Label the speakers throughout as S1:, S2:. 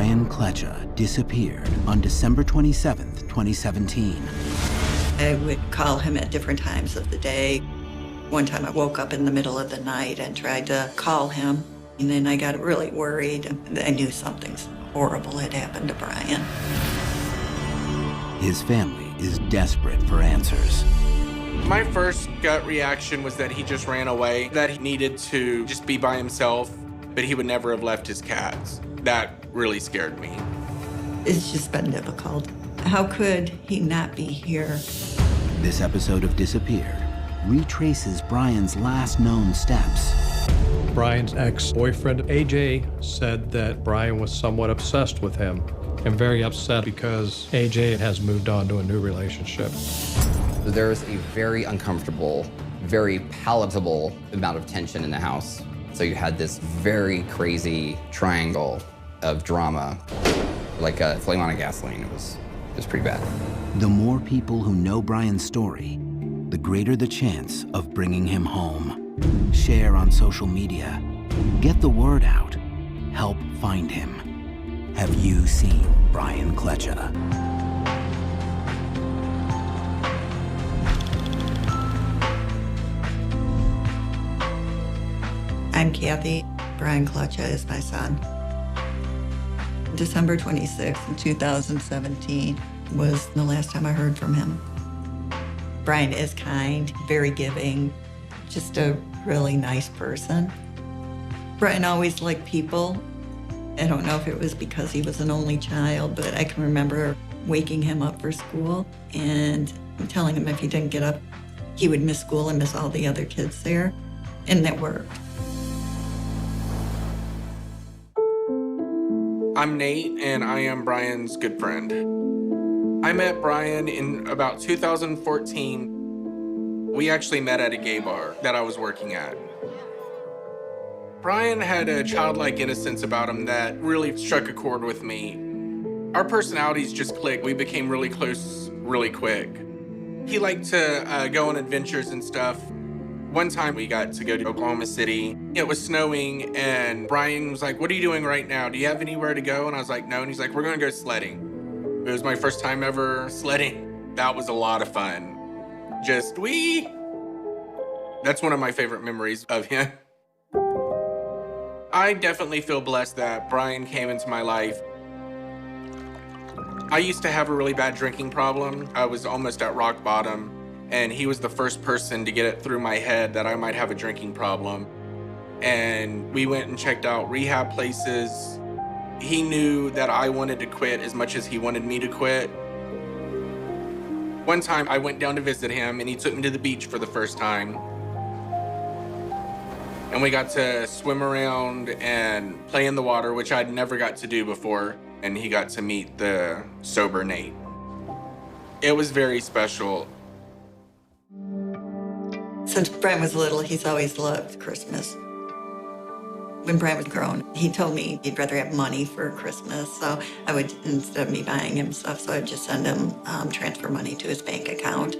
S1: Brian Kletcha disappeared on December 27th, 2017.
S2: I would call him at different times of the day. One time I woke up in the middle of the night and tried to call him, and then I got really worried. I knew something horrible had happened to Brian.
S1: His family is desperate for answers.
S3: My first gut reaction was that he just ran away, that he needed to just be by himself, but he would never have left his cats. That really scared me.
S2: It's just been difficult. How could he not be here?
S1: This episode of Disappeared retraces Brian's last known steps.
S4: Brian's ex-boyfriend, AJ, said that Brian was somewhat obsessed with him and very upset because AJ has moved on to a new relationship.
S5: There's a very uncomfortable, very palatable amount of tension in the house. So you had this very crazy triangle of drama, like a flame on a gasoline. It was pretty bad.
S1: The more people who know Brian's story, the greater the chance of bringing him home. Share on social media. Get the word out. Help find him. Have you seen Brian Kletcha?
S2: I'm Kathy. Brian Kletcha is my son. December 26th, 2017 was the last time I heard from him. Brian is kind, very giving, just a really nice person. Brian always liked people. I don't know if it was because he was an only child, but I can remember waking him up for school and telling him if he didn't get up, he would miss school and miss all the other kids there, and that worked.
S3: I'm Nate, and I am Brian's good friend. I met Brian in about 2014. We actually met at a gay bar that I was working at. Brian had a childlike innocence about him that really struck a chord with me. Our personalities just clicked. We became really close really quick. He liked to go on adventures and stuff. One time we got to go to Oklahoma City. It was snowing, and Brian was like, "What are you doing right now? Do you have anywhere to go?" And I was like, "No." And he's like, "We're gonna go sledding." It was my first time ever sledding. That was a lot of fun. Just wee. That's one of my favorite memories of him. I definitely feel blessed that Brian came into my life. I used to have a really bad drinking problem. I was almost at rock bottom. And he was the first person to get it through my head that I might have a drinking problem. And we went and checked out rehab places. He knew that I wanted to quit as much as he wanted me to quit. One time I went down to visit him and he took me to the beach for the first time. And we got to swim around and play in the water, which I'd never got to do before. And he got to meet the sober Nate. It was very special.
S2: Since Brian was little, he's always loved Christmas. When Brian was grown, he told me he'd rather have money for Christmas. So I would, instead of me buying him stuff, so I'd just send him, transfer money to his bank account.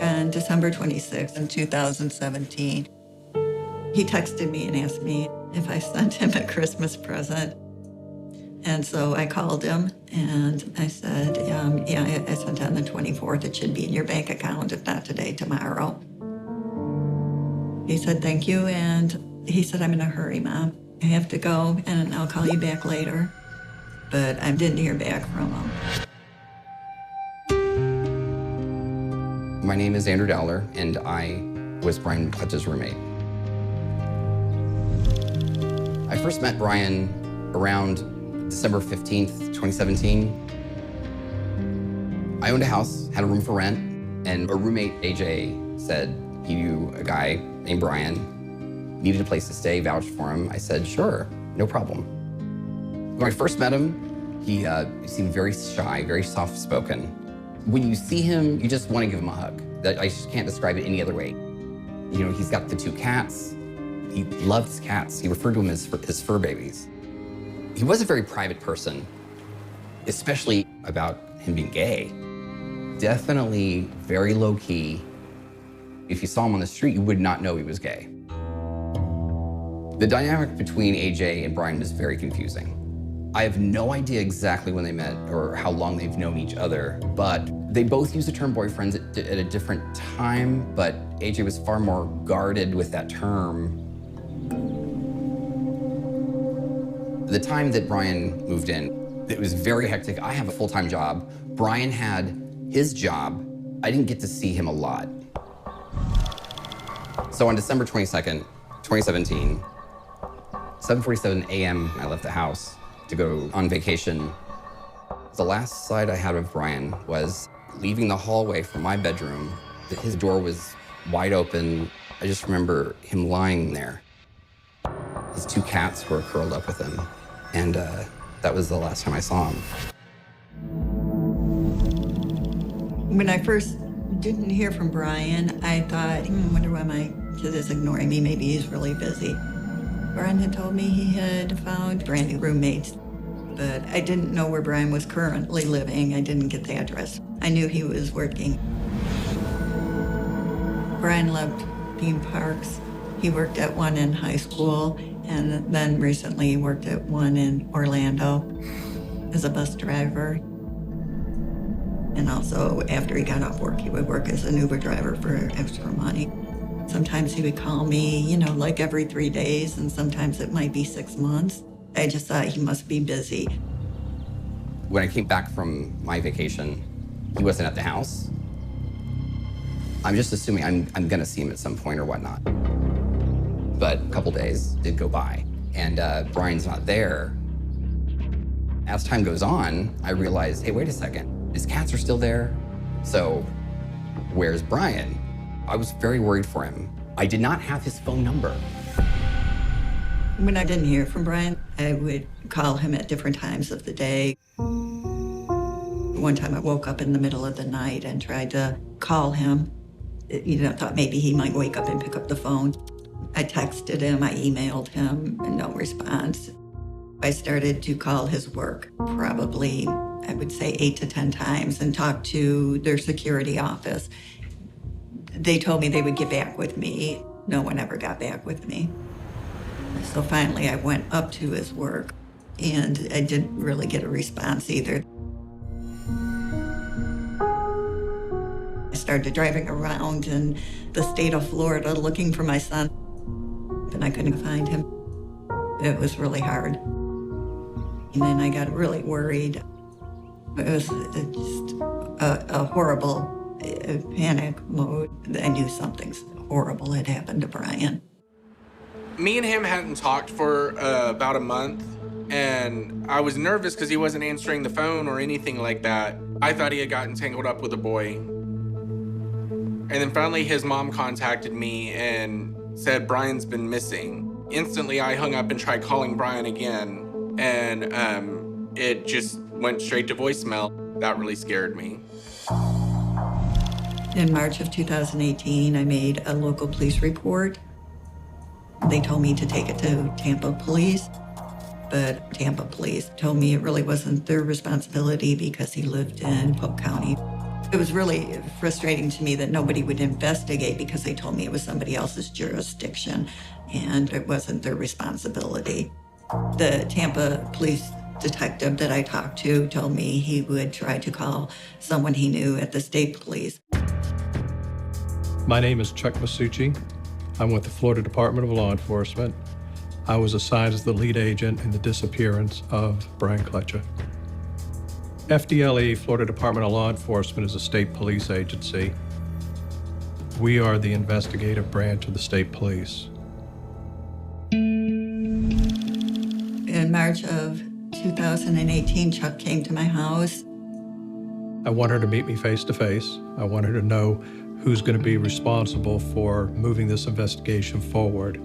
S2: On December 26th in 2017, he texted me and asked me if I sent him a Christmas present. And so I called him and I said, yeah, I sent on the 24th. It should be in your bank account, if not today, tomorrow. He said, thank you. And he said, I'm in a hurry, Mom. I have to go and I'll call you back later. But I didn't hear back from him.
S5: My name is Andrew Dowler, and I was Brian Kletcha's roommate. I first met Brian around December 15th, 2017. I owned a house, had a room for rent, and a roommate, AJ, said he knew a guy named Brian, needed a place to stay, vouched for him. I said, sure, no problem. When I first met him, he seemed very shy, very soft-spoken. When you see him, you just want to give him a hug. I just can't describe it any other way. You know, he's got the 2 cats. He loved his cats. He referred to them as his fur babies. He was a very private person, especially about him being gay. Definitely very low-key. If you saw him on the street, you would not know he was gay. The dynamic between AJ and Brian was very confusing. I have no idea exactly when they met or how long they've known each other, but they both used the term boyfriends at a different time, but AJ was far more guarded with that term. The time that Brian moved in, it was very hectic. I have a full-time job. Brian had his job. I didn't get to see him a lot. So on December 22nd, 2017, 7:47 a.m., I left the house to go on vacation. The last sight I had of Brian was leaving the hallway from my bedroom. His door was wide open. I just remember him lying there. His two cats were curled up with him. And that was the last time I saw him.
S2: When I first didn't hear from Brian, I thought, wonder why my kid is ignoring me. Maybe he's really busy. Brian had told me he had found brand new roommates, but I didn't know where Brian was currently living. I didn't get the address. I knew he was working. Brian loved theme parks. He worked at one in high school, and then recently he worked at one in Orlando as a bus driver. And also, after he got off work, he would work as an Uber driver for extra money. Sometimes he would call me, like every 3 days, and sometimes it might be 6 months. I just thought he must be busy.
S5: When I came back from my vacation, he wasn't at the house. I'm just assuming I'm gonna see him at some point or whatnot. But a couple days did go by, and Brian's not there. As time goes on, I realized, hey, wait a second, his cats are still there. So where's Brian? I was very worried for him. I did not have his phone number.
S2: When I didn't hear from Brian, I would call him at different times of the day. One time I woke up in the middle of the night and tried to call him. Thought maybe he might wake up and pick up the phone. I texted him, I emailed him, and no response. I started to call his work probably, I would say 8 to 10 times, and talk to their security office. They told me they would get back with me. No one ever got back with me. So finally I went up to his work, and I didn't really get a response either. I started driving around in the state of Florida looking for my son, and I couldn't find him. It was really hard. And then I got really worried. It was just a horrible panic mode. I knew something horrible had happened to Brian.
S3: Me and him hadn't talked for about a month, and I was nervous because he wasn't answering the phone or anything like that. I thought he had gotten tangled up with a boy. And then finally his mom contacted me and said Brian's been missing. Instantly I hung up and tried calling Brian again, and it just went straight to voicemail. That really scared me.
S2: In March of 2018, I made a local police report. They told me to take it to Tampa Police, but Tampa Police told me it really wasn't their responsibility because he lived in Polk County. It was really frustrating to me that nobody would investigate because they told me it was somebody else's jurisdiction and it wasn't their responsibility. The Tampa Police detective that I talked to told me he would try to call someone he knew at the state police.
S4: My name is Chuck Masucci. I'm with the Florida Department of Law Enforcement. I was assigned as the lead agent in the disappearance of Brian Kletcher. FDLE, Florida Department of Law Enforcement, is a state police agency. We are the investigative branch of the state police.
S2: In March of 2018, Chuck came to my house.
S4: I want her to meet me face to face. I want her to know who's going to be responsible for moving this investigation forward.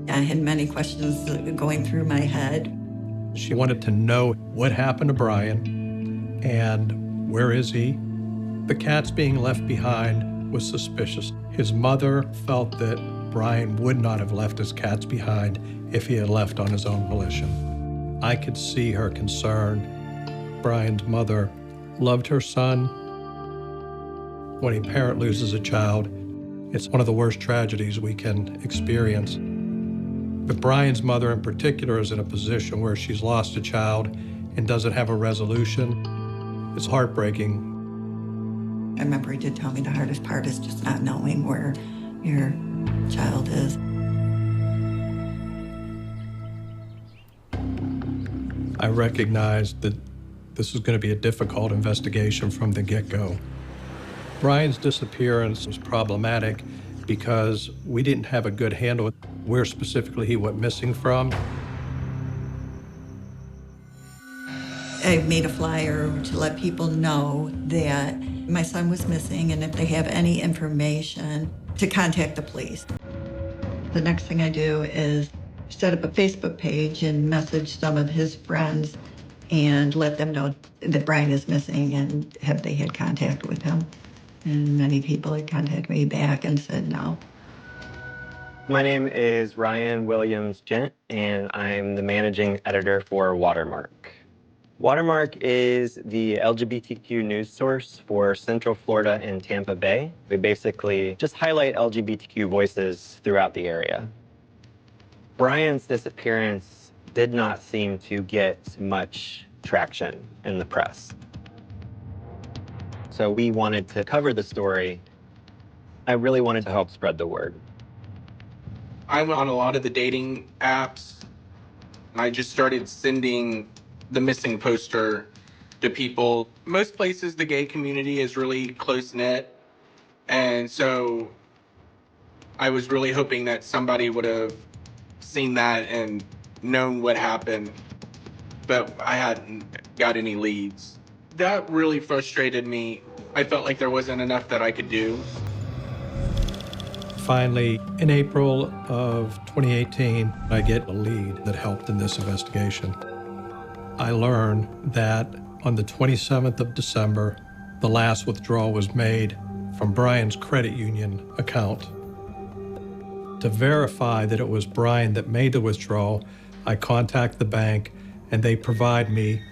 S2: I had many questions going through my head.
S4: She wanted to know what happened to Brian and where is he. The cats being left behind was suspicious. His mother felt that Brian would not have left his cats behind if he had left on his own volition. I could see her concern. Brian's mother loved her son. When a parent loses a child, it's one of the worst tragedies we can experience. But Brian's mother in particular is in a position where she's lost a child and doesn't have a resolution. It's heartbreaking.
S2: I remember he did tell me the hardest part is just not knowing where your child is.
S4: I recognized that this was going to be a difficult investigation from the get-go. Brian's disappearance was problematic because we didn't have a good handle on where specifically he went missing from.
S2: I made a flyer to let people know that my son was missing and if they have any information, to contact the police. The next thing I do is set up a Facebook page and message some of his friends and let them know that Brian is missing and have they had contact with him. And many people had contacted me back and said no.
S6: My name is Ryan Williams Gent, and I'm the managing editor for Watermark. Watermark is the LGBTQ news source for Central Florida and Tampa Bay. We basically just highlight LGBTQ voices throughout the area. Brian's disappearance did not seem to get much traction in the press. So we wanted to cover the story. I really wanted to help spread the word.
S3: I'm on a lot of the dating apps, and I just started sending the missing poster to people. Most places, the gay community is really close-knit, and so I was really hoping that somebody would have seen that and known what happened, but I hadn't got any leads. That really frustrated me. I felt like there wasn't enough that I could do.
S4: Finally, in April of 2018, I get a lead that helped in this investigation. I learned that on the 27th of December, the last withdrawal was made from Brian's credit union account. To verify that it was Brian that made the withdrawal, I contact the bank and they provide me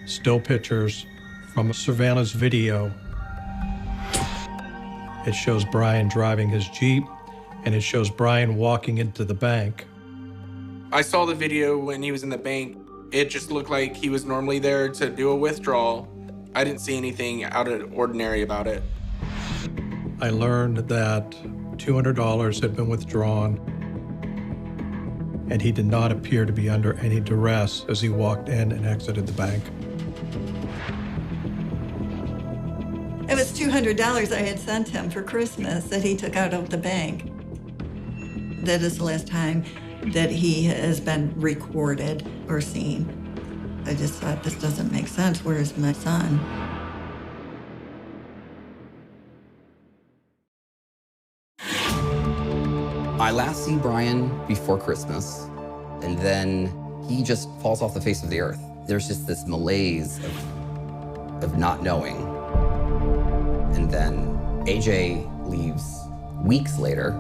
S4: still pictures from a surveillance video. It shows Brian driving his Jeep, and it shows Brian walking into the bank.
S3: I saw the video when he was in the bank. It just looked like he was normally there to do a withdrawal. I didn't see anything out of the ordinary about it.
S4: I learned that $200 had been withdrawn, and he did not appear to be under any duress as he walked in and exited the bank.
S2: It was $200 I had sent him for Christmas that he took out of the bank. That is the last time that he has been recorded or seen. I just thought, this doesn't make sense. Where's my son?
S5: I last see Brian before Christmas, and then he just falls off the face of the earth. There's just this malaise of not knowing. And then AJ leaves weeks later.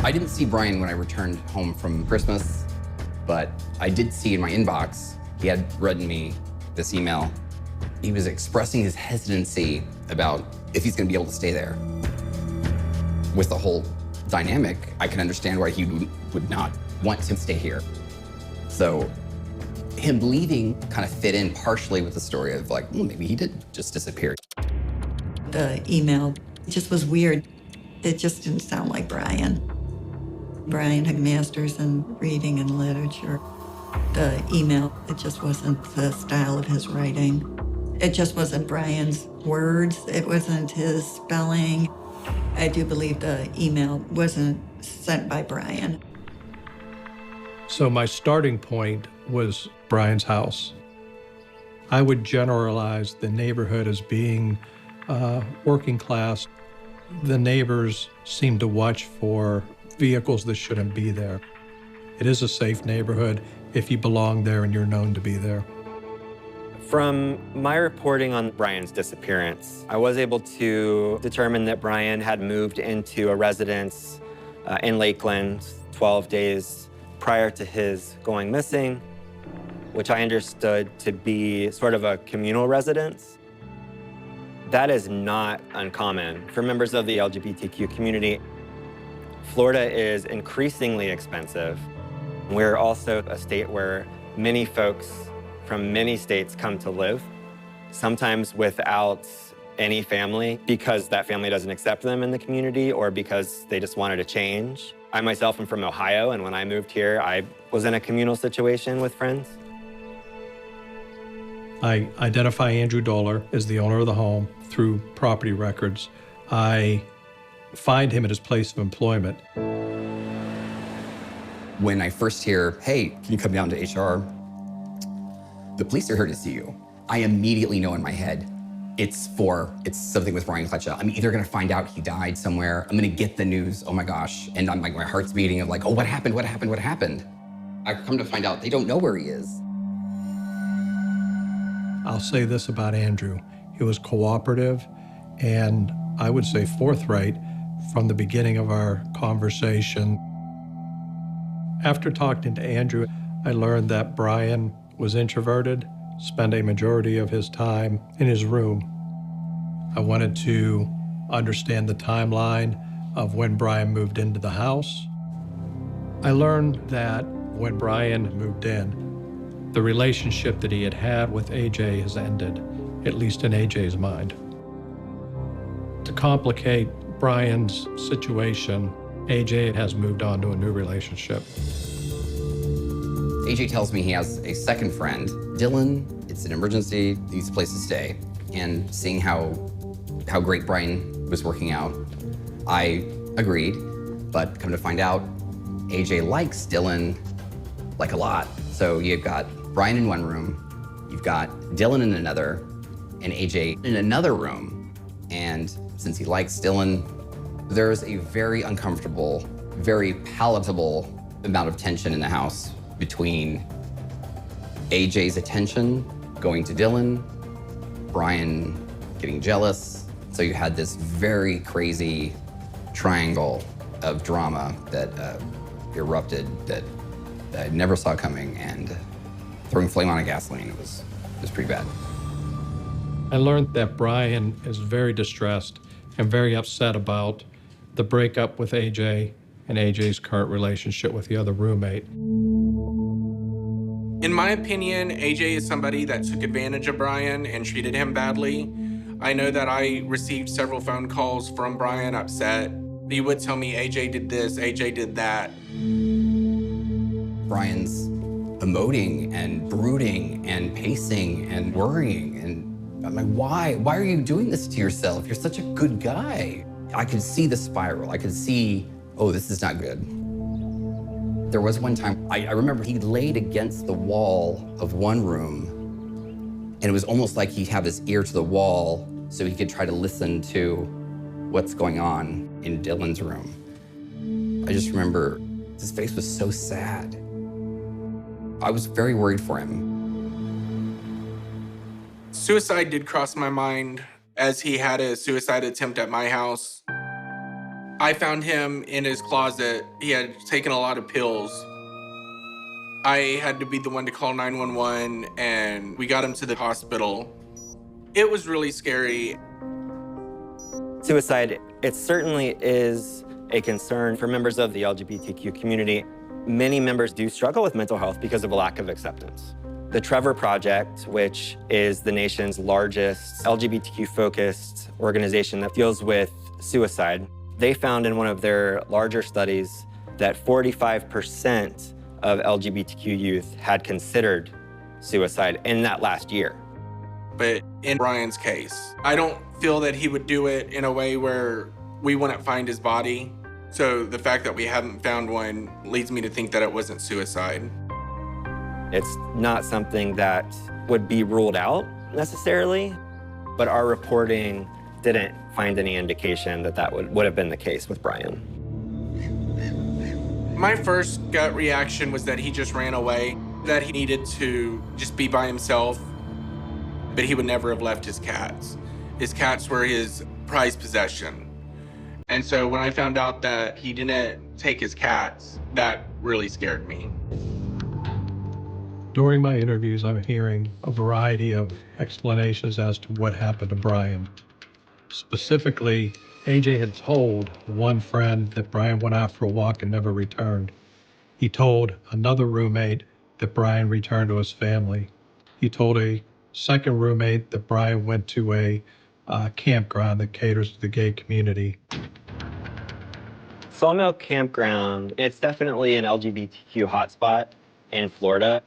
S5: I didn't see Brian when I returned home from Christmas, but I did see in my inbox, he had written me this email. He was expressing his hesitancy about if he's gonna be able to stay there. With the whole dynamic, I can understand why he would not want to stay here. So him leaving kind of fit in partially with the story of like, well, maybe he did just disappear.
S2: The email just was weird. It just didn't sound like Brian. Brian had a master's in reading and literature. The email, it just wasn't the style of his writing. It just wasn't Brian's words. It wasn't his spelling. I do believe the email wasn't sent by Brian.
S4: So my starting point was Brian's house. I would generalize the neighborhood as being working class. The neighbors seem to watch for vehicles that shouldn't be there. It is a safe neighborhood if you belong there and you're known to be there.
S6: From my reporting on Brian's disappearance, I was able to determine that Brian had moved into a residence in Lakeland 12 days prior to his going missing, which I understood to be sort of a communal residence. That is not uncommon for members of the LGBTQ community. Florida is increasingly expensive. We're also a state where many folks from many states come to live, sometimes without any family because that family doesn't accept them in the community or because they just wanted to change. I myself am from Ohio, and when I moved here, I was in a communal situation with friends.
S4: I identify Andrew Doller as the owner of the home through property records. I find him at his place of employment.
S5: When I first hear, hey, can you come down to HR? The police are here to see you. I immediately know in my head, it's something with Brian Kletcha. I'm either gonna find out he died somewhere, I'm gonna get the news, oh my gosh, and I'm like, my heart's beating of like, oh, what happened? I come to find out they don't know where he is.
S4: I'll say this about Andrew. He was cooperative and I would say forthright from the beginning of our conversation. After talking to Andrew, I learned that Brian was introverted, spent a majority of his time in his room. I wanted to understand the timeline of when Brian moved into the house. I learned that when Brian moved in, the relationship that he had had with AJ has ended, at least in AJ's mind. To complicate Brian's situation, AJ has moved on to a new relationship.
S5: AJ tells me he has a second friend, Dylan. It's an emergency, he needs a place to stay. And seeing how great Brian was working out, I agreed, but come to find out, AJ likes Dylan like a lot. So you've got Brian in one room, you've got Dylan in another, and AJ in another room. And since he likes Dylan, there's a very uncomfortable, very palatable amount of tension in the house between AJ's attention going to Dylan, Brian getting jealous. So you had this very crazy triangle of drama that erupted that I never saw coming, and throwing flame on a gasoline, it was pretty bad.
S4: I learned that Brian is very distressed and very upset about the breakup with AJ and AJ's current relationship with the other roommate.
S3: In my opinion, AJ is somebody that took advantage of Brian and treated him badly. I know that I received several phone calls from Brian upset. He would tell me AJ did this, AJ did that.
S5: Brian's emoting and brooding and pacing and worrying, and I'm like, why? Why are you doing this to yourself? You're such a good guy. I could see the spiral. I could see, oh, this is not good. There was one time, I remember he laid against the wall of one room, and it was almost like he'd have his ear to the wall so he could try to listen to what's going on in Dylan's room. I just remember his face was so sad. I was very worried for him.
S3: Suicide did cross my mind as he had a suicide attempt at my house. I found him in his closet. He had taken a lot of pills. I had to be the one to call 911, and we got him to the hospital. It was really scary.
S6: Suicide, it certainly is a concern for members of the LGBTQ community. Many members do struggle with mental health because of a lack of acceptance. The Trevor Project, which is the nation's largest LGBTQ-focused organization that deals with suicide, they found in one of their larger studies that 45% of LGBTQ youth had considered suicide in that last year.
S3: But in Brian's case, I don't feel that he would do it in a way where we wouldn't find his body. So the fact that we haven't found one leads me to think that it wasn't suicide.
S6: It's not something that would be ruled out necessarily, but our reporting didn't find any indication that that would have been the case with Brian.
S3: My first gut reaction was that he just ran away, that he needed to just be by himself, but he would never have left his cats. His cats were his prized possession. And so when I found out that he didn't take his cats, that really scared me.
S4: During my interviews, I'm hearing a variety of explanations as to what happened to Brian. Specifically, AJ had told one friend that Brian went out for a walk and never returned. He told another roommate that Brian returned to his family. He told a second roommate that Brian went to a campground that caters to the gay community.
S6: Sawmill Campground, it's definitely an LGBTQ hotspot in Florida.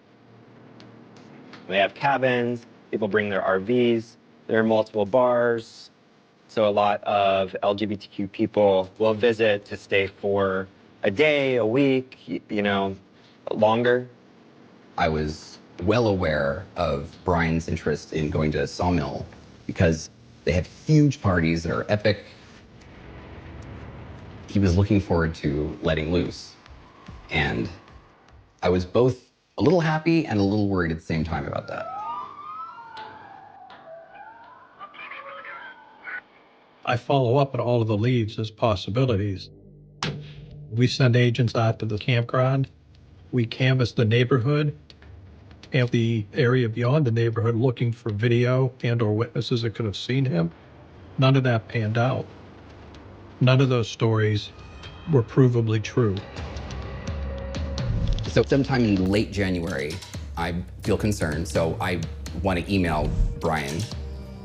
S6: They have cabins, people bring their RVs, there are multiple bars. So a lot of LGBTQ people will visit to stay for a day, a week, longer.
S5: I was well aware of Brian's interest in going to Sawmill because they have huge parties that are epic. He was looking forward to letting loose. And I was both a little happy and a little worried at the same time about that.
S4: I follow up on all of the leads as possibilities. We send agents out to the campground. We canvass the neighborhood and the area beyond the neighborhood looking for video and or witnesses that could have seen him. None of that panned out. None of those stories were provably true.
S5: So sometime in late January, I feel concerned, so I want to email Brian.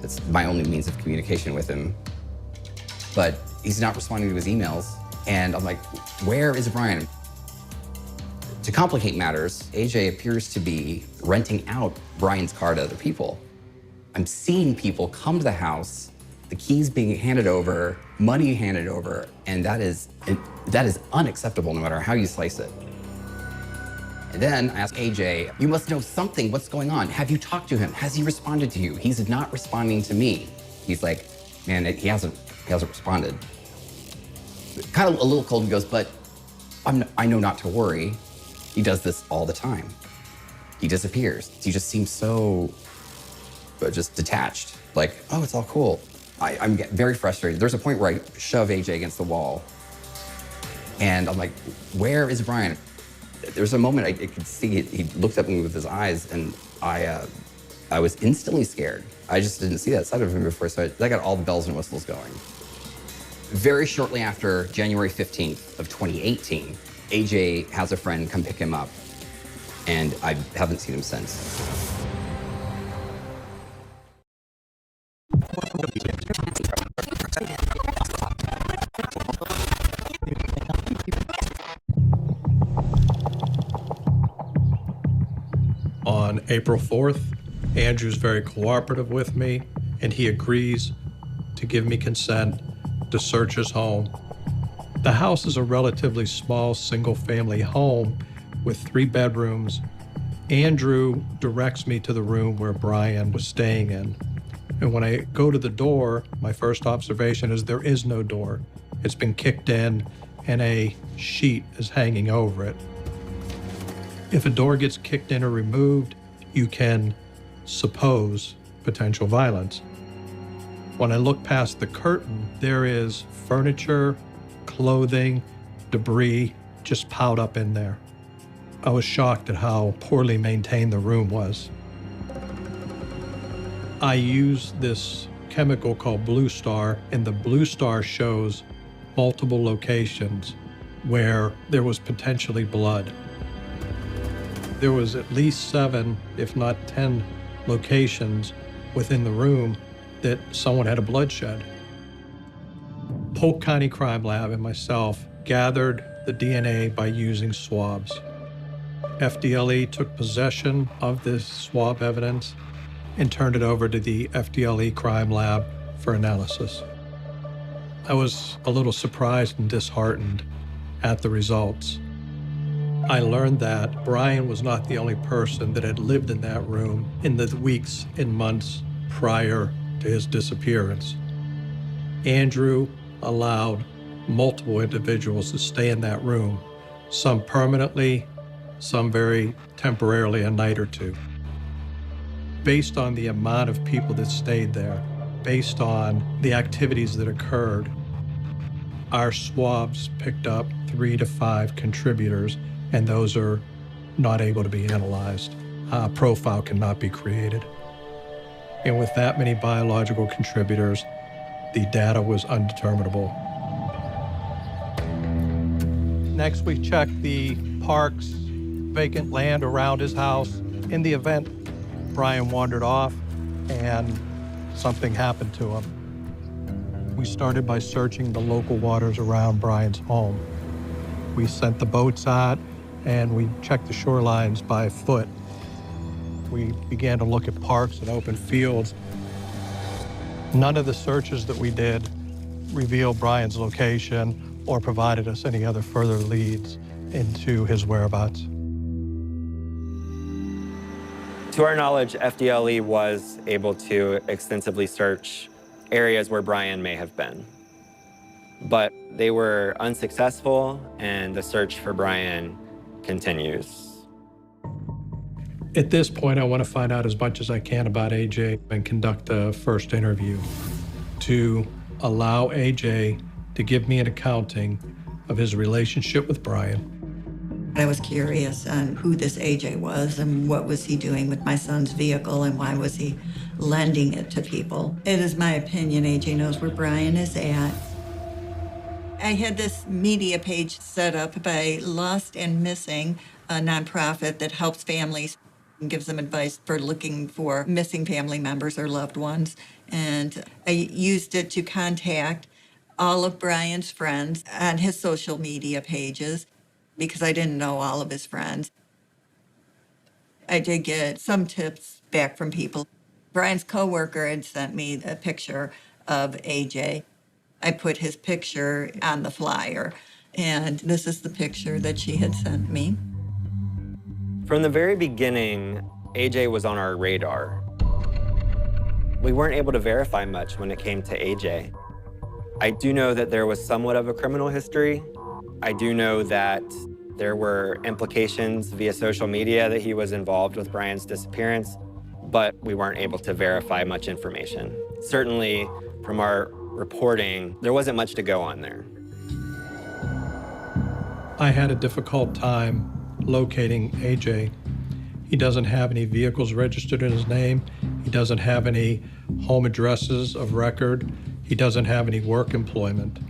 S5: That's my only means of communication with him. But he's not responding to his emails, and I'm like, where is Brian? To complicate matters, AJ appears to be renting out Brian's car to other people. I'm seeing people come to the house, the keys being handed over, money handed over, and that is unacceptable no matter how you slice it. And then I ask AJ, you must know something, what's going on? Have you talked to him? Has he responded to you? He's not responding to me. He's like, man, he hasn't responded. Kind of a little cold, and goes, but I know not to worry. He does this all the time. He disappears. He just seems so just detached. Like, oh, it's all cool. I'm getting very frustrated. There's a point where I shove AJ against the wall. And I'm like, where is Brian? There's a moment I could see he looked at me with his eyes, and I was instantly scared. I just didn't see that side of him before, so I got all the bells and whistles going. Very shortly after January 15th of 2018, AJ has a friend come pick him up, and I haven't seen him since.
S4: On April 4th, Andrew's very cooperative with me, and he agrees to give me consent to search his home. The house is a relatively small single-family home with 3 bedrooms. Andrew directs me to the room where Brian was staying in. And when I go to the door, my first observation is there is no door. It's been kicked in and a sheet is hanging over it. If a door gets kicked in or removed, you can suppose potential violence. When I look past the curtain, there is furniture, clothing, debris just piled up in there. I was shocked at how poorly maintained the room was. I used this chemical called Blue Star, and the Blue Star shows multiple locations where there was potentially blood. There was at least 7, if not 10, locations within the room that someone had a bloodshed. Polk County Crime Lab and myself gathered the DNA by using swabs. FDLE took possession of this swab evidence and turned it over to the FDLE Crime Lab for analysis. I was a little surprised and disheartened at the results. I learned that Brian was not the only person that had lived in that room in the weeks and months prior to his disappearance. Andrew allowed multiple individuals to stay in that room, some permanently, some very temporarily, a night or two. Based on the amount of people that stayed there, based on the activities that occurred, our swabs picked up 3 to 5 contributors, and those are not able to be analyzed. A profile cannot be created. And with that many biological contributors, the data was undeterminable. Next, we checked the parks, vacant land around his house. In the event Brian wandered off and something happened to him, we started by searching the local waters around Brian's home. We sent the boats out and we checked the shorelines by foot. We began to look at parks and open fields. None of the searches that we did revealed Brian's location or provided us any other further leads into his whereabouts.
S6: To our knowledge, FDLE was able to extensively search areas where Brian may have been. But they were unsuccessful, and the search for Brian continues.
S4: At this point, I want to find out as much as I can about AJ and conduct a first interview to allow AJ to give me an accounting of his relationship with Brian.
S2: I was curious on who this AJ was and what was he doing with my son's vehicle and why was he lending it to people. It is my opinion AJ knows where Brian is at. I had this media page set up by Lost and Missing, a nonprofit that helps families and gives them advice for looking for missing family members or loved ones. And I used it to contact all of Brian's friends on his social media pages because I didn't know all of his friends. I did get some tips back from people. Brian's coworker had sent me a picture of AJ. I put his picture on the flyer, and this is the picture that she had sent me.
S6: From the very beginning, AJ was on our radar. We weren't able to verify much when it came to AJ. I do know that there was somewhat of a criminal history. I do know that there were implications via social media that he was involved with Brian's disappearance, but we weren't able to verify much information. Certainly, from our reporting, there wasn't much to go on there.
S4: I had a difficult time locating AJ. He doesn't have any vehicles registered in his name. He doesn't have any home addresses of record. He doesn't have any work employment.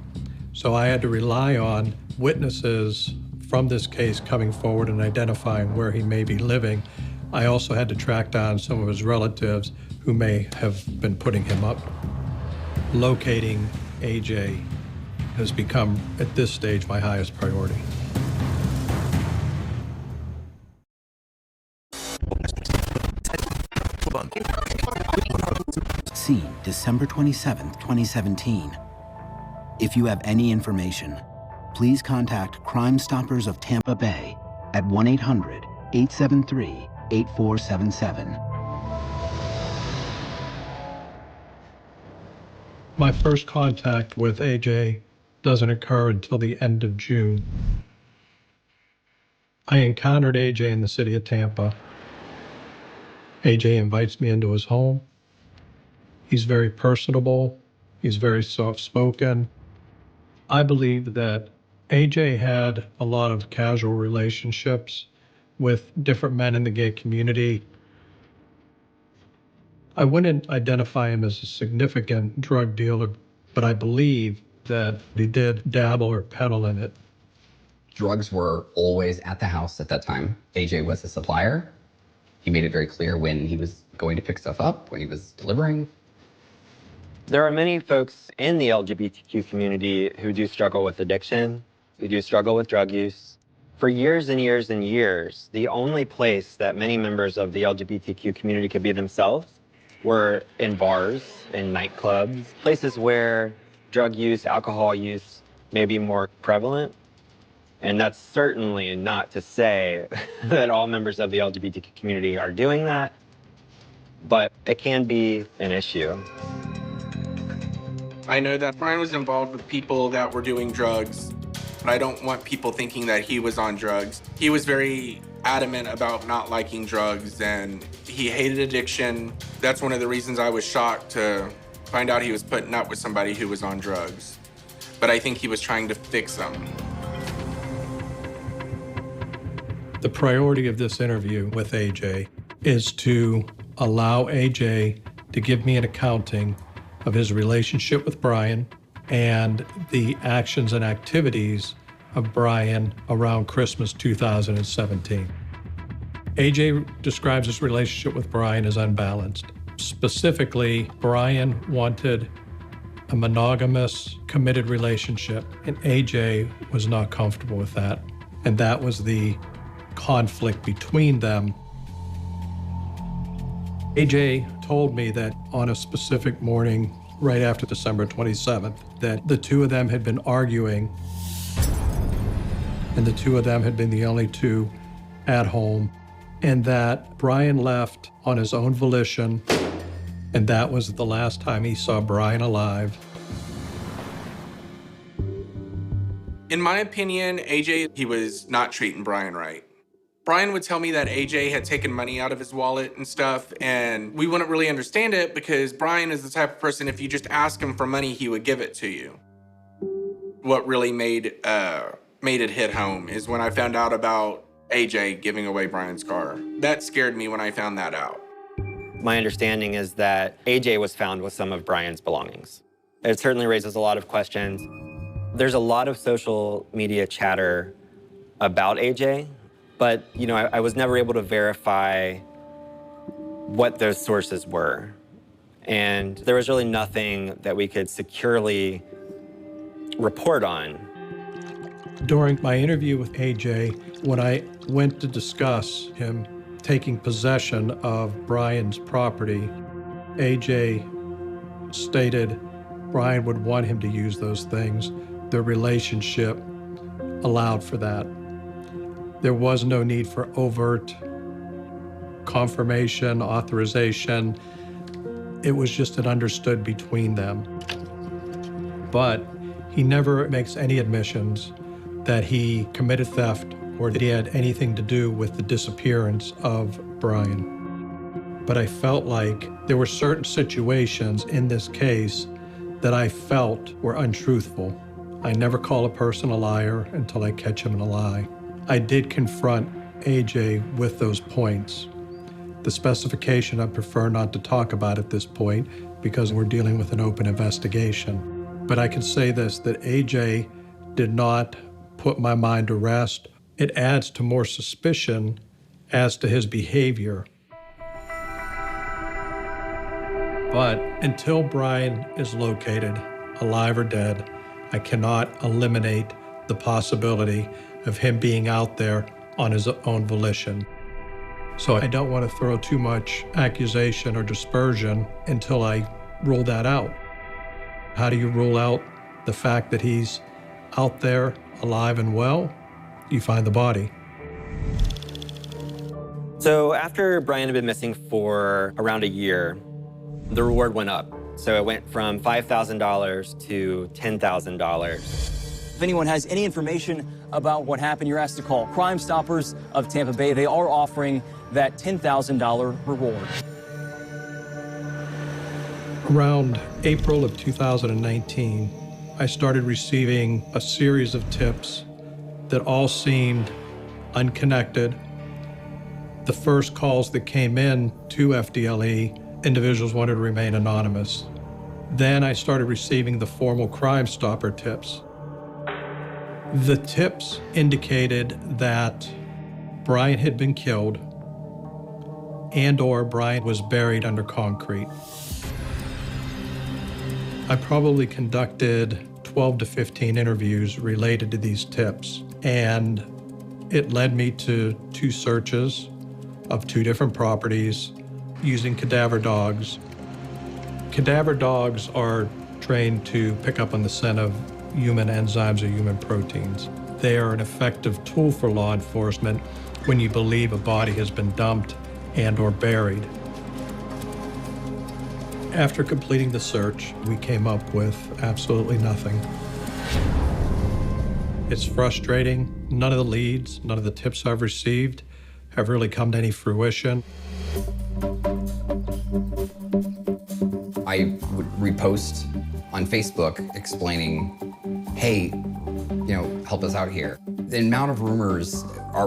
S4: So I had to rely on witnesses from this case coming forward and identifying where he may be living. I also had to track down some of his relatives who may have been putting him up. Locating AJ has become, at this stage, my highest priority.
S1: See December 27th, 2017. If you have any information, please contact Crime Stoppers of Tampa Bay at 1-800-873-8477.
S4: My first contact with AJ doesn't occur until the end of June. I encountered AJ in the city of Tampa. AJ invites me into his home. He's very personable. He's very soft-spoken. I believe that AJ had a lot of casual relationships with different men in the gay community. I wouldn't identify him as a significant drug dealer, but I believe that he did dabble or peddle in it.
S5: Drugs were always at the house at that time. AJ was a supplier. He made it very clear when he was going to pick stuff up, when he was delivering.
S6: There are many folks in the LGBTQ community who do struggle with addiction, who do struggle with drug use. For years and years and years, the only place that many members of the LGBTQ community could be themselves were in bars, in nightclubs, places where drug use, alcohol use may be more prevalent. And that's certainly not to say that all members of the LGBTQ community are doing that, but it can be an issue.
S3: I know that Brian was involved with people that were doing drugs, but I don't want people thinking that he was on drugs. He was very adamant about not liking drugs, and he hated addiction. That's one of the reasons I was shocked to find out he was putting up with somebody who was on drugs. But I think he was trying to fix them.
S4: The priority of this interview with AJ is to allow AJ to give me an accounting of his relationship with Brian and the actions and activities of Brian around Christmas 2017. AJ describes his relationship with Brian as unbalanced. Specifically, Brian wanted a monogamous, committed relationship, and AJ was not comfortable with that. And that was the conflict between them. AJ told me that on a specific morning, right after December 27th, that the two of them had been arguing, and the two of them had been the only two at home, and that Brian left on his own volition, and that was the last time he saw Brian alive.
S3: In my opinion, AJ, he was not treating Brian right. Brian would tell me that AJ had taken money out of his wallet and stuff, and we wouldn't really understand it because Brian is the type of person, if you just ask him for money, he would give it to you. What really made it hit home is when I found out about AJ giving away Brian's car. That scared me when I found that out.
S6: My understanding is that AJ was found with some of Brian's belongings. It certainly raises a lot of questions. There's a lot of social media chatter about AJ, but I was never able to verify what those sources were. And there was really nothing that we could securely report on.
S4: During my interview with AJ, when I went to discuss him taking possession of Brian's property, AJ stated Brian would want him to use those things. Their relationship allowed for that. There was no need for overt confirmation, authorization. It was just an understood between them. But he never makes any admissions that he committed theft or that he had anything to do with the disappearance of Brian. But I felt like there were certain situations in this case that I felt were untruthful. I never call a person a liar until I catch him in a lie. I did confront AJ with those points. The specification I prefer not to talk about at this point because we're dealing with an open investigation. But I can say this, that AJ did not put my mind to rest. It adds to more suspicion as to his behavior. But until Brian is located, alive or dead, I cannot eliminate the possibility of him being out there on his own volition. So I don't want to throw too much accusation or dispersion until I rule that out. How do you rule out the fact that he's out there alive and well? You find the body.
S6: So after Brian had been missing for around a year, the reward went up. So it went from $5,000 to $10,000.
S7: If anyone has any information about what happened, you're asked to call Crime Stoppers of Tampa Bay. They are offering that $10,000 reward.
S4: Around April of 2019, I started receiving a series of tips that all seemed unconnected. The first calls that came in to FDLE, individuals wanted to remain anonymous. Then I started receiving the formal Crime Stopper tips. The tips indicated that Brian had been killed and/or Brian was buried under concrete. I probably conducted 12 to 15 interviews related to these tips, and it led me to 2 searches of 2 different properties using cadaver dogs. Cadaver dogs are trained to pick up on the scent of human enzymes or human proteins. They are an effective tool for law enforcement when you believe a body has been dumped and or buried. After completing the search, we came up with absolutely nothing. It's frustrating. None of the leads, none of the tips I've received have really come to any fruition.
S5: I would repost on Facebook explaining, hey, help us out here. The amount of rumors I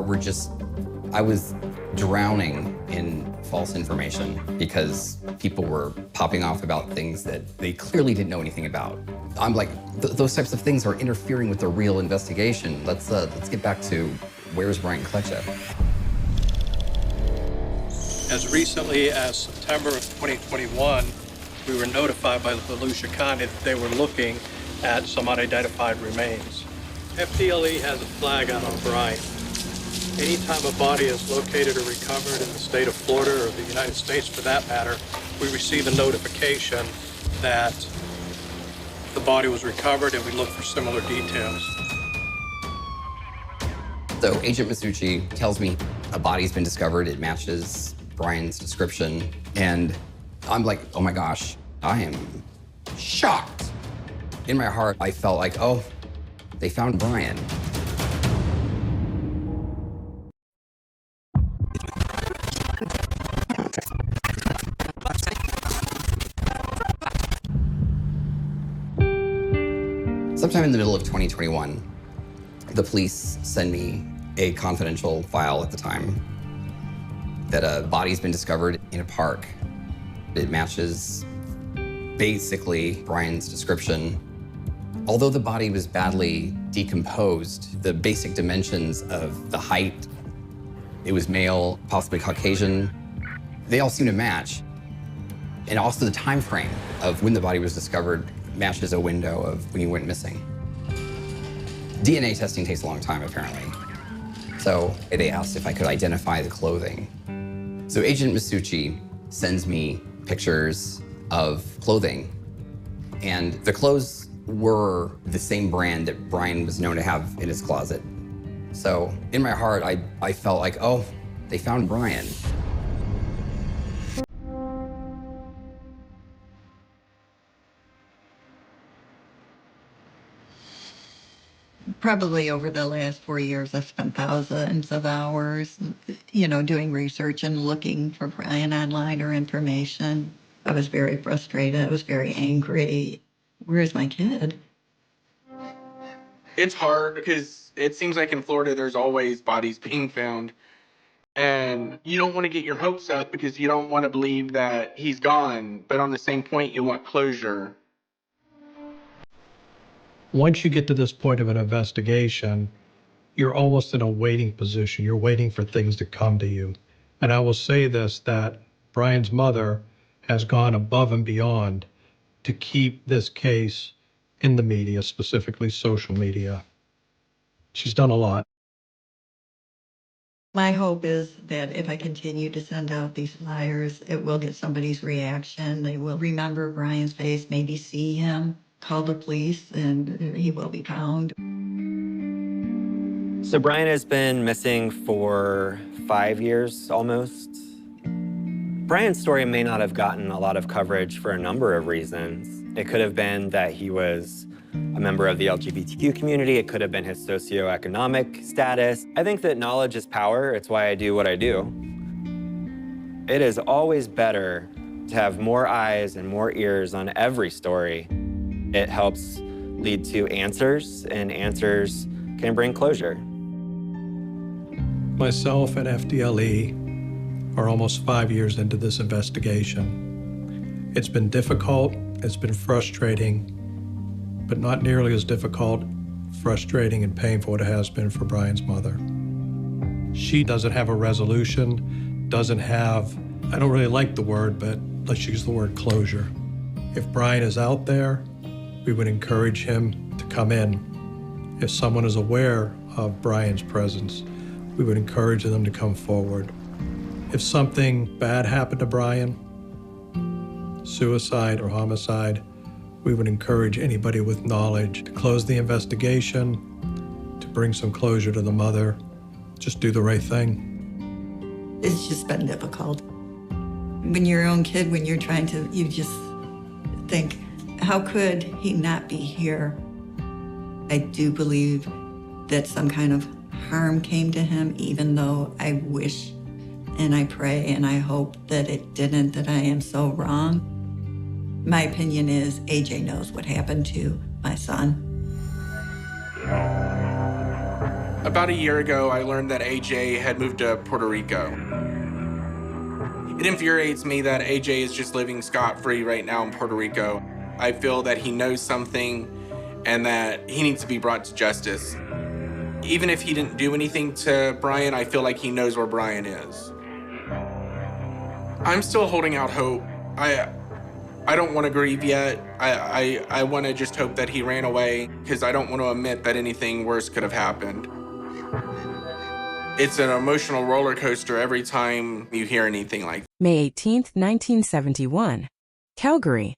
S5: was drowning in false information because people were popping off about things that they clearly didn't know anything about. I'm like, those types of things are interfering with the real investigation. Let's get back to where's Brian Kletcha?
S4: As recently as September of 2021, we were notified by the Volusia County that they were looking at some unidentified remains. FDLE has a flag out on Brian. Anytime a body is located or recovered in the state of Florida or the United States for that matter, we receive a notification that the body was recovered and we look for similar details.
S5: So Agent Masucci tells me a body's been discovered. It matches Brian's description. And I'm like, oh my gosh, I am shocked. In my heart, I felt like, oh, they found Brian. Sometime in the middle of 2021, the police send me a confidential file at the time that a body's been discovered in a park. It matches basically Brian's description. Although the body was badly decomposed, the basic dimensions of the height, it was male, possibly Caucasian, they all seem to match. And also the time frame of when the body was discovered matches a window of when he went missing. DNA testing takes a long time, apparently. So they asked if I could identify the clothing. So Agent Masucci sends me pictures of clothing, and the clothes were the same brand that Brian was known to have in his closet. So in my heart, I felt like, oh, they found Brian.
S2: Probably over the last 4 years, I've spent thousands of hours, doing research and looking for Brian online or information. I was very frustrated. I was very angry. Where's my kid?
S3: It's hard because it seems like in Florida there's always bodies being found. And you don't want to get your hopes up because you don't want to believe that he's gone. But on the same point, you want closure.
S4: Once you get to this point of an investigation, you're almost in a waiting position. You're waiting for things to come to you. And I will say this, that Brian's mother has gone above and beyond to keep this case in the media, specifically social media. She's done a lot.
S2: My hope is that if I continue to send out these flyers, it will get somebody's reaction. They will remember Brian's face, maybe see him, call the police, and he will be found.
S6: So Brian has been missing for 5 years almost. Brian's story may not have gotten a lot of coverage for a number of reasons. It could have been that he was a member of the LGBTQ community. It could have been his socioeconomic status. I think that knowledge is power. It's why I do what I do. It is always better to have more eyes and more ears on every story. It helps lead to answers, and answers can bring closure.
S4: Myself and FDLE are almost 5 years into this investigation. It's been difficult, it's been frustrating, but not nearly as difficult, frustrating, and painful as it has been for Brian's mother. She doesn't have a resolution, doesn't have, I don't really like the word, but let's use the word closure. If Brian is out there, we would encourage him to come in. If someone is aware of Brian's presence, we would encourage them to come forward. If something bad happened to Brian, suicide or homicide, we would encourage anybody with knowledge to close the investigation, to bring some closure to the mother, just do the right thing.
S2: It's just been difficult. When you're your own kid, when you're trying to, you just think, how could he not be here? I do believe that some kind of harm came to him, even though I wish and I pray and I hope that it didn't, that I am so wrong. My opinion is AJ knows what happened to my son.
S3: About a year ago, I learned that AJ had moved to Puerto Rico. It infuriates me that AJ is just living scot-free right now in Puerto Rico. I feel that he knows something and that he needs to be brought to justice. Even if he didn't do anything to Brian, I feel like he knows where Brian is. I'm still holding out hope. I don't want to grieve yet. I want to just hope that he ran away because I don't want to admit that anything worse could have happened. It's an emotional roller coaster every time you hear anything like that.
S8: May 18, 1971. Calgary.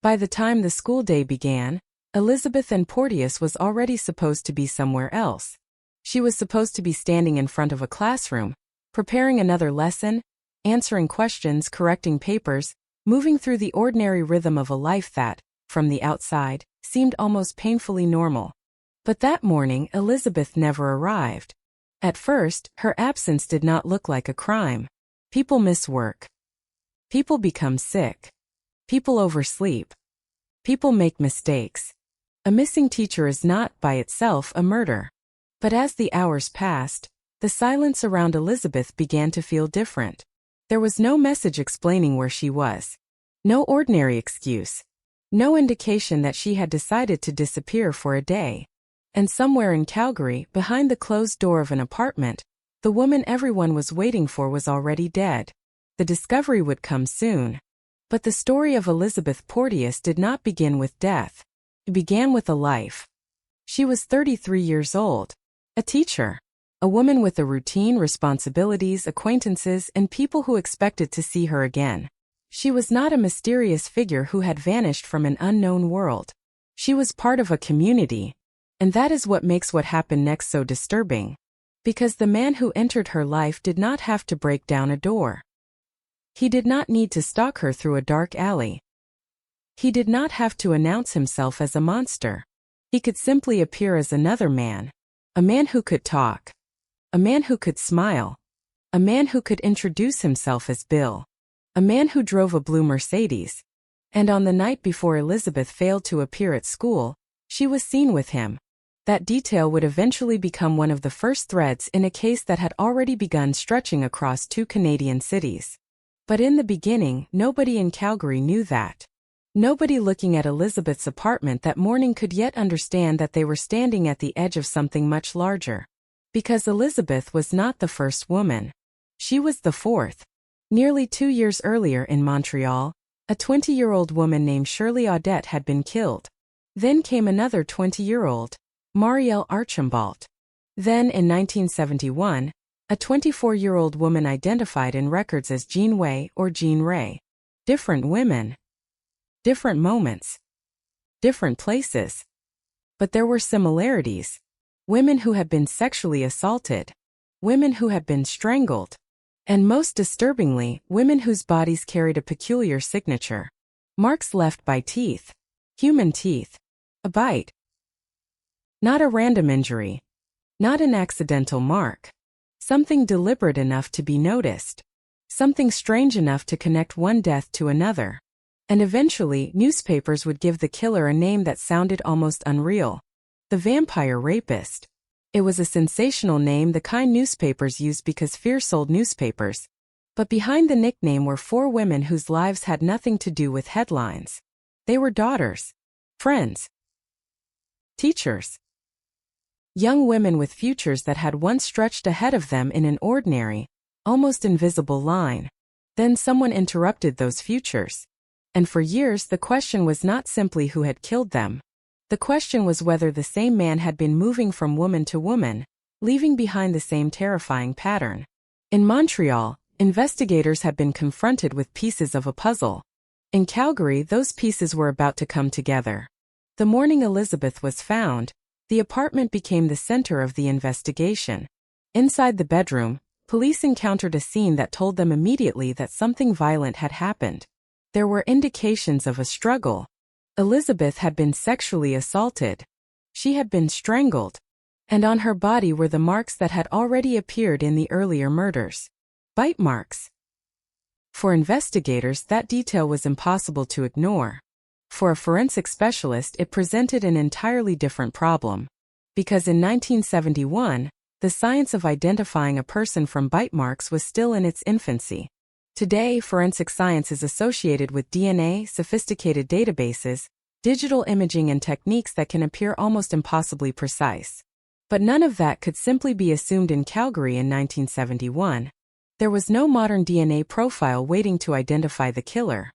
S8: By the time the school day began, Elizabeth and Porteous was already supposed to be somewhere else. She was supposed to be standing in front of a classroom, preparing another lesson, answering questions, correcting papers, moving through the ordinary rhythm of a life that, from the outside, seemed almost painfully normal. But that morning, Elizabeth never arrived. At first, her absence did not look like a crime. People miss work. People become sick. People oversleep. People make mistakes. A missing teacher is not, by itself, a murder. But as the hours passed, the silence around Elizabeth began to feel different. There was no message explaining where she was. No ordinary excuse. No indication that she had decided to disappear for a day. And somewhere in Calgary, behind the closed door of an apartment, the woman everyone was waiting for was already dead. The discovery would come soon. But the story of Elizabeth Porteous did not begin with death. It began with a life. She was 33 years old. A teacher. A woman with a routine, responsibilities, acquaintances, and people who expected to see her again. She was not a mysterious figure who had vanished from an unknown world. She was part of a community. And that is what makes what happened next so disturbing. Because the man who entered her life did not have to break down a door. He did not need to stalk her through a dark alley. He did not have to announce himself as a monster. He could simply appear as another man. A man who could talk. A man who could smile. A man who could introduce himself as Bill. A man who drove a blue Mercedes. And on the night before Elizabeth failed to appear at school, she was seen with him. That detail would eventually become one of the first threads in a case that had already begun stretching across 2 Canadian cities. But in the beginning, nobody in Calgary knew that. Nobody looking at Elizabeth's apartment that morning could yet understand that they were standing at the edge of something much larger. Because Elizabeth was not the first woman. She was the fourth. Nearly 2 years earlier in Montreal, a 20-year-old woman named Shirley Audette had been killed. Then came another 20-year-old, Marielle Archambault. Then in 1971, a 24-year-old woman identified in records as Jean Way or Jean Ray. Different women. Different moments. Different places. But there were similarities. Women who had been sexually assaulted. Women who had been strangled. And most disturbingly, women whose bodies carried a peculiar signature. Marks left by teeth. Human teeth. A bite. Not a random injury. Not an accidental mark. Something deliberate enough to be noticed. Something strange enough to connect one death to another. And eventually, newspapers would give the killer a name that sounded almost unreal. The Vampire Rapist. It was a sensational name, the kind newspapers used because fear sold newspapers. But behind the nickname were 4 women whose lives had nothing to do with headlines. They were daughters. Friends. Teachers. Young women with futures that had once stretched ahead of them in an ordinary, almost invisible line. Then someone interrupted those futures. And for years the question was not simply who had killed them. The question was whether the same man had been moving from woman to woman, leaving behind the same terrifying pattern. In Montreal, investigators had been confronted with pieces of a puzzle. In Calgary, those pieces were about to come together. The morning Elizabeth was found, the apartment became the center of the investigation. Inside the bedroom, police encountered a scene that told them immediately that something violent had happened. There were indications of a struggle. Elizabeth had been sexually assaulted. She had been strangled. And on her body were the marks that had already appeared in the earlier murders. Bite marks. For investigators, that detail was impossible to ignore. For a forensic specialist, it presented an entirely different problem. Because in 1971, the science of identifying a person from bite marks was still in its infancy. Today, forensic science is associated with DNA, sophisticated databases, digital imaging, and techniques that can appear almost impossibly precise. But none of that could simply be assumed in Calgary in 1971. There was no modern DNA profile waiting to identify the killer.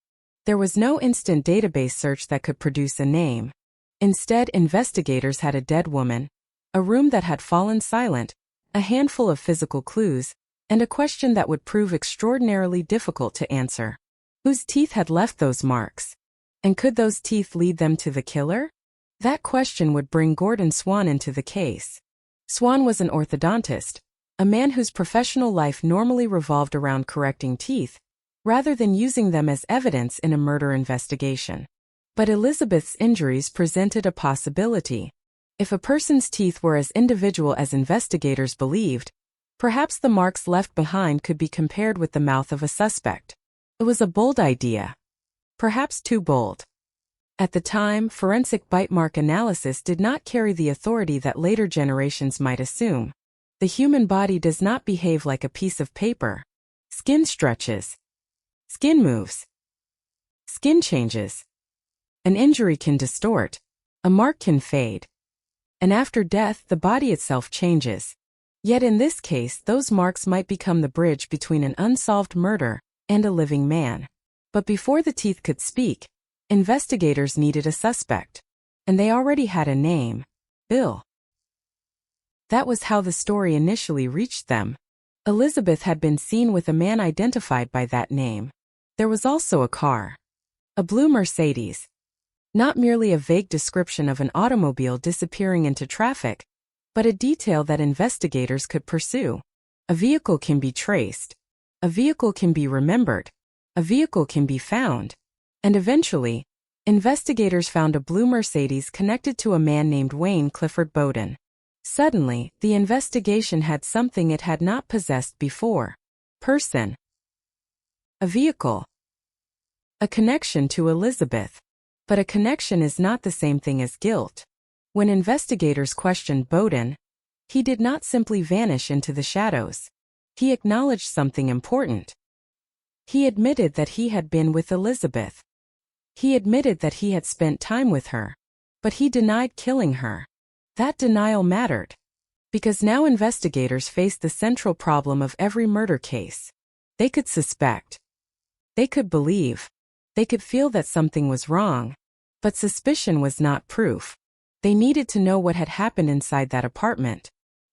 S8: There was no instant database search that could produce a name. Instead, investigators had a dead woman, a room that had fallen silent, a handful of physical clues, and a question that would prove extraordinarily difficult to answer. Whose teeth had left those marks? And could those teeth lead them to the killer? That question would bring Gordon Swan into the case. Swan was an orthodontist, a man whose professional life normally revolved around correcting teeth, rather than using them as evidence in a murder investigation. But Elizabeth's injuries presented a possibility. If a person's teeth were as individual as investigators believed, perhaps the marks left behind could be compared with the mouth of a suspect. It was a bold idea. Perhaps too bold. At the time, forensic bite mark analysis did not carry the authority that later generations might assume. The human body does not behave like a piece of paper. Skin stretches. Skin moves. Skin changes. An injury can distort. A mark can fade. And after death, the body itself changes. Yet in this case, those marks might become the bridge between an unsolved murder and a living man. But before the teeth could speak, investigators needed a suspect. And they already had a name: Bill. That was how the story initially reached them. Elizabeth had been seen with a man identified by that name. There was also a car. A blue Mercedes. Not merely a vague description of an automobile disappearing into traffic, but a detail that investigators could pursue. A vehicle can be traced. A vehicle can be remembered. A vehicle can be found. And eventually, investigators found a blue Mercedes connected to a man named Wayne Clifford Bowden. Suddenly, the investigation had something it had not possessed before. Person. A vehicle. A connection to Elizabeth. But a connection is not the same thing as guilt. When investigators questioned Bowden, he did not simply vanish into the shadows. He acknowledged something important. He admitted that he had been with Elizabeth. He admitted that he had spent time with her. But he denied killing her. That denial mattered. Because now investigators faced the central problem of every murder case. They could suspect. They could believe. They could feel that something was wrong. But suspicion was not proof. They needed to know what had happened inside that apartment.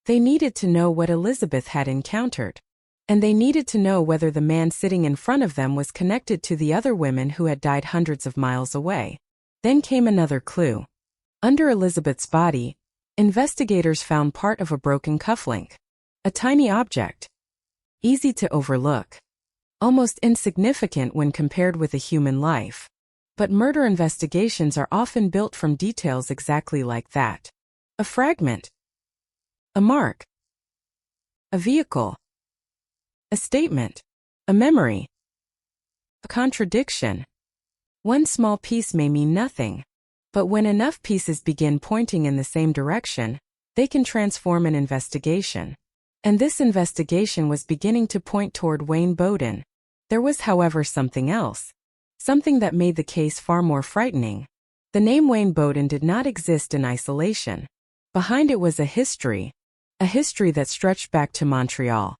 S8: They needed to know what Elizabeth had encountered. And they needed to know whether the man sitting in front of them was connected to the other women who had died hundreds of miles away. Then came another clue. Under Elizabeth's body, investigators found part of a broken cufflink. A tiny object. Easy to overlook. Almost insignificant when compared with a human life. But murder investigations are often built from details exactly like that. A fragment. A mark. A vehicle. A statement. A memory. A contradiction. One small piece may mean nothing. But when enough pieces begin pointing in the same direction, they can transform an investigation. And this investigation was beginning to point toward Wayne Bowden. There was, however, something else. Something that made the case far more frightening. The name Wayne Bowden did not exist in isolation. Behind it was a history that stretched back to Montreal.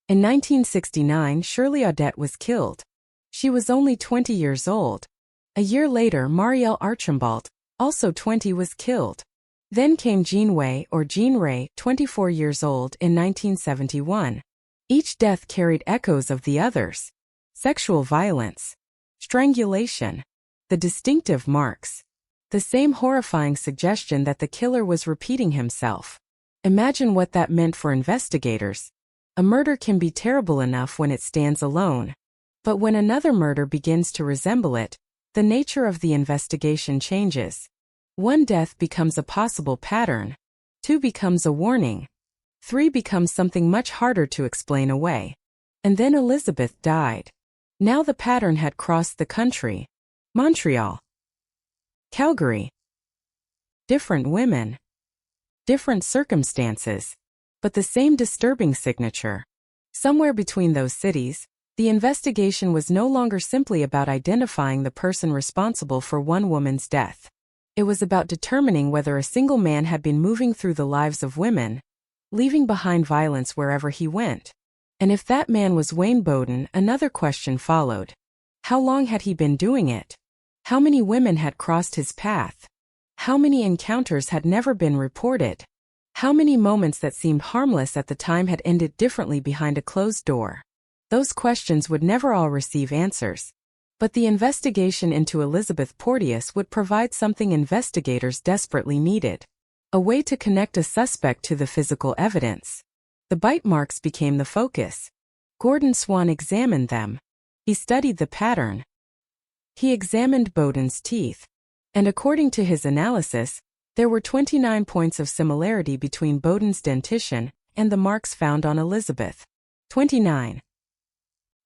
S8: In 1969, Shirley Audette was killed. She was only 20 years old. A year later, Marielle Archambault, also 20, was killed. Then came Jean Way, or Jean Ray, 24 years old, in 1971. Each death carried echoes of the others. Sexual violence. Strangulation. The distinctive marks. The same horrifying suggestion that the killer was repeating himself. Imagine what that meant for investigators. A murder can be terrible enough when it stands alone. But when another murder begins to resemble it, the nature of the investigation changes. One death becomes a possible pattern. 2 becomes a warning. 3 becomes something much harder to explain away. And then Elizabeth died. Now the pattern had crossed the country. Montreal. Calgary. Different women. Different circumstances. But the same disturbing signature. Somewhere between those cities, The investigation was no longer simply about identifying the person responsible for one woman's death. It was about determining whether a single man had been moving through the lives of women, leaving behind violence wherever he went. And if that man was Wayne Bowden, another question followed. How long had he been doing it? How many women had crossed his path? How many encounters had never been reported? How many moments that seemed harmless at the time had ended differently behind a closed door? Those questions would never all receive answers. But the investigation into Elizabeth Porteous would provide something investigators desperately needed. A way to connect a suspect to the physical evidence. The bite marks became the focus. Gordon Swan examined them. He studied the pattern. He examined Bowden's teeth. And according to his analysis, there were 29 points of similarity between Bowden's dentition and the marks found on Elizabeth. 29.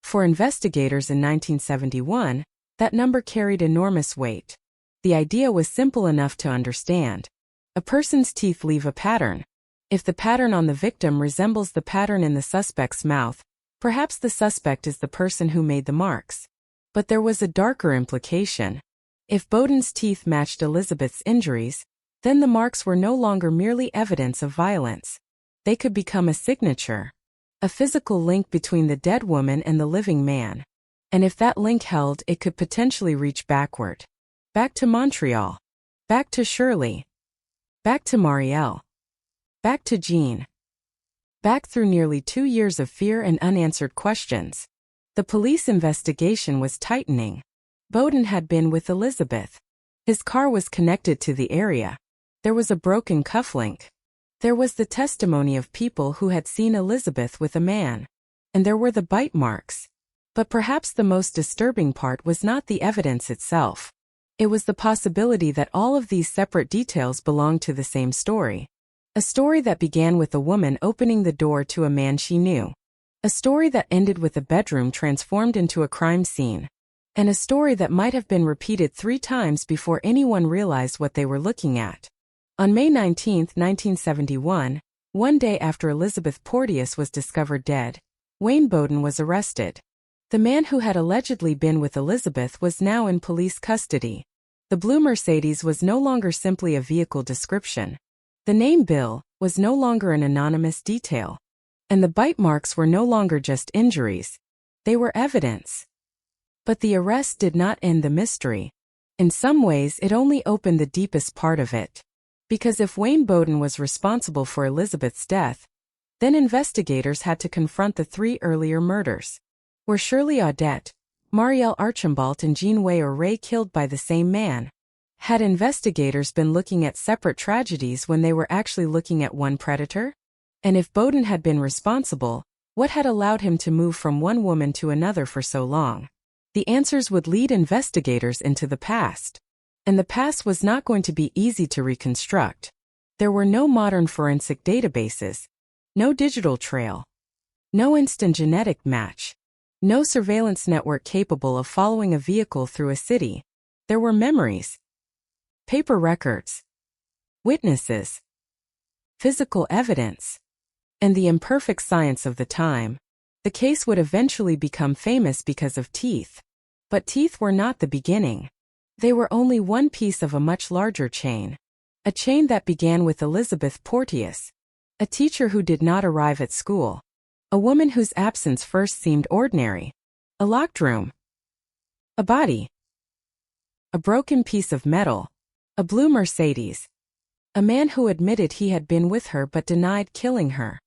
S8: For investigators in 1971, that number carried enormous weight. The idea was simple enough to understand. A person's teeth leave a pattern. If the pattern on the victim resembles the pattern in the suspect's mouth, perhaps the suspect is the person who made the marks. But there was a darker implication. If Bowden's teeth matched Elizabeth's injuries, then the marks were no longer merely evidence of violence. They could become a signature. A physical link between the dead woman and the living man. And if that link held, it could potentially reach backward. Back to Montreal. Back to Shirley. Back to Marielle. Back to Jean. Back through nearly 2 years of fear and unanswered questions. The police investigation was tightening. Bowden had been with Elizabeth. His car was connected to the area. There was a broken cufflink. There was the testimony of people who had seen Elizabeth with a man. And there were the bite marks. But perhaps the most disturbing part was not the evidence itself. It was the possibility that all of these separate details belonged to the same story. A story that began with a woman opening the door to a man she knew. A story that ended with a bedroom transformed into a crime scene. And a story that might have been repeated 3 times before anyone realized what they were looking at. On May 19, 1971, one day after Elizabeth Porteous was discovered dead, Wayne Bowden was arrested. The man who had allegedly been with Elizabeth was now in police custody. The blue Mercedes was no longer simply a vehicle description. The name Bill was no longer an anonymous detail. And the bite marks were no longer just injuries. They were evidence. But the arrest did not end the mystery. In some ways, it only opened the deepest part of it. Because if Wayne Bowden was responsible for Elizabeth's death, then investigators had to confront the 3 earlier murders. Were Shirley Audette, Marielle Archambault and Jean Ray killed by the same man? Had investigators been looking at separate tragedies when they were actually looking at one predator? And if Bowden had been responsible, what had allowed him to move from one woman to another for so long? The answers would lead investigators into the past. And the past was not going to be easy to reconstruct. There were no modern forensic databases, no digital trail, no instant genetic match, no surveillance network capable of following a vehicle through a city. There were memories, paper records, witnesses, physical evidence, and the imperfect science of the time. The case would eventually become famous because of teeth. But teeth were not the beginning. They were only one piece of a much larger chain. A chain that began with Elizabeth Porteous, a teacher who did not arrive at school, a woman whose absence first seemed ordinary, a locked room, a body, a broken piece of metal, a blue Mercedes, a man who admitted he had been with her but denied killing her,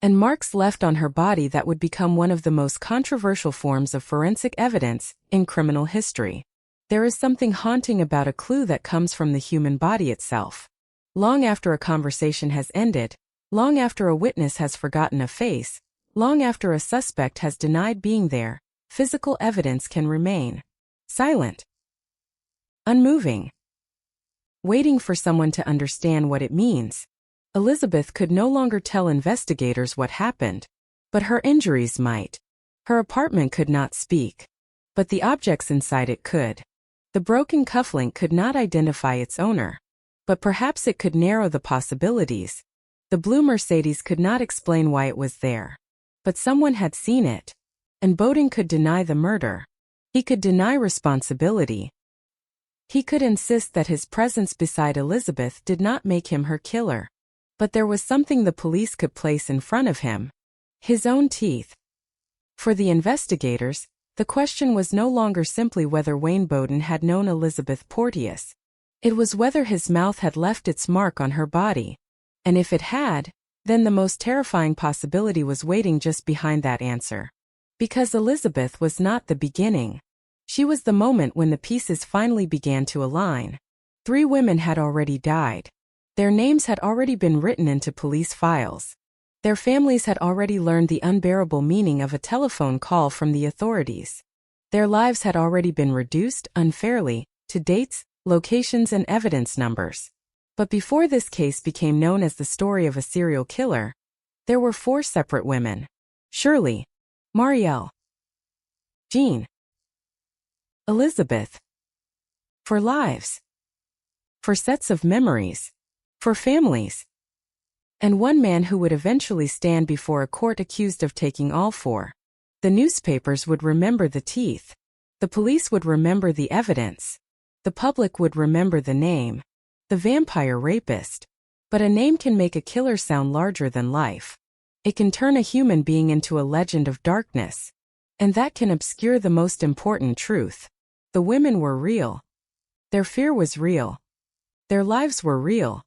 S8: and marks left on her body that would become one of the most controversial forms of forensic evidence in criminal history. There is something haunting about a clue that comes from the human body itself. Long after a conversation has ended, long after a witness has forgotten a face, long after a suspect has denied being there, physical evidence can remain silent, unmoving, waiting for someone to understand what it means. Elizabeth could no longer tell investigators what happened, but her injuries might. Her apartment could not speak, but the objects inside it could. The broken cufflink could not identify its owner, but perhaps it could narrow the possibilities. The blue Mercedes could not explain why it was there, but someone had seen it. And Bowden could deny the murder. He could deny responsibility. He could insist that his presence beside Elizabeth did not make him her killer. But there was something the police could place in front of him. His own teeth. For the investigators, the question was no longer simply whether Wayne Bowden had known Elizabeth Porteous. It was whether his mouth had left its mark on her body. And if it had, then the most terrifying possibility was waiting just behind that answer. Because Elizabeth was not the beginning. She was the moment when the pieces finally began to align. 3 women had already died. Their names had already been written into police files. Their families had already learned the unbearable meaning of a telephone call from the authorities. Their lives had already been reduced, unfairly, to dates, locations, and evidence numbers. But before this case became known as the story of a serial killer, there were 4 separate women. Shirley, Marielle, Jean, Elizabeth. For lives. For sets of memories. For families. And one man who would eventually stand before a court accused of taking all 4. The newspapers would remember the teeth. The police would remember the evidence. The public would remember the name. The vampire rapist. But a name can make a killer sound larger than life. It can turn a human being into a legend of darkness. And that can obscure the most important truth. The women were real. Their fear was real. Their lives were real.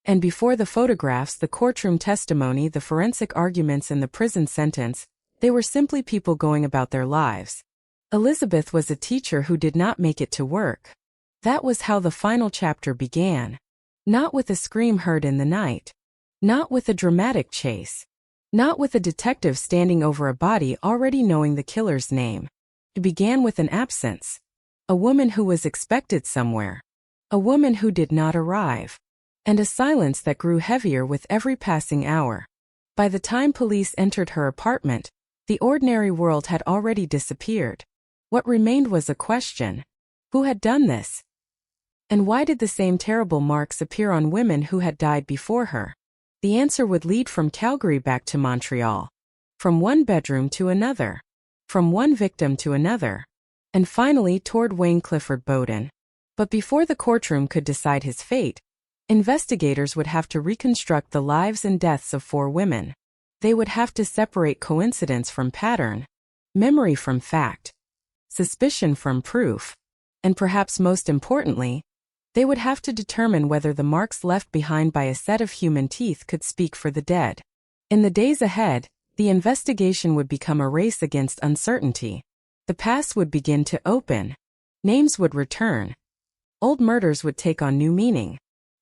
S8: And before the photographs, the courtroom testimony, the forensic arguments, and the prison sentence, they were simply people going about their lives. Elizabeth was a teacher who did not make it to work. That was how the final chapter began. Not with a scream heard in the night. Not with a dramatic chase. Not with a detective standing over a body already knowing the killer's name. It began with an absence. A woman who was expected somewhere. A woman who did not arrive. And a silence that grew heavier with every passing hour. By the time police entered her apartment, the ordinary world had already disappeared. What remained was a question. Who had done this? And why did the same terrible marks appear on women who had died before her? The answer would lead from Calgary back to Montreal. From one bedroom to another. From one victim to another. And finally toward Wayne Clifford Bowden. But before the courtroom could decide his fate, investigators would have to reconstruct the lives and deaths of 4 women. They would have to separate coincidence from pattern, memory from fact, suspicion from proof, and perhaps most importantly, they would have to determine whether the marks left behind by a set of human teeth could speak for the dead. In the days ahead, the investigation would become a race against uncertainty. The past would begin to open. Names would return. Old murders would take on new meaning.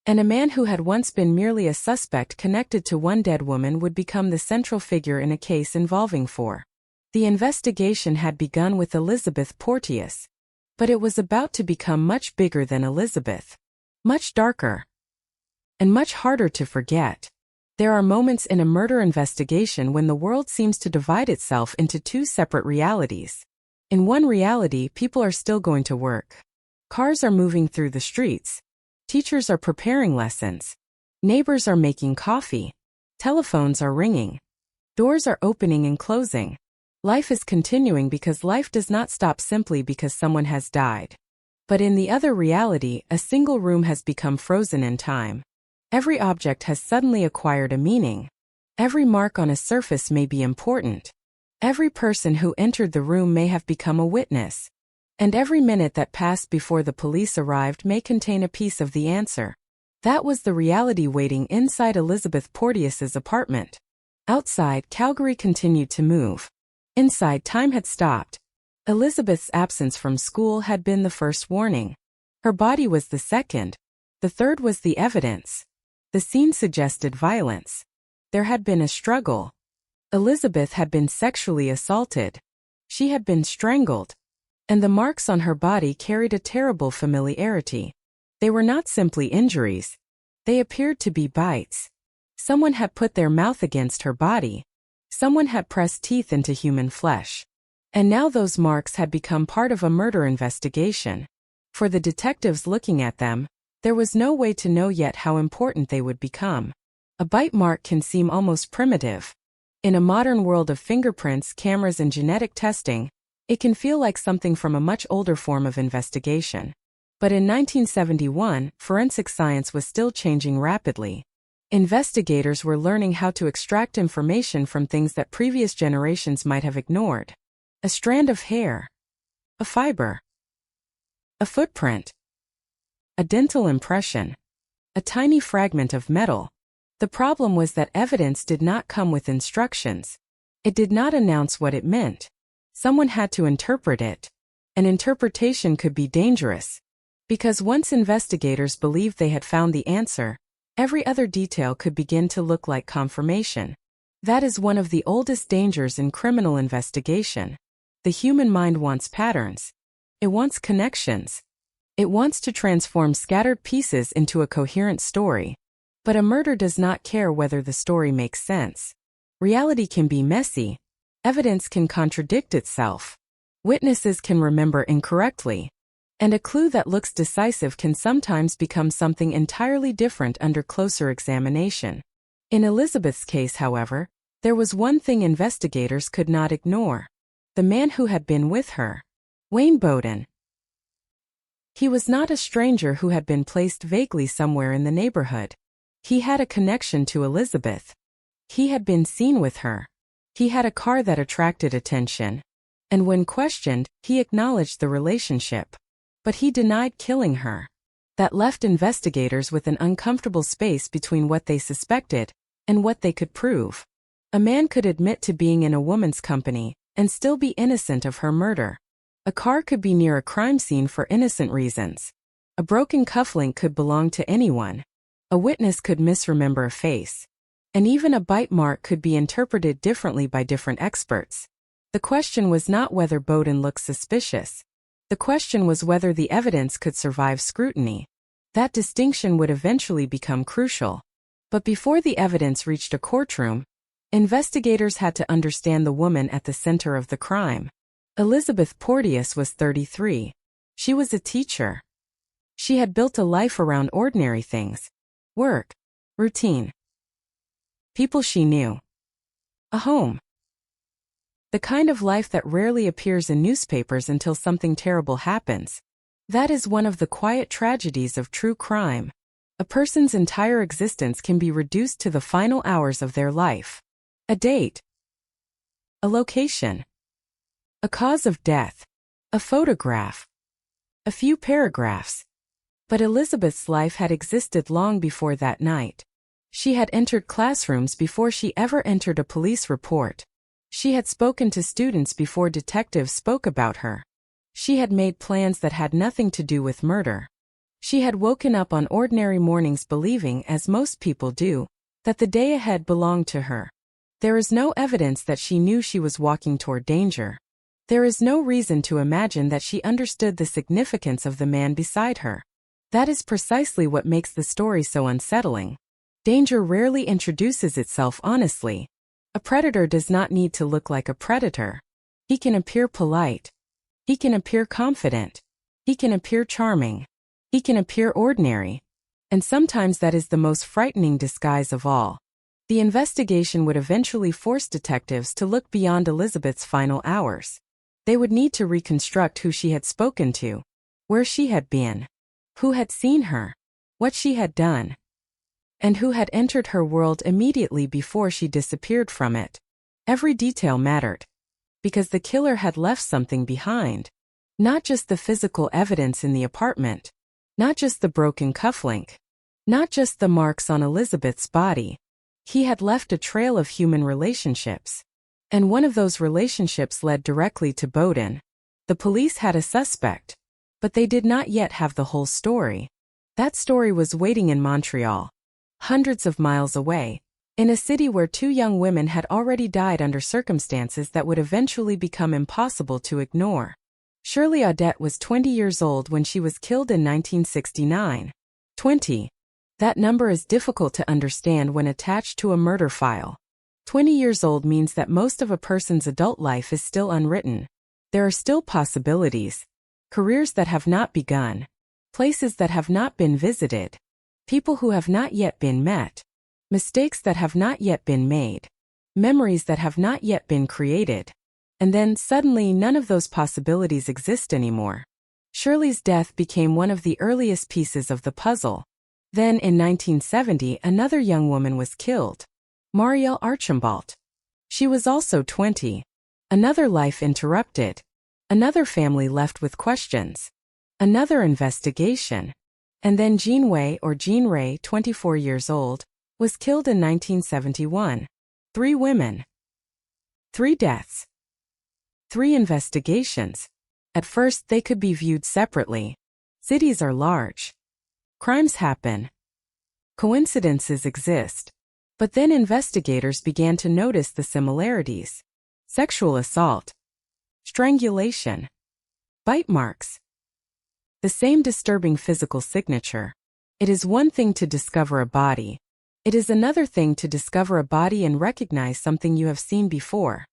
S8: And a man who had once been merely a suspect connected to one dead woman would become the central figure in a case involving 4. The investigation had begun with Elizabeth Porteous. But it was about to become much bigger than Elizabeth. Much darker. And much harder to forget. There are moments in a murder investigation when the world seems to divide itself into 2 separate realities. In one reality, people are still going to work. Cars are moving through the streets. Teachers are preparing lessons. Neighbors are making coffee. Telephones are ringing. Doors are opening and closing. Life is continuing because life does not stop simply because someone has died. But in the other reality, a single room has become frozen in time. Every object has suddenly acquired a meaning. Every mark on a surface may be important. Every person who entered the room may have become a witness. And every minute that passed before the police arrived may contain a piece of the answer. That was the reality waiting inside Elizabeth Porteous's apartment. Outside, Calgary continued to move. Inside, time had stopped. Elizabeth's absence from school had been the first warning. Her body was the second. The third was the evidence. The scene suggested violence. There had been a struggle. Elizabeth had been sexually assaulted. She had been strangled. And the marks on her body carried a terrible familiarity. They were not simply injuries. They appeared to be bites. Someone had put their mouth against her body. Someone had pressed teeth into human flesh. And now those marks had become part of a murder investigation. For the detectives looking at them, there was no way to know yet how important they would become. A bite mark can seem almost primitive. In a modern world of fingerprints, cameras, and genetic testing, it can feel like something from a much older form of investigation. But in 1971, forensic science was still changing rapidly. Investigators were learning how to extract information from things that previous generations might have ignored. A strand of hair, a fiber, a footprint, a dental impression, a tiny fragment of metal. The problem was that evidence did not come with instructions. It did not announce what it meant. Someone had to interpret it. An interpretation could be dangerous, because once investigators believed they had found the answer, every other detail could begin to look like confirmation. That is one of the oldest dangers in criminal investigation. The human mind wants patterns. It wants connections. It wants to transform scattered pieces into a coherent story. But a murder does not care whether the story makes sense. Reality can be messy. Evidence can contradict itself. Witnesses can remember incorrectly. And a clue that looks decisive can sometimes become something entirely different under closer examination. In Elizabeth's case, however, there was one thing investigators could not ignore. The man who had been with her, Wayne Bowden. He was not a stranger who had been placed vaguely somewhere in the neighborhood. He had a connection to Elizabeth. He had been seen with her. He had a car that attracted attention. And when questioned, he acknowledged the relationship. But he denied killing her. That left investigators with an uncomfortable space between what they suspected and what they could prove. A man could admit to being in a woman's company and still be innocent of her murder. A car could be near a crime scene for innocent reasons. A broken cufflink could belong to anyone. A witness could misremember a face. And even a bite mark could be interpreted differently by different experts. The question was not whether Bowden looked suspicious. The question was whether the evidence could survive scrutiny. That distinction would eventually become crucial. But before the evidence reached a courtroom, investigators had to understand the woman at the center of the crime. Elizabeth Porteous was 33. She was a teacher. She had built a life around ordinary things. Work. Routine. People she knew. A home. The kind of life that rarely appears in newspapers until something terrible happens. That is one of the quiet tragedies of true crime. A person's entire existence can be reduced to the final hours of their life. A date. A location. A cause of death. A photograph. A few paragraphs. But Elizabeth's life had existed long before that night. She had entered classrooms before she ever entered a police report. She had spoken to students before detectives spoke about her. She had made plans that had nothing to do with murder. She had woken up on ordinary mornings believing, as most people do, that the day ahead belonged to her. There is no evidence that she knew she was walking toward danger. There is no reason to imagine that she understood the significance of the man beside her. That is precisely what makes the story so unsettling. Danger rarely introduces itself honestly. A predator does not need to look like a predator. He can appear polite. He can appear confident. He can appear charming. He can appear ordinary. And sometimes that is the most frightening disguise of all. The investigation would eventually force detectives to look beyond Elizabeth's final hours. They would need to reconstruct who she had spoken to, where she had been, who had seen her, what she had done, and who had entered her world immediately before she disappeared from it. Every detail mattered, because the killer had left something behind. Not just the physical evidence in the apartment, not just the broken cufflink, not just the marks on Elizabeth's body. He had left a trail of human relationships. And one of those relationships led directly to Bowden. The police had a suspect, but they did not yet have the whole story. That story was waiting in Montreal, hundreds of miles away, in a city where two young women had already died under circumstances that would eventually become impossible to ignore. Shirley Audette was 20 years old when she was killed in 1969. 20. That number is difficult to understand when attached to a murder file. 20 years old means that most of a person's adult life is still unwritten. There are still possibilities. Careers that have not begun. Places that have not been visited. People who have not yet been met. Mistakes that have not yet been made. memories that have not yet been created. And then, suddenly, none of those possibilities exist anymore. Shirley's death became one of the earliest pieces of the puzzle. Then, in 1970, another young woman was killed. Marielle Archambault. She was also 20. Another life interrupted. Another family left with questions. Another investigation. And then Jean Way, or Jean Ray, 24 years old, was killed in 1971. 3 women. 3 deaths. 3 investigations. At first, they could be viewed separately. Cities are large. Crimes happen. Coincidences exist. But then investigators began to notice the similarities. Sexual assault. Strangulation. Bite marks. The same disturbing physical signature. It is one thing to discover a body. It is another thing to discover a body and recognize something you have seen before.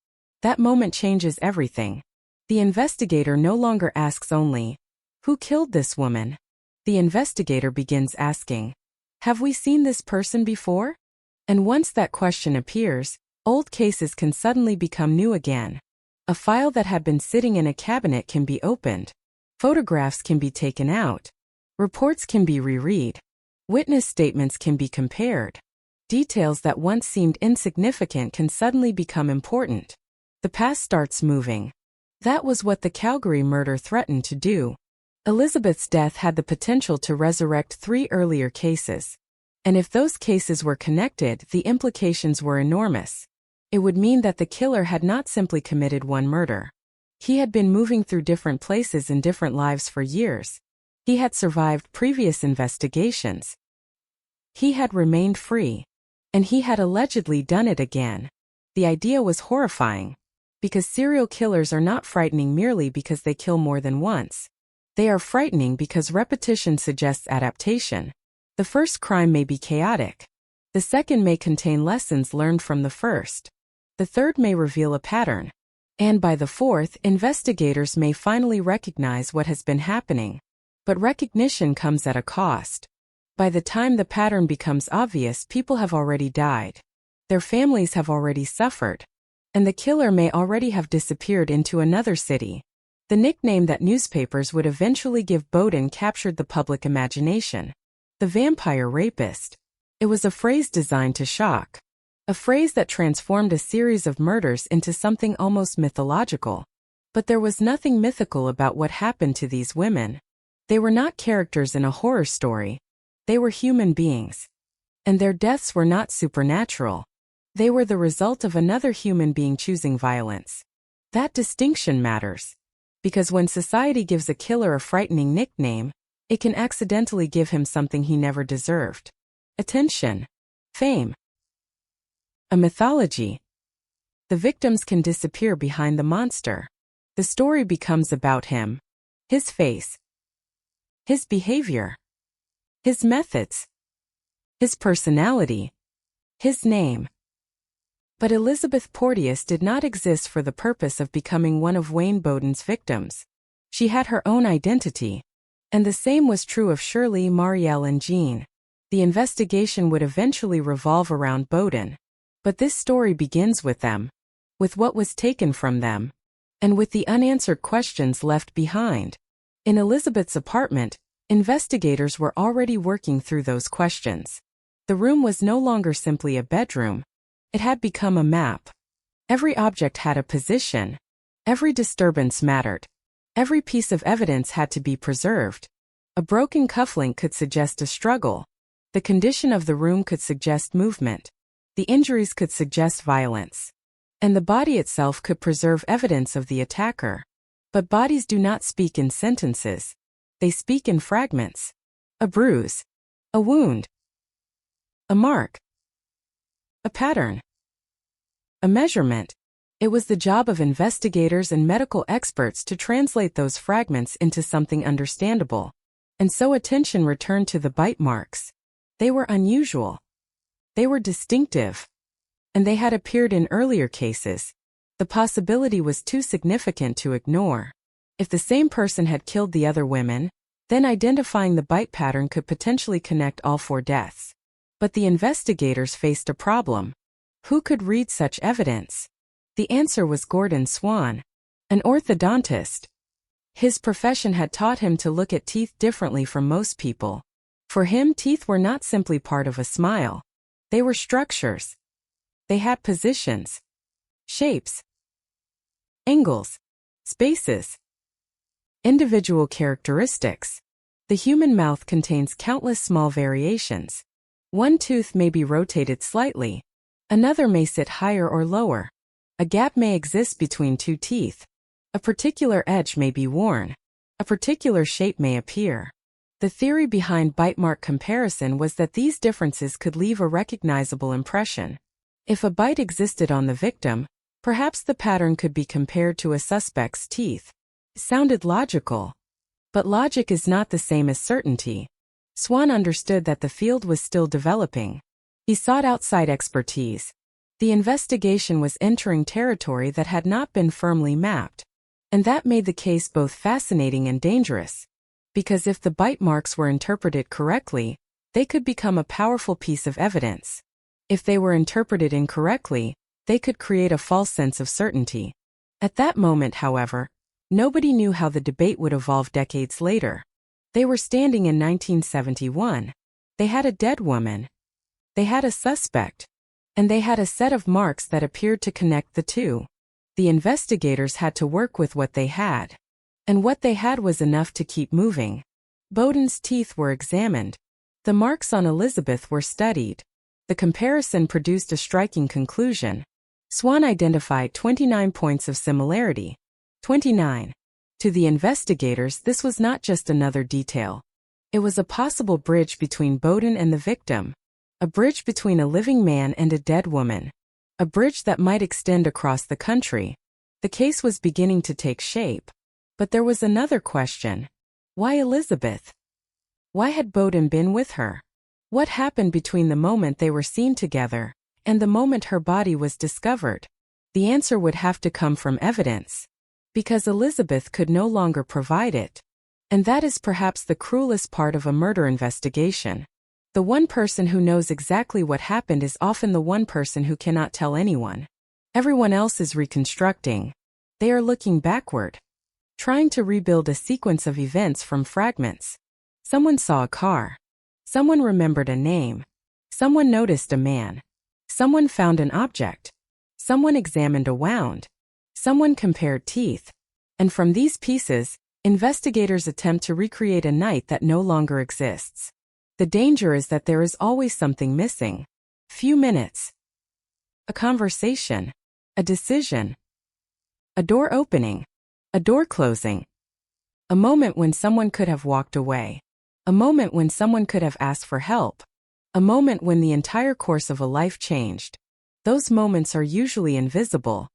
S8: That moment changes everything. The investigator no longer asks only, "Who killed this woman?" The investigator begins asking, "Have we seen this person before?" And once that question appears, old cases can suddenly become new again. A file that had been sitting in a cabinet can be opened. Photographs can be taken out. Reports can be reread. Witness statements can be compared. Details that once seemed insignificant can suddenly become important. The past starts moving. That was what the Calgary murder threatened to do. Elizabeth's death had the potential to resurrect 3 earlier cases. And if those cases were connected, the implications were enormous. It would mean that the killer had not simply committed one murder. He had been moving through different places in different lives for years. He had survived previous investigations. He had remained free. And he had allegedly done it again. The idea was horrifying. Because serial killers are not frightening merely because they kill more than once. They are frightening because repetition suggests adaptation. The first crime may be chaotic. The second may contain lessons learned from the first. The third may reveal a pattern. And by the fourth, investigators may finally recognize what has been happening. But recognition comes at a cost. By the time the pattern becomes obvious, people have already died. Their families have already suffered. And the killer may already have disappeared into another city. The nickname that newspapers would eventually give Bowden captured the public imagination. The vampire rapist. It was a phrase designed to shock. A phrase that transformed a series of murders into something almost mythological. But there was nothing mythical about what happened to these women. They were not characters in a horror story. They were human beings. And their deaths were not supernatural. They were the result of another human being choosing violence. That distinction matters. Because when society gives a killer a frightening nickname, it can accidentally give him something he never deserved. Attention. Fame. A mythology. The victims can disappear behind the monster. The story becomes about him. His face. His behavior. His methods. His personality. His name. But Elizabeth Porteous did not exist for the purpose of becoming one of Wayne Bowden's victims. She had her own identity. And the same was true of Shirley, Marielle, and Jean. The investigation would eventually revolve around Bowden. But this story begins with them. With what was taken from them. And with the unanswered questions left behind. In Elizabeth's apartment, investigators were already working through those questions. The room was no longer simply a bedroom. It had become a map. Every object had a position. Every disturbance mattered. Every piece of evidence had to be preserved. A broken cufflink could suggest a struggle. The condition of the room could suggest movement. The injuries could suggest violence. And the body itself could preserve evidence of the attacker. But bodies do not speak in sentences. They speak in fragments. A bruise. A wound. A mark. A pattern. A measurement. It was the job of investigators and medical experts to translate those fragments into something understandable. And so attention returned to the bite marks. They were unusual. They were distinctive. And they had appeared in earlier cases. The possibility was too significant to ignore. If the same person had killed the other women, then identifying the bite pattern could potentially connect all 4 deaths. But the investigators faced a problem. Who could read such evidence? The answer was Gordon Swan, an orthodontist. His profession had taught him to look at teeth differently from most people. For him, teeth were not simply part of a smile. They were structures. They had positions, shapes, angles, spaces, individual characteristics. The human mouth contains countless small variations. One tooth may be rotated slightly. Another may sit higher or lower. A gap may exist between two teeth. A particular edge may be worn. A particular shape may appear. The theory behind bite mark comparison was that these differences could leave a recognizable impression. If a bite existed on the victim, perhaps the pattern could be compared to a suspect's teeth. It sounded logical. But logic is not the same as certainty. Swan understood that the field was still developing. He sought outside expertise. The investigation was entering territory that had not been firmly mapped. And that made the case both fascinating and dangerous. Because if the bite marks were interpreted correctly, they could become a powerful piece of evidence. If they were interpreted incorrectly, they could create a false sense of certainty. At that moment, however, nobody knew how the debate would evolve decades later. They were standing in 1971. They had a dead woman. They had a suspect. And they had a set of marks that appeared to connect the two. The investigators had to work with what they had. And what they had was enough to keep moving. Bowden's teeth were examined. The marks on Elizabeth were studied. The comparison produced a striking conclusion. Swan identified 29 points of similarity. 29. To the investigators, this was not just another detail. It was a possible bridge between Bowden and the victim. A bridge between a living man and a dead woman. A bridge that might extend across the country. The case was beginning to take shape. But there was another question. Why Elizabeth? Why had Bowden been with her? What happened between the moment they were seen together and the moment her body was discovered? The answer would have to come from evidence. Because Elizabeth could no longer provide it. And that is perhaps the cruelest part of a murder investigation. The one person who knows exactly what happened is often the one person who cannot tell anyone. Everyone else is reconstructing. They are looking backward. Trying to rebuild a sequence of events from fragments. Someone saw a car. Someone remembered a name. Someone noticed a man. Someone found an object. Someone examined a wound. Someone compared teeth. And from these pieces, investigators attempt to recreate a night that no longer exists. The danger is that there is always something missing. Few minutes. A conversation. A decision. A door opening. A door closing. A moment when someone could have walked away. A moment when someone could have asked for help. A moment when the entire course of a life changed. Those moments are usually invisible.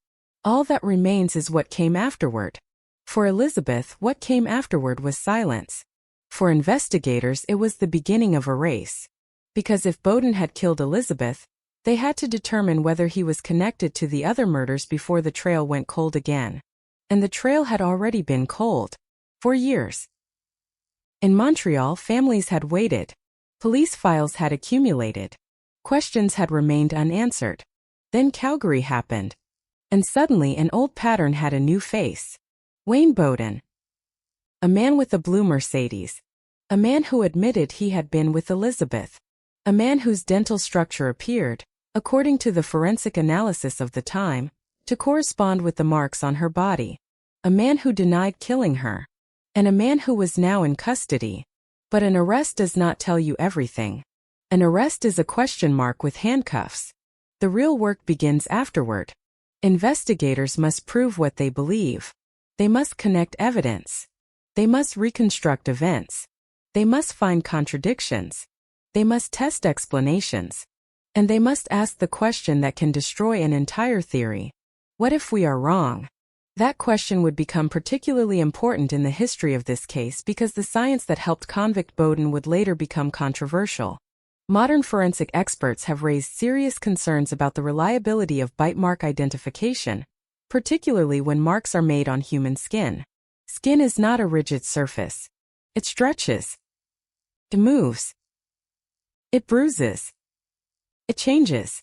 S8: All that remains is what came afterward. For Elizabeth, what came afterward was silence. For investigators, it was the beginning of a race. Because if Bowden had killed Elizabeth, they had to determine whether he was connected to the other murders before the trail went cold again. And the trail had already been cold. For years. In Montreal, families had waited. Police files had accumulated. Questions had remained unanswered. Then Calgary happened. And suddenly an old pattern had a new face. Wayne Bowden. A man with a blue Mercedes. A man who admitted he had been with Elizabeth. A man whose dental structure appeared, according to the forensic analysis of the time, to correspond with the marks on her body. A man who denied killing her. And a man who was now in custody. But an arrest does not tell you everything. An arrest is a question mark with handcuffs. The real work begins afterward. Investigators must prove what they believe. They must connect evidence. They must reconstruct events. They must find contradictions. They must test explanations. And they must ask the question that can destroy an entire theory. What if we are wrong? That question would become particularly important in the history of this case because the science that helped convict Bowden would later become controversial. Modern forensic experts have raised serious concerns about the reliability of bite mark identification, particularly when marks are made on human skin. Skin is not a rigid surface. It stretches. It moves. It bruises. It changes.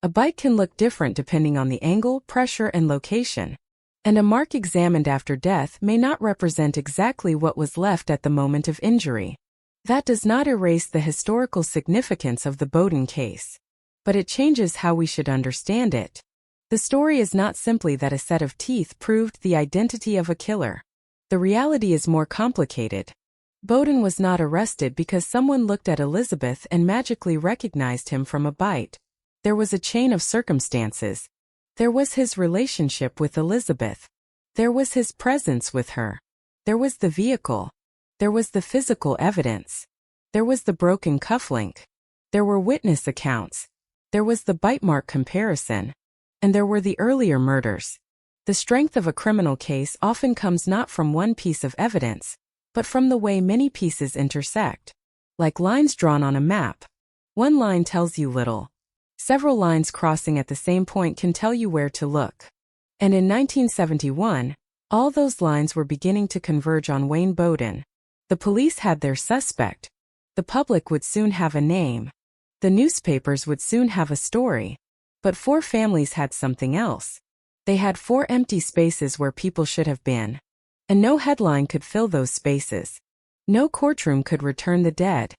S8: A bite can look different depending on the angle, pressure, and location. And a mark examined after death may not represent exactly what was left at the moment of injury. That does not erase the historical significance of the Bowden case. But it changes how we should understand it. The story is not simply that a set of teeth proved the identity of a killer. The reality is more complicated. Bowden was not arrested because someone looked at Elizabeth and magically recognized him from a bite. There was a chain of circumstances. There was his relationship with Elizabeth. There was his presence with her. There was the vehicle. There was the physical evidence. There was the broken cufflink. There were witness accounts. There was the bite mark comparison. And there were the earlier murders. The strength of a criminal case often comes not from one piece of evidence, but from the way many pieces intersect. Like lines drawn on a map. One line tells you little. Several lines crossing at the same point can tell you where to look. And in 1971, all those lines were beginning to converge on Wayne Bowden. The police had their suspect. The public would soon have a name. The newspapers would soon have a story. But 4 families had something else. They had 4 empty spaces where people should have been. And no headline could fill those spaces. No courtroom could return the dead.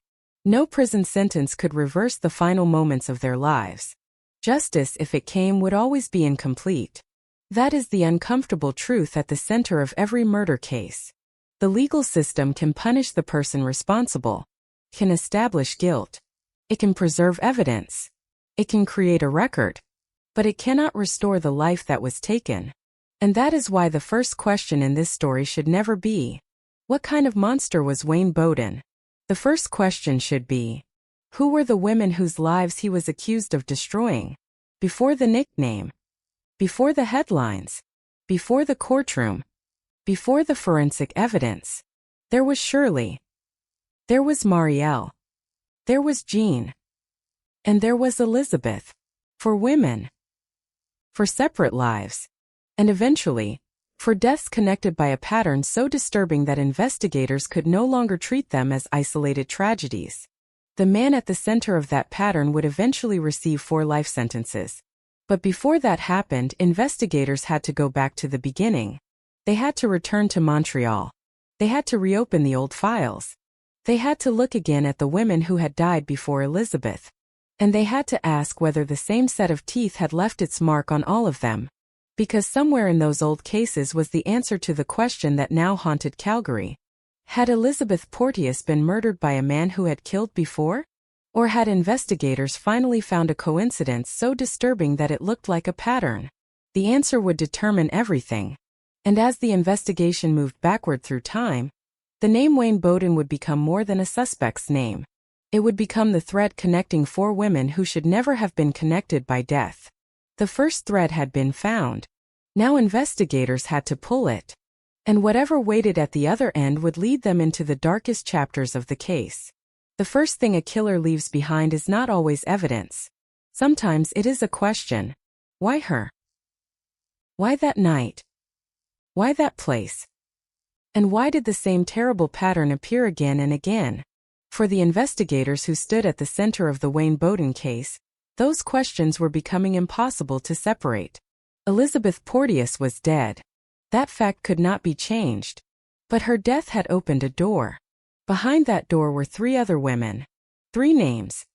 S8: No prison sentence could reverse the final moments of their lives. Justice, if it came, would always be incomplete. That is the uncomfortable truth at the center of every murder case. The legal system can punish the person responsible, can establish guilt. It can preserve evidence. It can create a record. But it cannot restore the life that was taken. And that is why the first question in this story should never be, what kind of monster was Wayne Bowden? The first question should be, who were the women whose lives he was accused of destroying? Before the nickname. Before the headlines. Before the courtroom. Before the forensic evidence. There was Shirley. There was Marielle. There was Jean. And there was Elizabeth. For women. For separate lives. And eventually, for deaths connected by a pattern so disturbing that investigators could no longer treat them as isolated tragedies. The man at the center of that pattern would eventually receive 4 life sentences. But before that happened, investigators had to go back to the beginning. They had to return to Montreal. They had to reopen the old files. They had to look again at the women who had died before Elizabeth. And they had to ask whether the same set of teeth had left its mark on all of them. Because somewhere in those old cases was the answer to the question that now haunted Calgary. Had Elizabeth Porteous been murdered by a man who had killed before? Or had investigators finally found a coincidence so disturbing that it looked like a pattern? The answer would determine everything. And as the investigation moved backward through time, the name Wayne Bowden would become more than a suspect's name. It would become the thread connecting 4 women who should never have been connected by death. The first thread had been found. Now investigators had to pull it. And whatever waited at the other end would lead them into the darkest chapters of the case. The first thing a killer leaves behind is not always evidence. Sometimes it is a question. Why her? Why that night? Why that place? And why did the same terrible pattern appear again and again? For the investigators who stood at the center of the Wayne Bowden case, those questions were becoming impossible to separate. Elizabeth Porteous was dead. That fact could not be changed. But her death had opened a door. Behind that door were 3 other women. 3 names.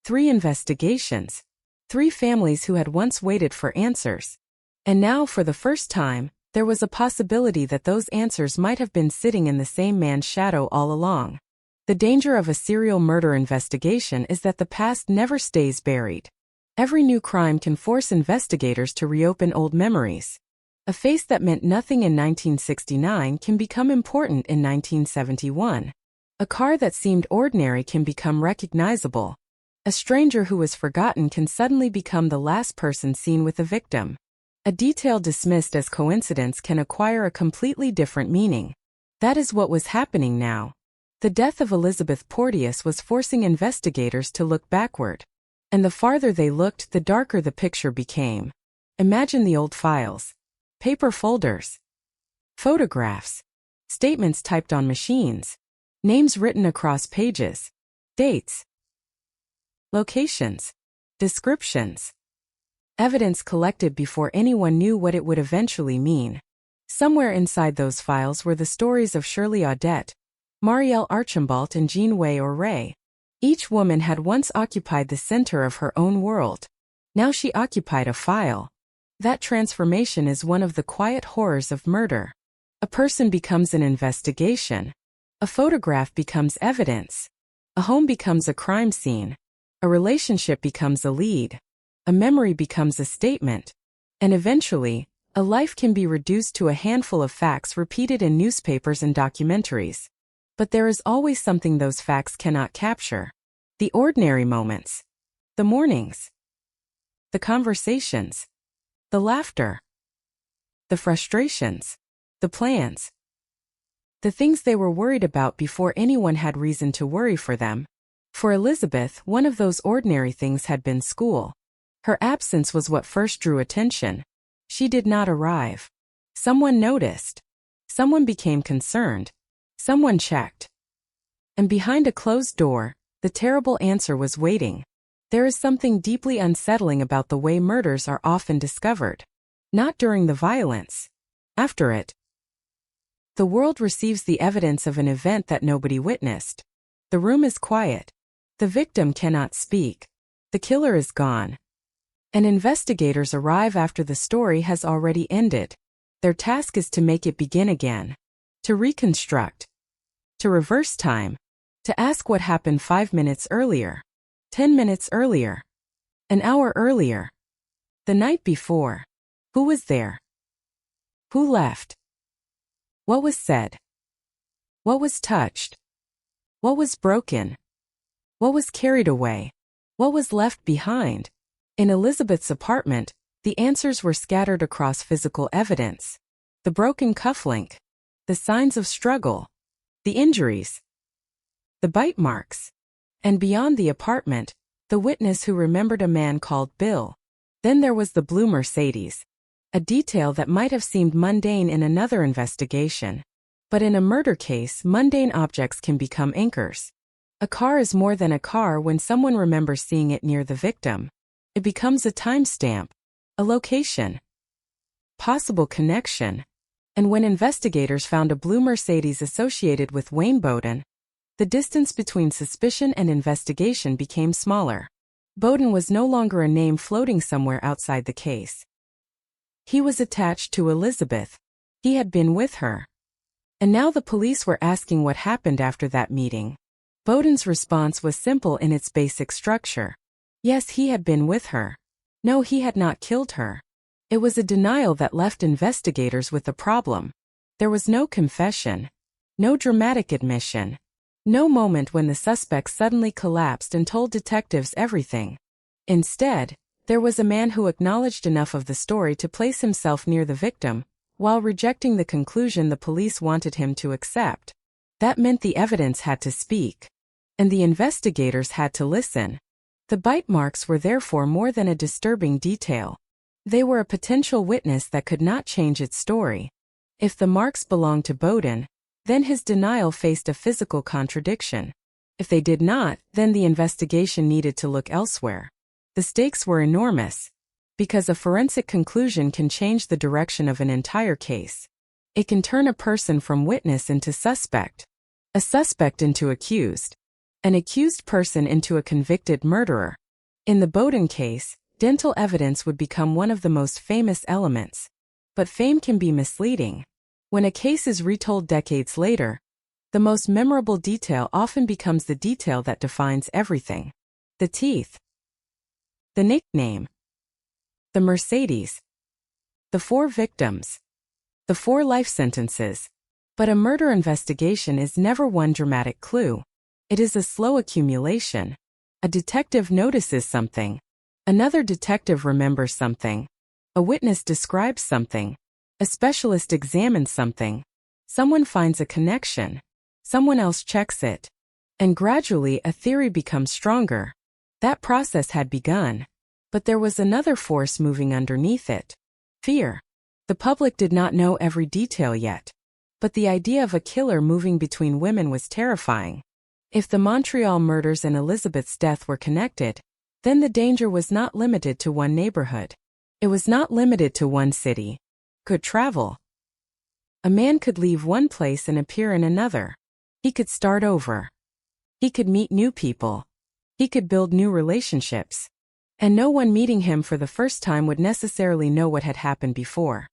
S8: 3 investigations. 3 families who had once waited for answers. And now, for the first time, there was a possibility that those answers might have been sitting in the same man's shadow all along. The danger of a serial murder investigation is that the past never stays buried. Every new crime can force investigators to reopen old memories. A face that meant nothing in 1969 can become important in 1971. A car that seemed ordinary can become recognizable. A stranger who was forgotten can suddenly become the last person seen with the victim. A detail dismissed as coincidence can acquire a completely different meaning. That is what was happening now. The death of Elizabeth Porteous was forcing investigators to look backward. And the farther they looked, the darker the picture became. Imagine the old files. Paper folders. Photographs. Statements typed on machines. Names written across pages. Dates. Locations. Descriptions. Evidence collected before anyone knew what it would eventually mean. Somewhere inside those files were the stories of Shirley Audette, Marielle Archambault and Jean Way or Ray. Each woman had once occupied the center of her own world. Now she occupied a file. That transformation is one of the quiet horrors of murder. A person becomes an investigation. A photograph becomes evidence. A home becomes a crime scene. A relationship becomes a lead. A memory becomes a statement. And eventually, a life can be reduced to a handful of facts repeated in newspapers and documentaries. But there is always something those facts cannot capture. The ordinary moments. The mornings. The conversations. The laughter. The frustrations. The plans. The things they were worried about before anyone had reason to worry for them. For Elizabeth, one of those ordinary things had been school. Her absence was what first drew attention. She did not arrive. Someone noticed. Someone became concerned. Someone checked. And behind a closed door, the terrible answer was waiting. There is something deeply unsettling about the way murders are often discovered. Not during the violence. After it. The world receives the evidence of an event that nobody witnessed. The room is quiet. The victim cannot speak. The killer is gone. And investigators arrive after the story has already ended. Their task is to make it begin again. To reconstruct. To reverse time. To ask what happened 5 minutes earlier. 10 minutes earlier. An hour earlier. The night before. Who was there? Who left? What was said? What was touched? What was broken? What was carried away? What was left behind? In Elizabeth's apartment, the answers were scattered across physical evidence. The broken cufflink. The signs of struggle. The injuries. The bite marks. And beyond the apartment, the witness who remembered a man called Bill. Then there was the blue Mercedes. A detail that might have seemed mundane in another investigation. But in a murder case, mundane objects can become anchors. A car is more than a car when someone remembers seeing it near the victim. It becomes a timestamp, a location, possible connection. And when investigators found a blue Mercedes associated with Wayne Bowden, the distance between suspicion and investigation became smaller. Bowden was no longer a name floating somewhere outside the case. He was attached to Elizabeth. He had been with her. And now the police were asking what happened after that meeting. Bowden's response was simple in its basic structure. Yes, he had been with her. No, he had not killed her. It was a denial that left investigators with a problem. There was no confession. No dramatic admission. No moment when the suspect suddenly collapsed and told detectives everything. Instead, there was a man who acknowledged enough of the story to place himself near the victim, while rejecting the conclusion the police wanted him to accept. That meant the evidence had to speak. And the investigators had to listen. The bite marks were therefore more than a disturbing detail. They were a potential witness that could not change its story. If the marks belonged to Bowden, then his denial faced a physical contradiction. If they did not, then the investigation needed to look elsewhere. The stakes were enormous, because a forensic conclusion can change the direction of an entire case. It can turn a person from witness into suspect, a suspect into accused, an accused person into a convicted murderer. In the Bowden case, dental evidence would become one of the most famous elements. But fame can be misleading. When a case is retold decades later, the most memorable detail often becomes the detail that defines everything. The teeth. The nickname. The Mercedes. The 4 victims. The 4 life sentences. But a murder investigation is never one dramatic clue. It is a slow accumulation. A detective notices something. Another detective remembers something. A witness describes something. A specialist examines something. Someone finds a connection. Someone else checks it. And gradually a theory becomes stronger. That process had begun. But there was another force moving underneath it. Fear. The public did not know every detail yet. But the idea of a killer moving between women was terrifying. If the Montreal murders and Elizabeth's death were connected, Then the danger was not limited to one neighborhood. It was not limited to one city. Could travel. A man could leave one place and appear in another. He could start over. He could meet new people. He could build new relationships. And no one meeting him for the first time would necessarily know what had happened before.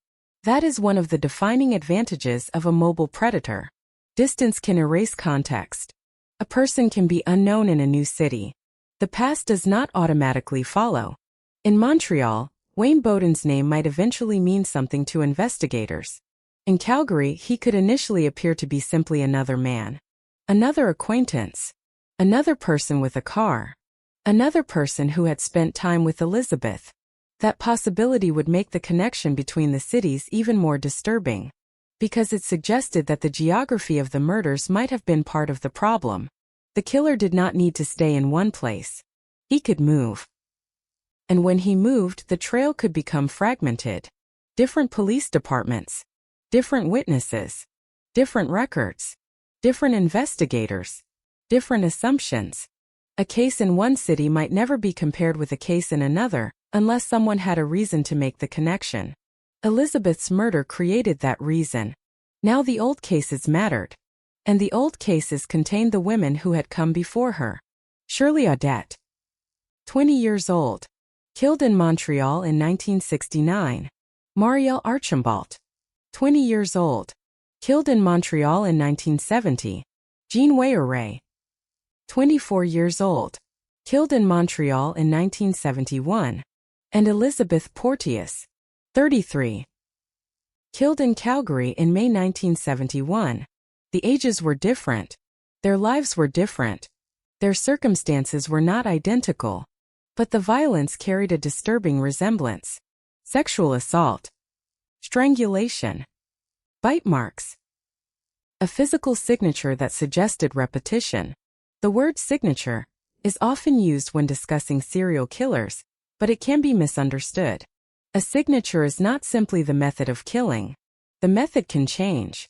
S8: That is one of the defining advantages of a mobile predator. Distance can erase context. A person can be unknown in a new city. The past does not automatically follow. In Montreal, Wayne Bowden's name might eventually mean something to investigators. In Calgary, he could initially appear to be simply another man. Another acquaintance. Another person with a car. Another person who had spent time with Elizabeth. That possibility would make the connection between the cities even more disturbing, because it suggested that the geography of the murders might have been part of the problem. The killer did not need to stay in one place. He could move. And when he moved, the trail could become fragmented. Different police departments. Different witnesses. Different records. Different investigators. Different assumptions. A case in one city might never be compared with a case in another, unless someone had a reason to make the connection. Elizabeth's murder created that reason. Now the old cases mattered. And the old cases contained the women who had come before her. Shirley Audette, 20 years old, killed in Montreal in 1969. Marielle Archambault, 20 years old, killed in Montreal in 1970. Jean Weyerray, 24 years old, killed in Montreal in 1971. And Elizabeth Porteous, 33, killed in Calgary in May 1971. The ages were different. Their lives were different. Their circumstances were not identical. But the violence carried a disturbing resemblance. Sexual assault. Strangulation. Bite marks. A physical signature that suggested repetition. The word signature is often used when discussing serial killers, but it can be misunderstood. A signature is not simply the method of killing. The method can change.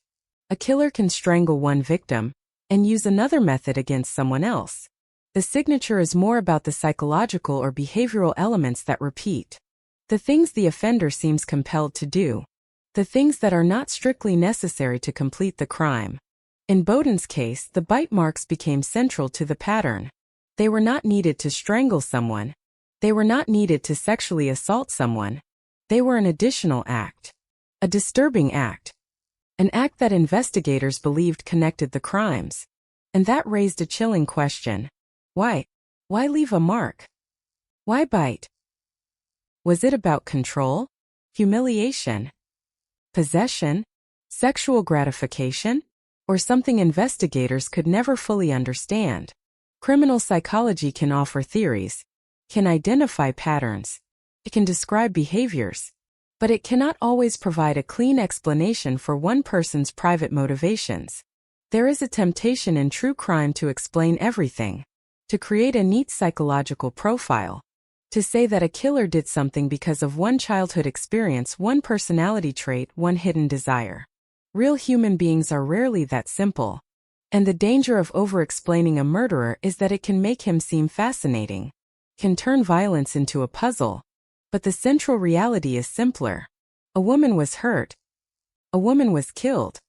S8: A killer can strangle one victim and use another method against someone else. The signature is more about the psychological or behavioral elements that repeat. The things the offender seems compelled to do. The things that are not strictly necessary to complete the crime. In Bowden's case, the bite marks became central to the pattern. They were not needed to strangle someone. They were not needed to sexually assault someone. They were an additional act. A disturbing act. An act that investigators believed connected the crimes. And that raised a chilling question. Why? Why leave a mark? Why bite? Was it about control? Humiliation? Possession? Sexual gratification? Or something investigators could never fully understand? Criminal psychology can offer theories, can identify patterns, it can describe behaviors, but it cannot always provide a clean explanation for one person's private motivations. There is a temptation in true crime to explain everything, to create a neat psychological profile, to say that a killer did something because of one childhood experience, one personality trait, one hidden desire. Real human beings are rarely that simple. And the danger of over-explaining a murderer is that it can make him seem fascinating, can turn violence into a puzzle. But the central reality is simpler. A woman was hurt. A woman was killed.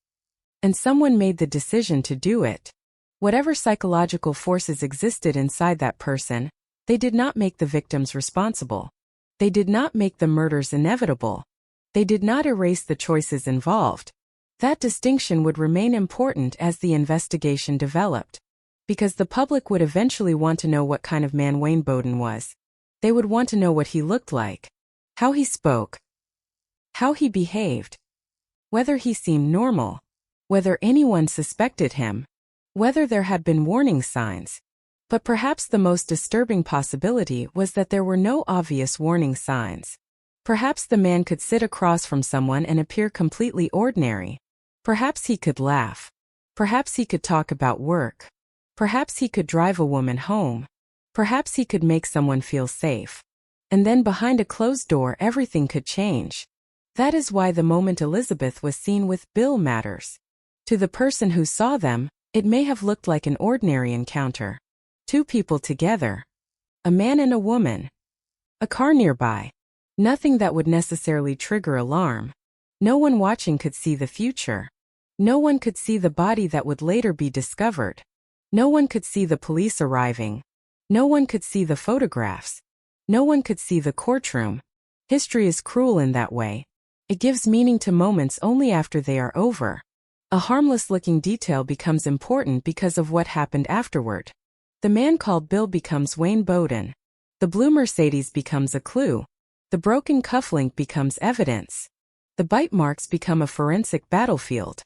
S8: And someone made the decision to do it. Whatever psychological forces existed inside that person, they did not make the victims responsible. They did not make the murders inevitable. They did not erase the choices involved. That distinction would remain important as the investigation developed. Because the public would eventually want to know what kind of man Wayne Bowden was. They would want to know what he looked like, how he spoke, how he behaved, whether he seemed normal, whether anyone suspected him, whether there had been warning signs. But perhaps the most disturbing possibility was that there were no obvious warning signs. Perhaps the man could sit across from someone and appear completely ordinary. Perhaps he could laugh. Perhaps he could talk about work. Perhaps he could drive a woman home. Perhaps he could make someone feel safe. And then behind a closed door everything could change. That is why the moment Elizabeth was seen with Bill matters. To the person who saw them, it may have looked like an ordinary encounter. Two people together. A man and a woman. A car nearby. Nothing that would necessarily trigger alarm. No one watching could see the future. No one could see the body that would later be discovered. No one could see the police arriving. No one could see the photographs. No one could see the courtroom. History is cruel in that way. It gives meaning to moments only after they are over. A harmless-looking detail becomes important because of what happened afterward. The man called Bill becomes Wayne Bowden. The blue Mercedes becomes a clue. The broken cufflink becomes evidence. The bite marks become a forensic battlefield.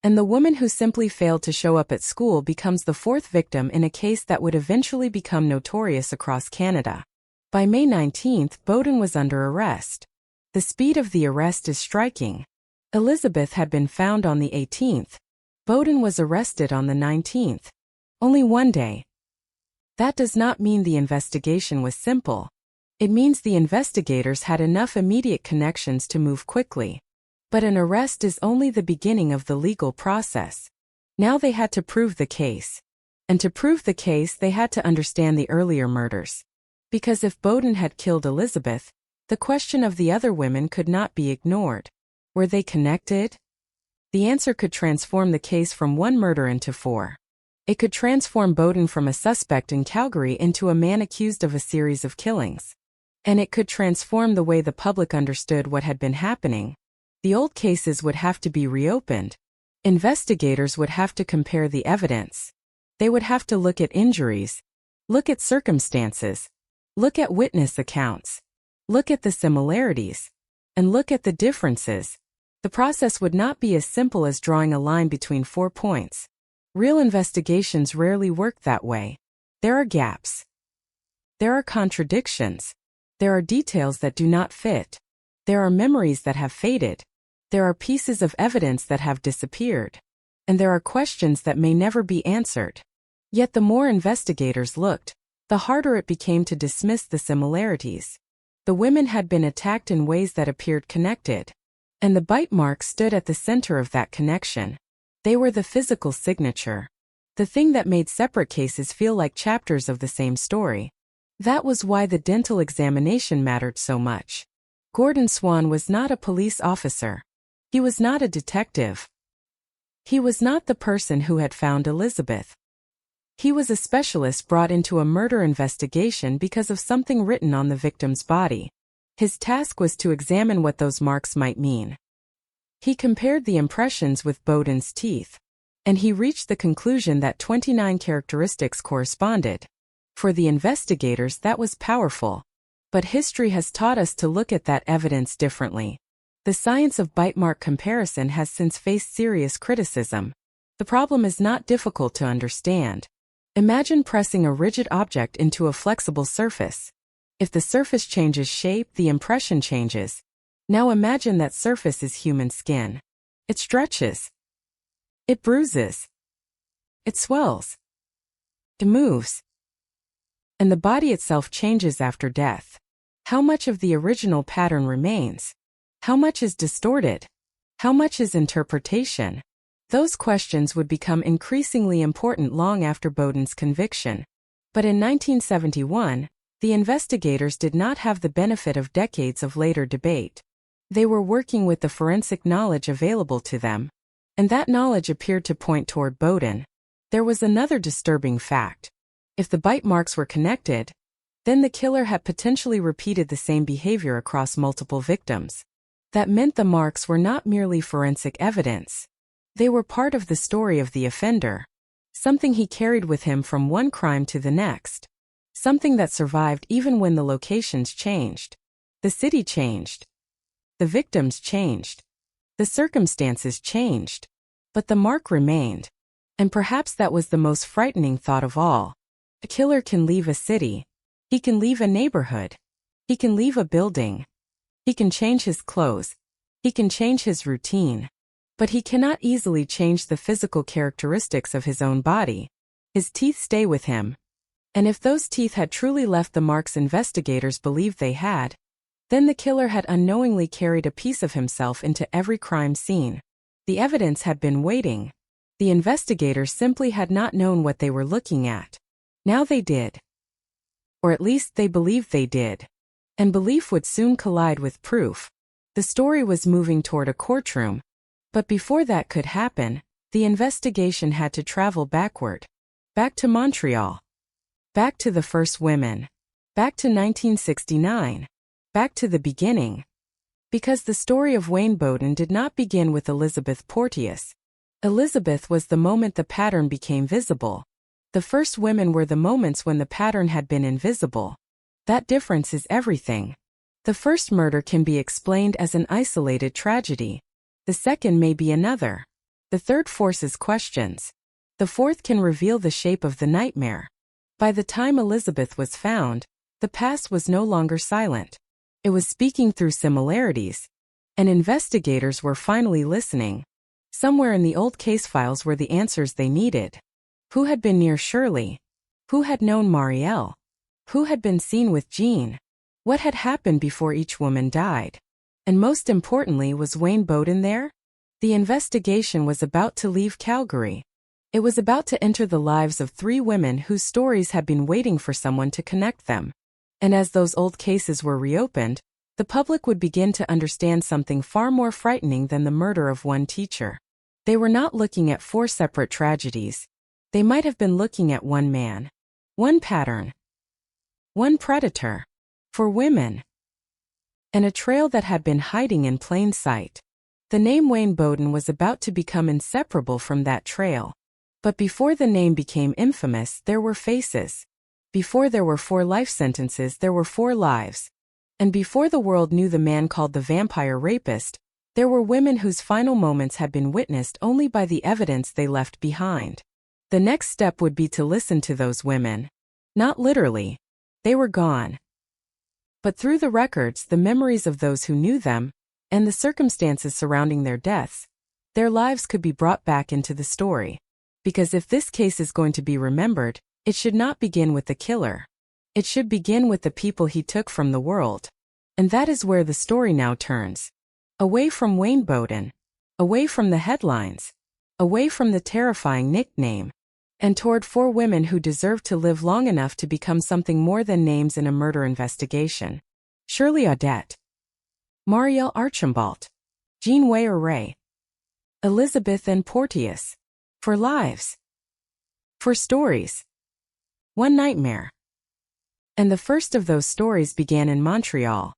S8: And the woman who simply failed to show up at school becomes the fourth victim in a case that would eventually become notorious across Canada. By May 19th, Bowden was under arrest. The speed of the arrest is striking. Elizabeth had been found on the 18th. Bowden was arrested on the 19th. Only one day. That does not mean the investigation was simple. It means the investigators had enough immediate connections to move quickly. But an arrest is only the beginning of the legal process. Now they had to prove the case. And to prove the case, they had to understand the earlier murders. Because if Bowden had killed Elizabeth, the question of the other women could not be ignored. Were they connected? The answer could transform the case from one murder into four. It could transform Bowden from a suspect in Calgary into a man accused of a series of killings. And it could transform the way the public understood what had been happening. The old cases would have to be reopened. Investigators would have to compare the evidence. They would have to look at injuries, look at circumstances, look at witness accounts, look at the similarities, and look at the differences. The process would not be as simple as drawing a line between 4 points. Real investigations rarely work that way. There are gaps. There are contradictions. There are details that do not fit. There are memories that have faded. There are pieces of evidence that have disappeared. And there are questions that may never be answered. Yet the more investigators looked, the harder it became to dismiss the similarities. The women had been attacked in ways that appeared connected. And the bite marks stood at the center of that connection. They were the physical signature. The thing that made separate cases feel like chapters of the same story. That was why the dental examination mattered so much. Gordon Swan was not a police officer. He was not a detective. He was not the person who had found Elizabeth. He was a specialist brought into a murder investigation because of something written on the victim's body. His task was to examine what those marks might mean. He compared the impressions with Bowden's teeth. And he reached the conclusion that 29 characteristics corresponded. For the investigators, that was powerful. But history has taught us to look at that evidence differently. The science of bite mark comparison has since faced serious criticism. The problem is not difficult to understand. Imagine pressing a rigid object into a flexible surface. If the surface changes shape, the impression changes. Now imagine that surface is human skin. It stretches. It bruises. It swells. It moves. And the body itself changes after death. How much of the original pattern remains? How much is distorted? How much is interpretation? Those questions would become increasingly important long after Bowden's conviction. But in 1971, the investigators did not have the benefit of decades of later debate. They were working with the forensic knowledge available to them. And that knowledge appeared to point toward Bowden. There was another disturbing fact. If the bite marks were connected, then the killer had potentially repeated the same behavior across multiple victims. That meant the marks were not merely forensic evidence. They were part of the story of the offender. Something he carried with him from one crime to the next. Something that survived even when the locations changed. The city changed. The victims changed. The circumstances changed. But the mark remained. And perhaps that was the most frightening thought of all. A killer can leave a city. He can leave a neighborhood. He can leave a building. He can change his clothes. He can change his routine. But he cannot easily change the physical characteristics of his own body. His teeth stay with him. And if those teeth had truly left the marks investigators believed they had, then the killer had unknowingly carried a piece of himself into every crime scene. The evidence had been waiting. The investigators simply had not known what they were looking at. Now they did. Or at least they believed they did. And belief would soon collide with proof. The story was moving toward a courtroom. But before that could happen, the investigation had to travel backward. Back to Montreal. Back to the first women. Back to 1969. Back to the beginning. Because the story of Wayne Bowden did not begin with Elizabeth Porteous. Elizabeth was the moment the pattern became visible. The first women were the moments when the pattern had been invisible. That difference is everything. The first murder can be explained as an isolated tragedy. The second may be another. The third forces questions. The fourth can reveal the shape of the nightmare. By the time Elizabeth was found, the past was no longer silent. It was speaking through similarities. And investigators were finally listening. Somewhere in the old case files were the answers they needed. Who had been near Shirley? Who had known Marielle? Who had been seen with Jean? What had happened before each woman died? And most importantly, was Wayne Bowden there? The investigation was about to leave Calgary. It was about to enter the lives of 3 women whose stories had been waiting for someone to connect them. And as those old cases were reopened, the public would begin to understand something far more frightening than the murder of one teacher. They were not looking at 4 separate tragedies. They might have been looking at one man, one pattern, one predator, for women, and a trail that had been hiding in plain sight. The name Wayne Bowden was about to become inseparable from that trail. But before the name became infamous, there were faces. Before there were 4 life sentences, there were 4 lives. And before the world knew the man called the vampire rapist, there were women whose final moments had been witnessed only by the evidence they left behind. The next step would be to listen to those women. Not literally. They were gone. But through the records, the memories of those who knew them, and the circumstances surrounding their deaths, their lives could be brought back into the story. Because if this case is going to be remembered, it should not begin with the killer. It should begin with the people he took from the world. And that is where the story now turns. Away from Wayne Bowden. Away from the headlines. Away from the terrifying nickname. And toward 4 women who deserved to live long enough to become something more than names in a murder investigation. Shirley Audet. Marielle Archambault. Jean Way-Ray. Elizabeth and Porteous. For lives. For stories. One nightmare. And the first of those stories began in Montreal.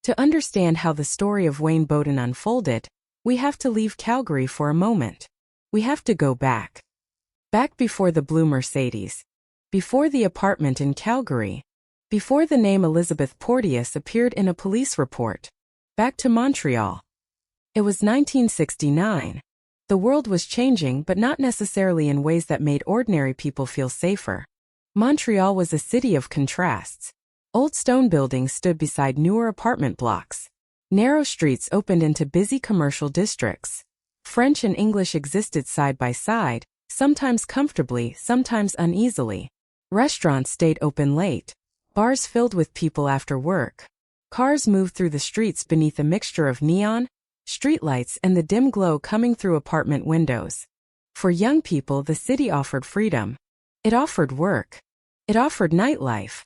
S8: To understand how the story of Wayne Bowden unfolded, we have to leave Calgary for a moment. We have to go back. Back before the blue Mercedes. Before the apartment in Calgary. Before the name Elizabeth Porteous appeared in a police report. Back to Montreal. It was 1969. The world was changing, but not necessarily in ways that made ordinary people feel safer. Montreal was a city of contrasts. Old stone buildings stood beside newer apartment blocks. Narrow streets opened into busy commercial districts. French and English existed side by side, sometimes comfortably, sometimes uneasily. Restaurants stayed open late. Bars filled with people after work. Cars moved through the streets beneath a mixture of neon, streetlights, and the dim glow coming through apartment windows. For young people, the city offered freedom. It offered work. It offered nightlife.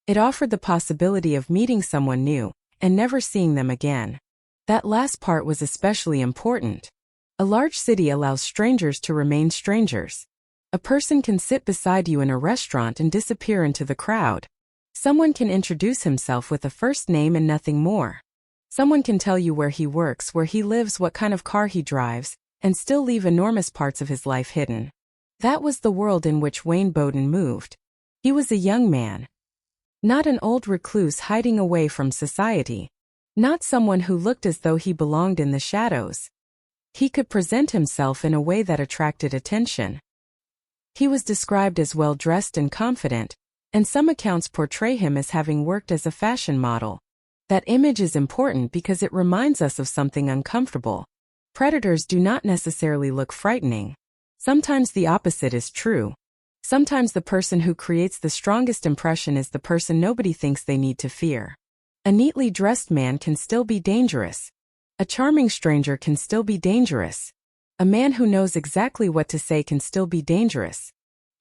S8: It offered the possibility of meeting someone new and never seeing them again. That last part was especially important. A large city allows strangers to remain strangers. A person can sit beside you in a restaurant and disappear into the crowd. Someone can introduce himself with a first name and nothing more. Someone can tell you where he works, where he lives, what kind of car he drives, and still leave enormous parts of his life hidden. That was the world in which Wayne Bowden moved. He was a young man. Not an old recluse hiding away from society. Not someone who looked as though he belonged in the shadows. He could present himself in a way that attracted attention. He was described as well-dressed and confident, and some accounts portray him as having worked as a fashion model. That image is important because it reminds us of something uncomfortable. Predators do not necessarily look frightening. Sometimes the opposite is true. Sometimes the person who creates the strongest impression is the person nobody thinks they need to fear. A neatly dressed man can still be dangerous. A charming stranger can still be dangerous. A man who knows exactly what to say can still be dangerous.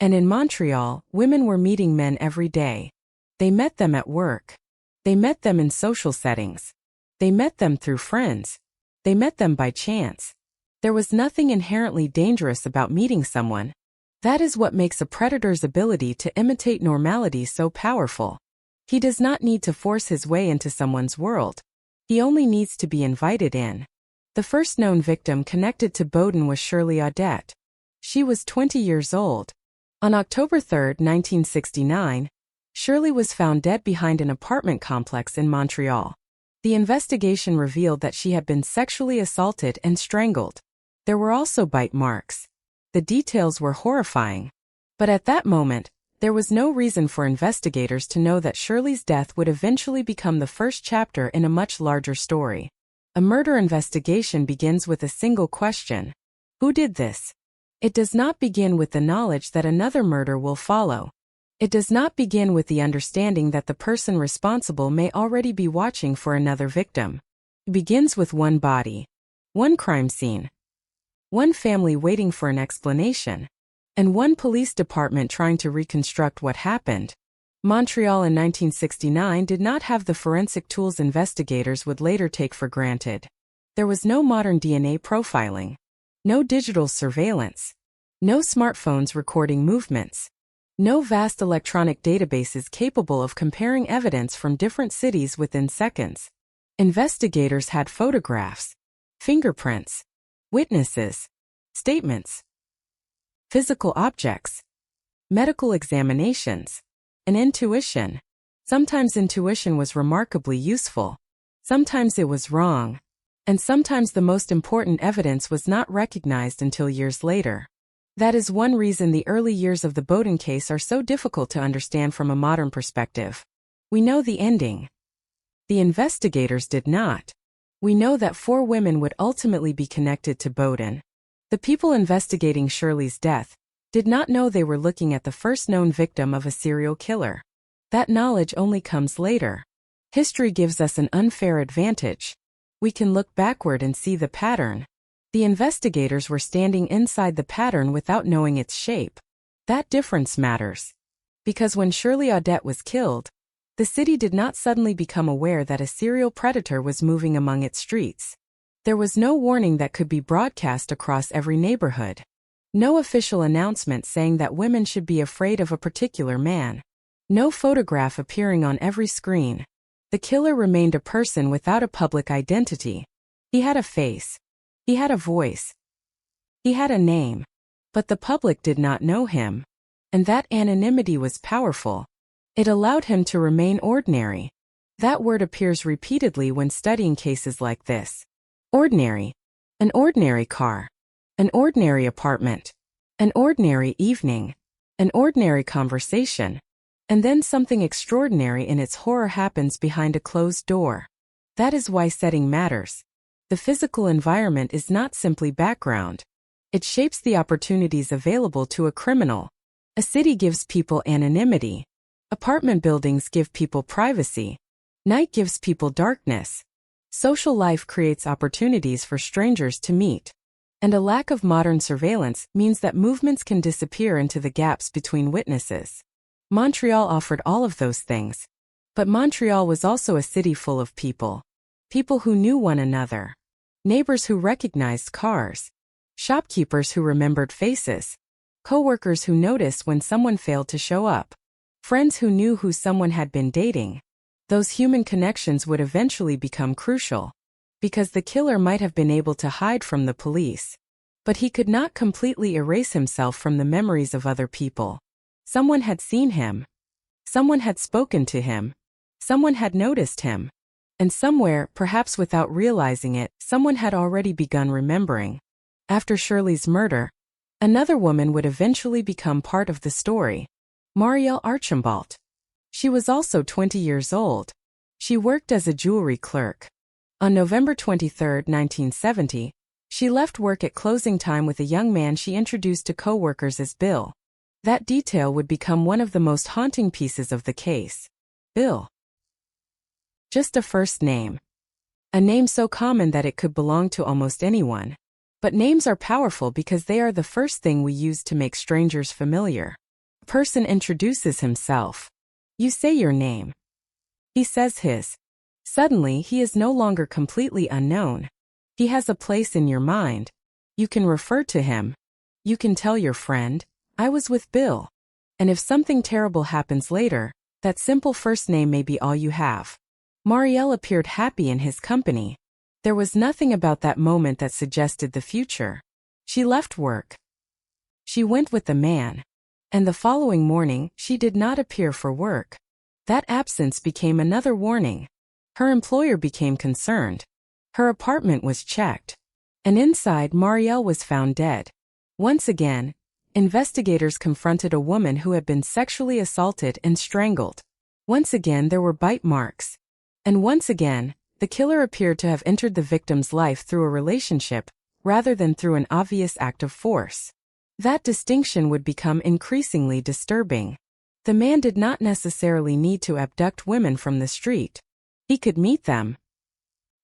S8: And in Montreal, women were meeting men every day. They met them at work. They met them in social settings. They met them through friends. They met them by chance. There was nothing inherently dangerous about meeting someone. That is what makes a predator's ability to imitate normality so powerful. He does not need to force his way into someone's world. He only needs to be invited in. The first known victim connected to Bowden was Shirley Audette. She was 20 years old. On October 3, 1969, Shirley was found dead behind an apartment complex in Montreal. The investigation revealed that she had been sexually assaulted and strangled. There were also bite marks. The details were horrifying. But at that moment, there was no reason for investigators to know that Shirley's death would eventually become the first chapter in a much larger story. A murder investigation begins with a single question. Who did this? It does not begin with the knowledge that another murder will follow. It does not begin with the understanding that the person responsible may already be watching for another victim. It begins with one body, one crime scene, one family waiting for an explanation, and one police department trying to reconstruct what happened. Montreal in 1969 did not have the forensic tools investigators would later take for granted. There was no modern DNA profiling, no digital surveillance, no smartphones recording movements, no vast electronic databases capable of comparing evidence from different cities within seconds. Investigators had photographs, fingerprints, witnesses, statements, physical objects, medical examinations, and intuition. Sometimes intuition was remarkably useful. Sometimes it was wrong. And sometimes the most important evidence was not recognized until years later. That is one reason the early years of the Bowden case are so difficult to understand from a modern perspective. We know the ending. The investigators did not. We know that 4 women would ultimately be connected to Bowden. The people investigating Shirley's death did not know they were looking at the first known victim of a serial killer. That knowledge only comes later. History gives us an unfair advantage. We can look backward and see the pattern. The investigators were standing inside the pattern without knowing its shape. That difference matters. Because when Shirley Audette was killed, the city did not suddenly become aware that a serial predator was moving among its streets. There was no warning that could be broadcast across every neighborhood. No official announcement saying that women should be afraid of a particular man. No photograph appearing on every screen. The killer remained a person without a public identity. He had a face. He had a voice. He had a name. But the public did not know him. And that anonymity was powerful. It allowed him to remain ordinary. That word appears repeatedly when studying cases like this. Ordinary. An ordinary car. An ordinary apartment. An ordinary evening. An ordinary conversation. And then something extraordinary in its horror happens behind a closed door. That is why setting matters. The physical environment is not simply background. It shapes the opportunities available to a criminal. A city gives people anonymity. Apartment buildings give people privacy. Night gives people darkness. Social life creates opportunities for strangers to meet. And a lack of modern surveillance means that movements can disappear into the gaps between witnesses. Montreal offered all of those things. But Montreal was also a city full of people. People who knew one another. Neighbors who recognized cars. Shopkeepers who remembered faces. Coworkers who noticed when someone failed to show up. Friends who knew who someone had been dating. Those human connections would eventually become crucial. Because the killer might have been able to hide from the police. But he could not completely erase himself from the memories of other people. Someone had seen him. Someone had spoken to him. Someone had noticed him. And somewhere, perhaps without realizing it, someone had already begun remembering. After Shirley's murder, another woman would eventually become part of the story. Marielle Archambault. She was also 20 years old. She worked as a jewelry clerk. On November 23, 1970, she left work at closing time with a young man she introduced to co-workers as Bill. That detail would become one of the most haunting pieces of the case. Bill. Just a first name. A name so common that it could belong to almost anyone. But names are powerful because they are the first thing we use to make strangers familiar. A person introduces himself. You say your name. He says his. Suddenly, he is no longer completely unknown. He has a place in your mind. You can refer to him. You can tell your friend, I was with Bill. And if something terrible happens later, that simple first name may be all you have. Marielle appeared happy in his company. There was nothing about that moment that suggested the future. She left work. She went with the man. And the following morning, she did not appear for work. That absence became another warning. Her employer became concerned. Her apartment was checked. And inside, Marielle was found dead. Once again, investigators confronted a woman who had been sexually assaulted and strangled. Once again, there were bite marks. And once again, the killer appeared to have entered the victim's life through a relationship, rather than through an obvious act of force. That distinction would become increasingly disturbing. The man did not necessarily need to abduct women from the street. He could meet them,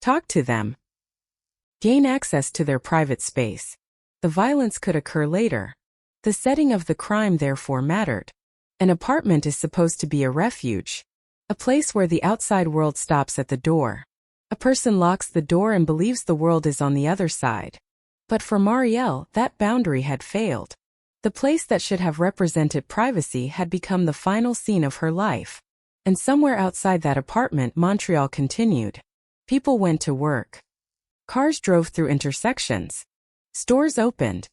S8: talk to them, gain access to their private space. The violence could occur later. The setting of the crime therefore mattered. An apartment is supposed to be a refuge, a place where the outside world stops at the door. A person locks the door and believes the world is on the other side. But for Marielle, that boundary had failed. The place that should have represented privacy had become the final scene of her life. And somewhere outside that apartment, Montreal continued. People went to work. Cars drove through intersections. Stores opened.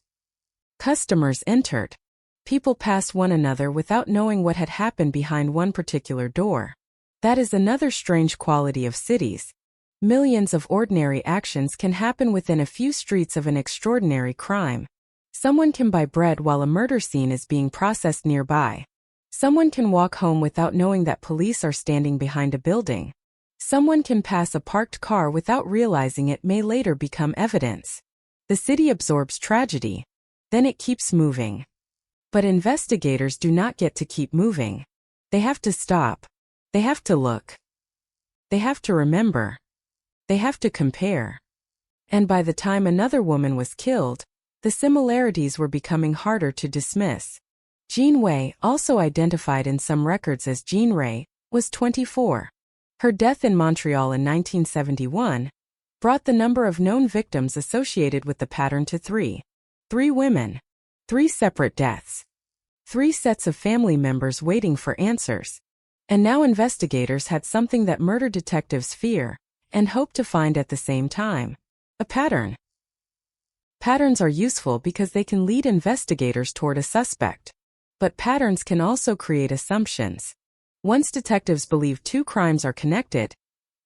S8: Customers entered. People passed one another without knowing what had happened behind one particular door. That is another strange quality of cities. Millions of ordinary actions can happen within a few streets of an extraordinary crime. Someone can buy bread while a murder scene is being processed nearby. Someone can walk home without knowing that police are standing behind a building. Someone can pass a parked car without realizing it may later become evidence. The city absorbs tragedy. Then it keeps moving. But investigators do not get to keep moving. They have to stop. They have to look. They have to remember. They have to compare. And by the time another woman was killed, the similarities were becoming harder to dismiss. Jean Wei, also identified in some records as Jean Ray, was 24. Her death in Montreal in 1971 brought the number of known victims associated with the pattern to 3. 3 women. 3 separate deaths. 3 sets of family members waiting for answers. And now investigators had something that murder detectives fear and hope to find at the same time. A pattern. Patterns are useful because they can lead investigators toward a suspect. But patterns can also create assumptions. Once detectives believe 2 crimes are connected,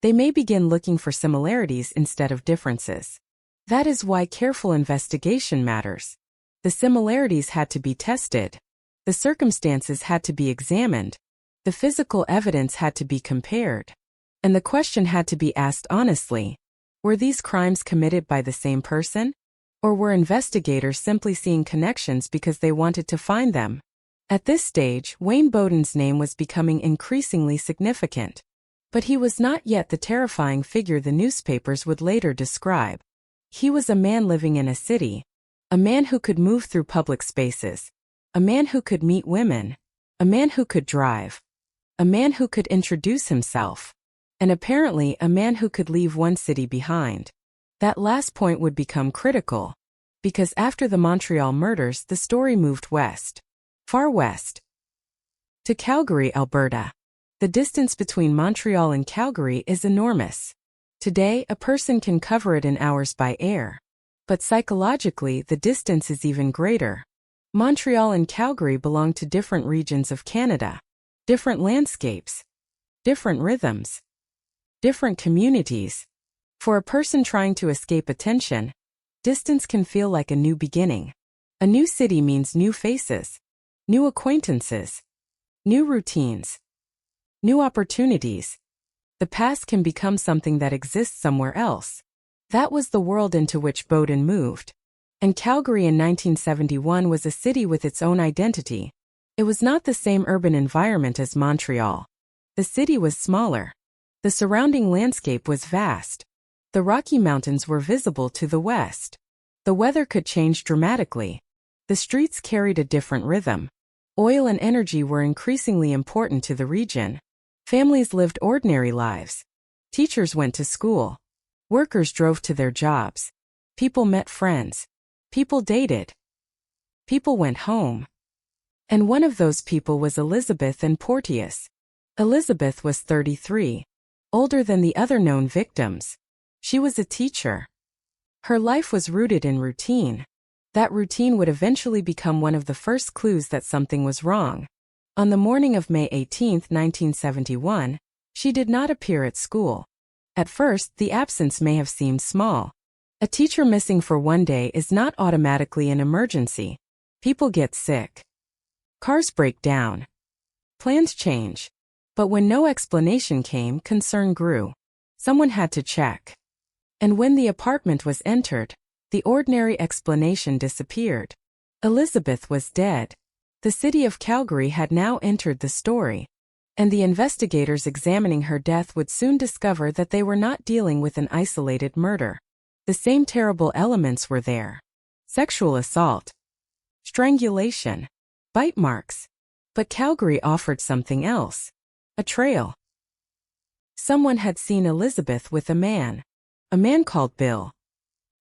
S8: they may begin looking for similarities instead of differences. That is why careful investigation matters. The similarities had to be tested. The circumstances had to be examined. The physical evidence had to be compared. And the question had to be asked honestly. Were these crimes committed by the same person? Or were investigators simply seeing connections because they wanted to find them? At this stage, Wayne Bowden's name was becoming increasingly significant. But he was not yet the terrifying figure the newspapers would later describe. He was a man living in a city. A man who could move through public spaces. A man who could meet women. A man who could drive. A man who could introduce himself. And apparently a man who could leave one city behind. That last point would become critical. Because after the Montreal murders, the story moved west. Far west. To Calgary, Alberta. The distance between Montreal and Calgary is enormous. Today, a person can cover it in hours by air. But psychologically, the distance is even greater. Montreal and Calgary belong to different regions of Canada. Different landscapes. Different rhythms. Different communities. For a person trying to escape attention, distance can feel like a new beginning. A new city means new faces. New acquaintances. New routines. New opportunities. The past can become something that exists somewhere else. That was the world into which Bowden moved. And Calgary in 1971 was a city with its own identity. It was not the same urban environment as Montreal. The city was smaller. The surrounding landscape was vast. The Rocky Mountains were visible to the west. The weather could change dramatically. The streets carried a different rhythm. Oil and energy were increasingly important to the region. Families lived ordinary lives. Teachers went to school. Workers drove to their jobs. People met friends. People dated. People went home. And one of those people was Elizabeth and Porteous. Elizabeth was 33, older than the other known victims. She was a teacher. Her life was rooted in routine. That routine would eventually become one of the first clues that something was wrong. On the morning of May 18, 1971, she did not appear at school. At first, the absence may have seemed small. A teacher missing for one day is not automatically an emergency. People get sick. Cars break down. Plans change. But when no explanation came, concern grew. Someone had to check. And when the apartment was entered, the ordinary explanation disappeared. Elizabeth was dead. The city of Calgary had now entered the story. And the investigators examining her death would soon discover that they were not dealing with an isolated murder. The same terrible elements were there. Sexual assault. Strangulation. Bite marks. But Calgary offered something else. A trail. Someone had seen Elizabeth with a man called Bill.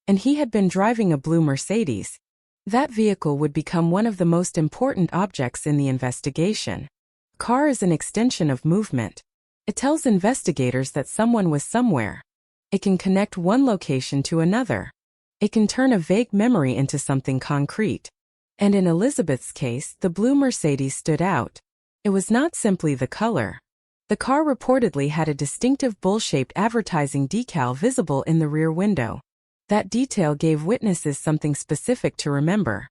S8: And he had been driving a blue Mercedes. That vehicle would become one of the most important objects in the investigation. Car is an extension of movement. It tells investigators that someone was somewhere. It can connect one location to another. It can turn a vague memory into something concrete. And in Elizabeth's case, the blue Mercedes stood out. It was not simply the color. The car reportedly had a distinctive bowl-shaped advertising decal visible in the rear window. That detail gave witnesses something specific to remember.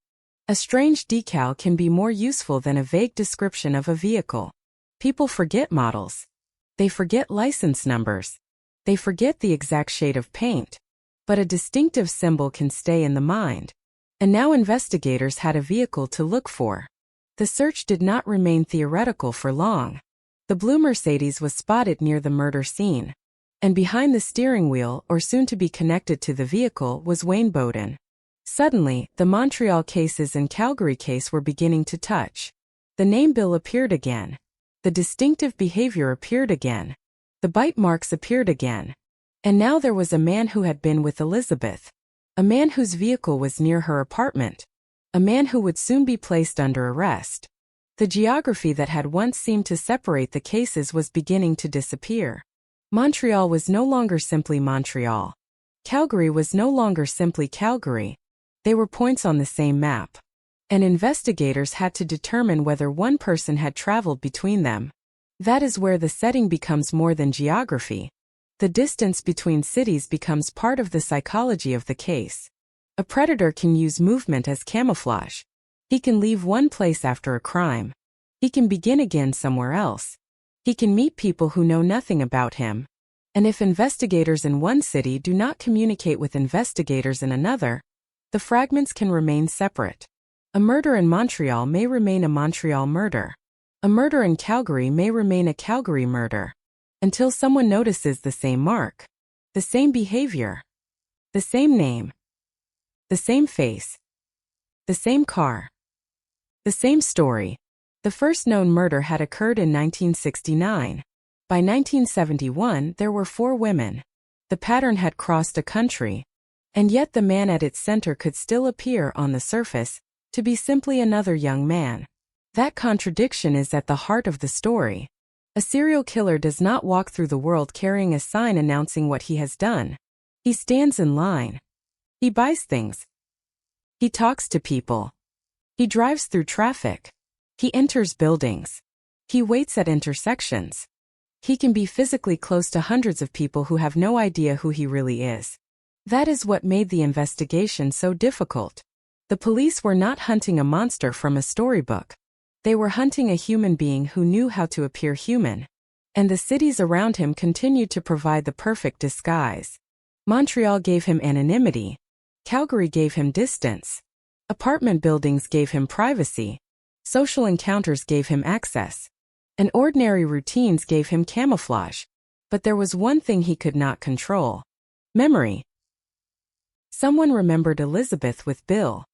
S8: A strange decal can be more useful than a vague description of a vehicle. People forget models. They forget license numbers. They forget the exact shade of paint. But a distinctive symbol can stay in the mind. And now investigators had a vehicle to look for. The search did not remain theoretical for long. The blue Mercedes was spotted near the murder scene. And behind the steering wheel, or soon to be connected to the vehicle, was Wayne Bowden. Suddenly, the Montreal cases and Calgary case were beginning to touch. The name Bill appeared again. The distinctive behavior appeared again. The bite marks appeared again. And now there was a man who had been with Elizabeth. A man whose vehicle was near her apartment. A man who would soon be placed under arrest. The geography that had once seemed to separate the cases was beginning to disappear. Montreal was no longer simply Montreal. Calgary was no longer simply Calgary. They were points on the same map. And investigators had to determine whether one person had traveled between them. That is where the setting becomes more than geography. The distance between cities becomes part of the psychology of the case. A predator can use movement as camouflage. He can leave one place after a crime. He can begin again somewhere else. He can meet people who know nothing about him. And if investigators in one city do not communicate with investigators in another, the fragments can remain separate. A murder in Montreal may remain a Montreal murder. A murder in Calgary may remain a Calgary murder. Until someone notices the same mark, the same behavior, the same name, the same face, the same car, the same story. The first known murder had occurred in 1969. By 1971, there were 4 women. The pattern had crossed a country. And yet the man at its center could still appear on the surface to be simply another young man. That contradiction is at the heart of the story. A serial killer does not walk through the world carrying a sign announcing what he has done. He stands in line. He buys things. He talks to people. He drives through traffic. He enters buildings. He waits at intersections. He can be physically close to hundreds of people who have no idea who he really is. That is what made the investigation so difficult. The police were not hunting a monster from a storybook. They were hunting a human being who knew how to appear human. And the cities around him continued to provide the perfect disguise. Montreal gave him anonymity. Calgary gave him distance. Apartment buildings gave him privacy. Social encounters gave him access. And ordinary routines gave him camouflage. But there was one thing he could not control. Memory. Someone remembered Elizabeth with Bill.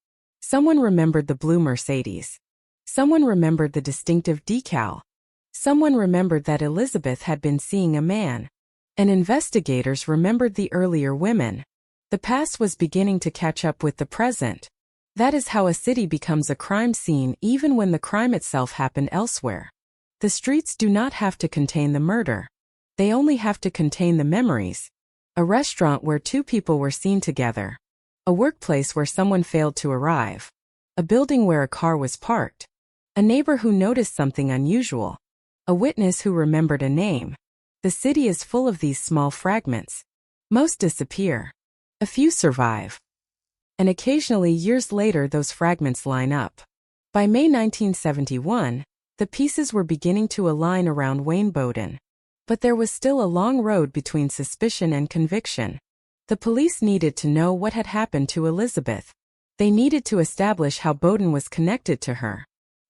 S8: Someone remembered the blue Mercedes. Someone remembered the distinctive decal. Someone remembered that Elizabeth had been seeing a man. And investigators remembered the earlier women. The past was beginning to catch up with the present. That is how a city becomes a crime scene even when the crime itself happened elsewhere. The streets do not have to contain the murder. They only have to contain the memories. A restaurant where two people were seen together. A workplace where someone failed to arrive. A building where a car was parked. A neighbor who noticed something unusual. A witness who remembered a name. The city is full of these small fragments. Most disappear. A few survive. And occasionally years later those fragments line up. By May 1971, the pieces were beginning to align around Wayne Bowden. But there was still a long road between suspicion and conviction. The police needed to know what had happened to Elizabeth. They needed to establish how Bowden was connected to her.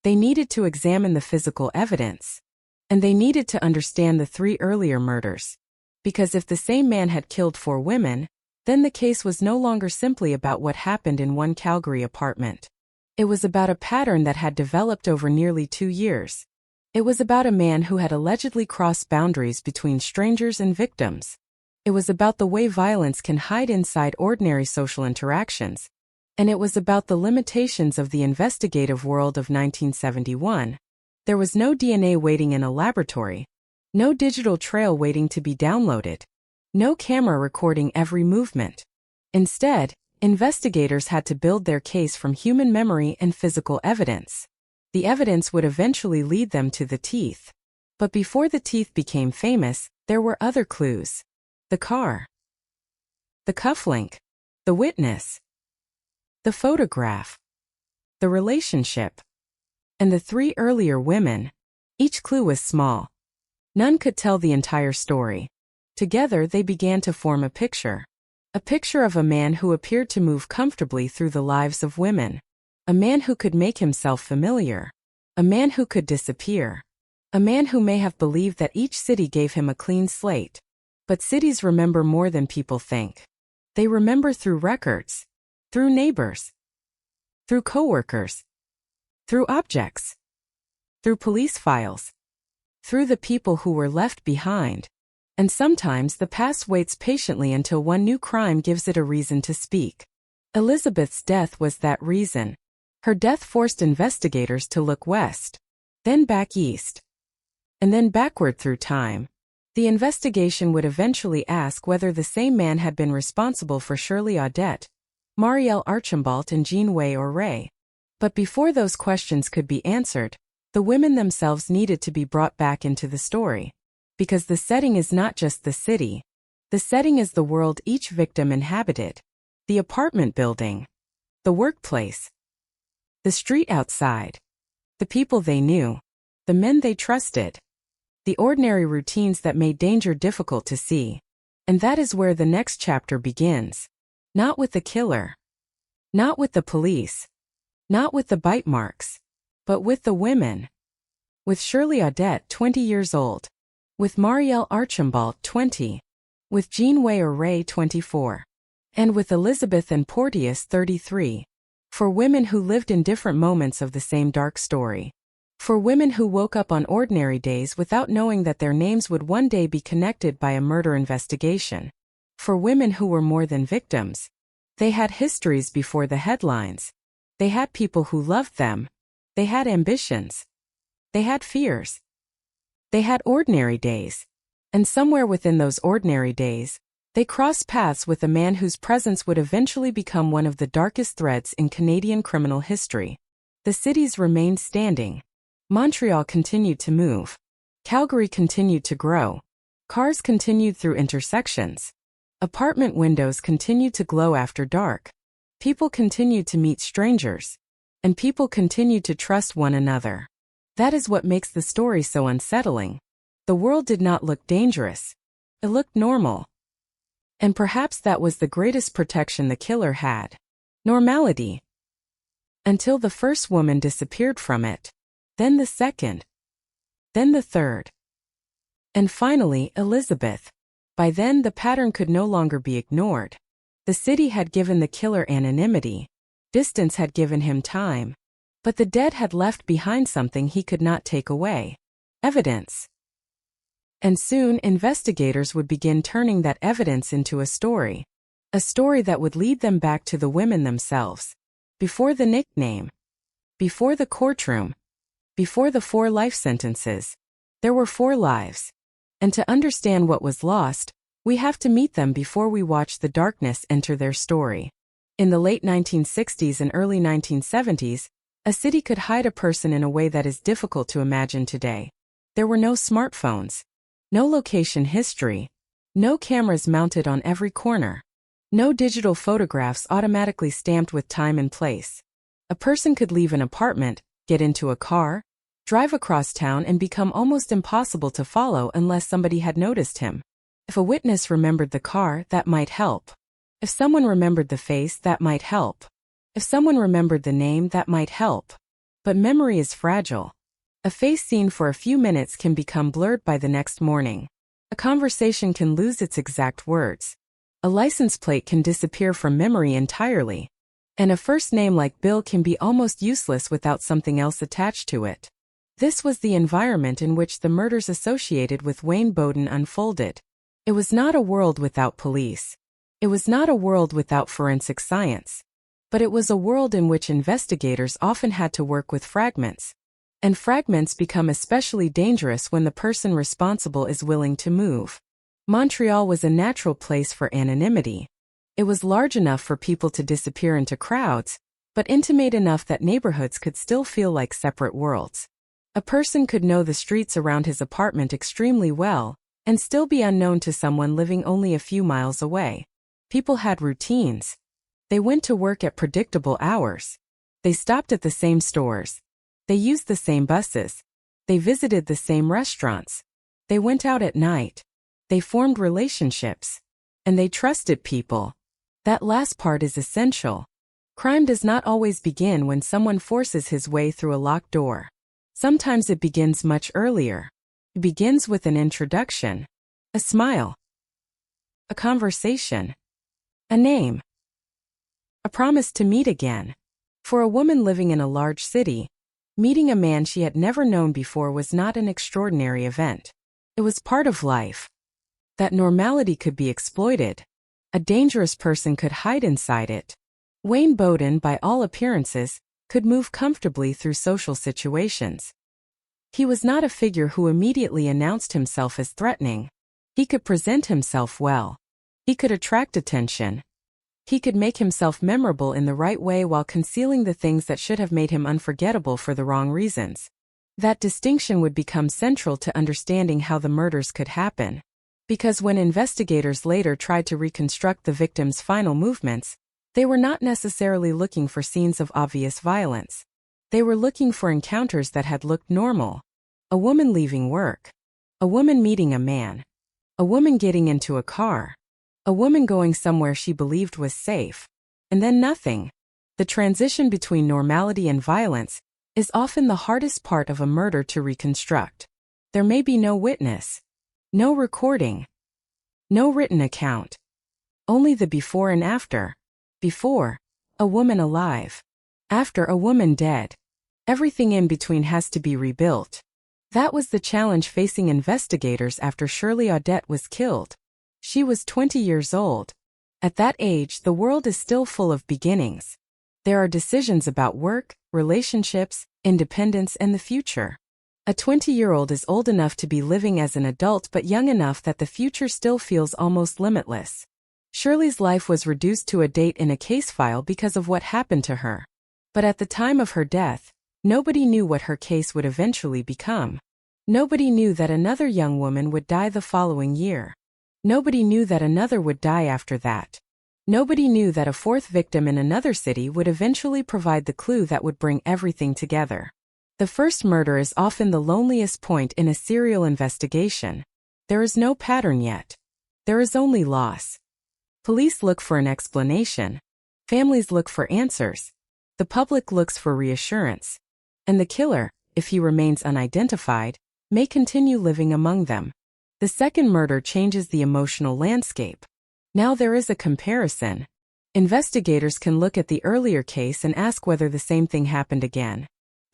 S8: They needed to examine the physical evidence. And they needed to understand the 3 earlier murders. Because if the same man had killed 4 women, then the case was no longer simply about what happened in one Calgary apartment. It was about a pattern that had developed over nearly 2 years. It was about a man who had allegedly crossed boundaries between strangers and victims. It was about the way violence can hide inside ordinary social interactions. And it was about the limitations of the investigative world of 1971. There was no DNA waiting in a laboratory. No digital trail waiting to be downloaded. No camera recording every movement. Instead, investigators had to build their case from human memory and physical evidence. The evidence would eventually lead them to the teeth. But before the teeth became famous, there were other clues. The car. The cufflink. The witness. The photograph. The relationship. And the 3 earlier women. Each clue was small. None could tell the entire story. Together they began to form a picture. A picture of a man who appeared to move comfortably through the lives of women. A man who could make himself familiar. A man who could disappear. A man who may have believed that each city gave him a clean slate. But cities remember more than people think. They remember through records. Through neighbors. Through coworkers. Through objects. Through police files. Through the people who were left behind. And sometimes the past waits patiently until one new crime gives it a reason to speak. Elizabeth's death was that reason. Her death forced investigators to look west, then back east, and then backward through time. The investigation would eventually ask whether the same man had been responsible for Shirley Audette, Marielle Archambault and Jean Way or Ray. But before those questions could be answered, the women themselves needed to be brought back into the story. Because the setting is not just the city. The setting is the world each victim inhabited. The apartment building. The workplace. The street outside. The people they knew. The men they trusted. The ordinary routines that made danger difficult to see. And that is where the next chapter begins. Not with the killer. Not with the police. Not with the bite marks. But with the women. With Shirley Audette, 20 years old. With Marielle Archambault, 20. With Jean Way or Ray, 24. And with Elizabeth and Porteous, 33. For women who lived in different moments of the same dark story. For women who woke up on ordinary days without knowing that their names would one day be connected by a murder investigation. For women who were more than victims. They had histories before the headlines. They had people who loved them. They had ambitions. They had fears. They had ordinary days. And somewhere within those ordinary days, they crossed paths with a man whose presence would eventually become one of the darkest threads in Canadian criminal history. The cities remained standing. Montreal continued to move. Calgary continued to grow. Cars continued through intersections. Apartment windows continued to glow after dark. People continued to meet strangers. And people continued to trust one another. That is what makes the story so unsettling. The world did not look dangerous. It looked normal. And perhaps that was the greatest protection the killer had. Normality. Until the first woman disappeared from it. Then the second. Then the third. And finally, Elizabeth. By then the pattern could no longer be ignored. The city had given the killer anonymity. Distance had given him time. But the dead had left behind something he could not take away: evidence. And soon investigators would begin turning that evidence into a story that would lead them back to the women themselves. Before the nickname, before the courtroom, before the 4 life sentences, there were 4 lives. And to understand what was lost, we have to meet them before we watch the darkness enter their story. In the late 1960s and early 1970s, a city could hide a person in a way that is difficult to imagine today. There were no smartphones, no location history, no cameras mounted on every corner, no digital photographs automatically stamped with time and place. A person could leave an apartment, get into a car, drive across town, and become almost impossible to follow unless somebody had noticed him. If a witness remembered the car, that might help. If someone remembered the face, that might help. If someone remembered the name, that might help. But memory is fragile. A face seen for a few minutes can become blurred by the next morning. A conversation can lose its exact words. A license plate can disappear from memory entirely. And a first name like Bill can be almost useless without something else attached to it. This was the environment in which the murders associated with Wayne Bowden unfolded. It was not a world without police. It was not a world without forensic science. But it was a world in which investigators often had to work with fragments. And fragments become especially dangerous when the person responsible is willing to move. Montreal was a natural place for anonymity. It was large enough for people to disappear into crowds, but intimate enough that neighborhoods could still feel like separate worlds. A person could know the streets around his apartment extremely well, and still be unknown to someone living only a few miles away. People had routines. They went to work at predictable hours. They stopped at the same stores. They used the same buses. They visited the same restaurants. They went out at night. They formed relationships. And they trusted people. That last part is essential. Crime does not always begin when someone forces his way through a locked door. Sometimes it begins much earlier. It begins with an introduction, a smile, a conversation, a name, a promise to meet again. For a woman living in a large city, meeting a man she had never known before was not an extraordinary event. It was part of life. That normality could be exploited. A dangerous person could hide inside it. Wayne Bowden, by all appearances, could move comfortably through social situations. He was not a figure who immediately announced himself as threatening. He could present himself well. He could attract attention. He could make himself memorable in the right way while concealing the things that should have made him unforgettable for the wrong reasons. That distinction would become central to understanding how the murders could happen. Because when investigators later tried to reconstruct the victim's final movements, they were not necessarily looking for scenes of obvious violence. They were looking for encounters that had looked normal. A woman leaving work. A woman meeting a man. A woman getting into a car. A woman going somewhere she believed was safe. And then nothing. The transition between normality and violence is often the hardest part of a murder to reconstruct. There may be no witness. No recording. No written account. Only the before and after. Before, a woman alive. After, a woman dead. Everything in between has to be rebuilt. That was the challenge facing investigators after Shirley Audette was killed. She was 20 years old. At that age, the world is still full of beginnings. There are decisions about work, relationships, independence, and the future. A 20-year-old is old enough to be living as an adult but young enough that the future still feels almost limitless. Shirley's life was reduced to a date in a case file because of what happened to her. But at the time of her death, nobody knew what her case would eventually become. Nobody knew that another young woman would die the following year. Nobody knew that another would die after that. Nobody knew that a fourth victim in another city would eventually provide the clue that would bring everything together. The first murder is often the loneliest point in a serial investigation. There is no pattern yet. There is only loss. Police look for an explanation. Families look for answers. The public looks for reassurance. And the killer, if he remains unidentified, may continue living among them. The second murder changes the emotional landscape. Now there is a comparison. Investigators can look at the earlier case and ask whether the same thing happened again.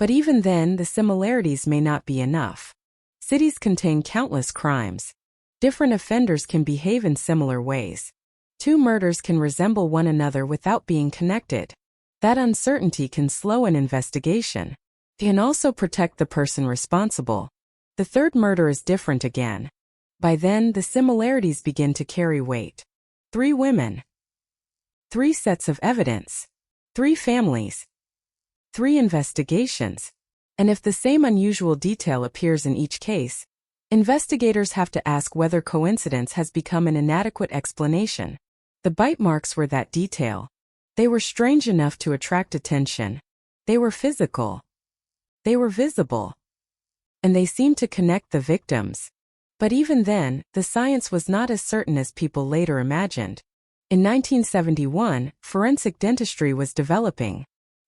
S8: But even then, the similarities may not be enough. Cities contain countless crimes. Different offenders can behave in similar ways. Two murders can resemble one another without being connected. That uncertainty can slow an investigation. It can also protect the person responsible. The third murder is different again. By then, the similarities begin to carry weight. 3 women. 3 sets of evidence. 3 families. 3 investigations. And if the same unusual detail appears in each case, investigators have to ask whether coincidence has become an inadequate explanation. The bite marks were that detail. They were strange enough to attract attention. They were physical. They were visible. And they seemed to connect the victims. But even then, the science was not as certain as people later imagined. In 1971, forensic dentistry was developing.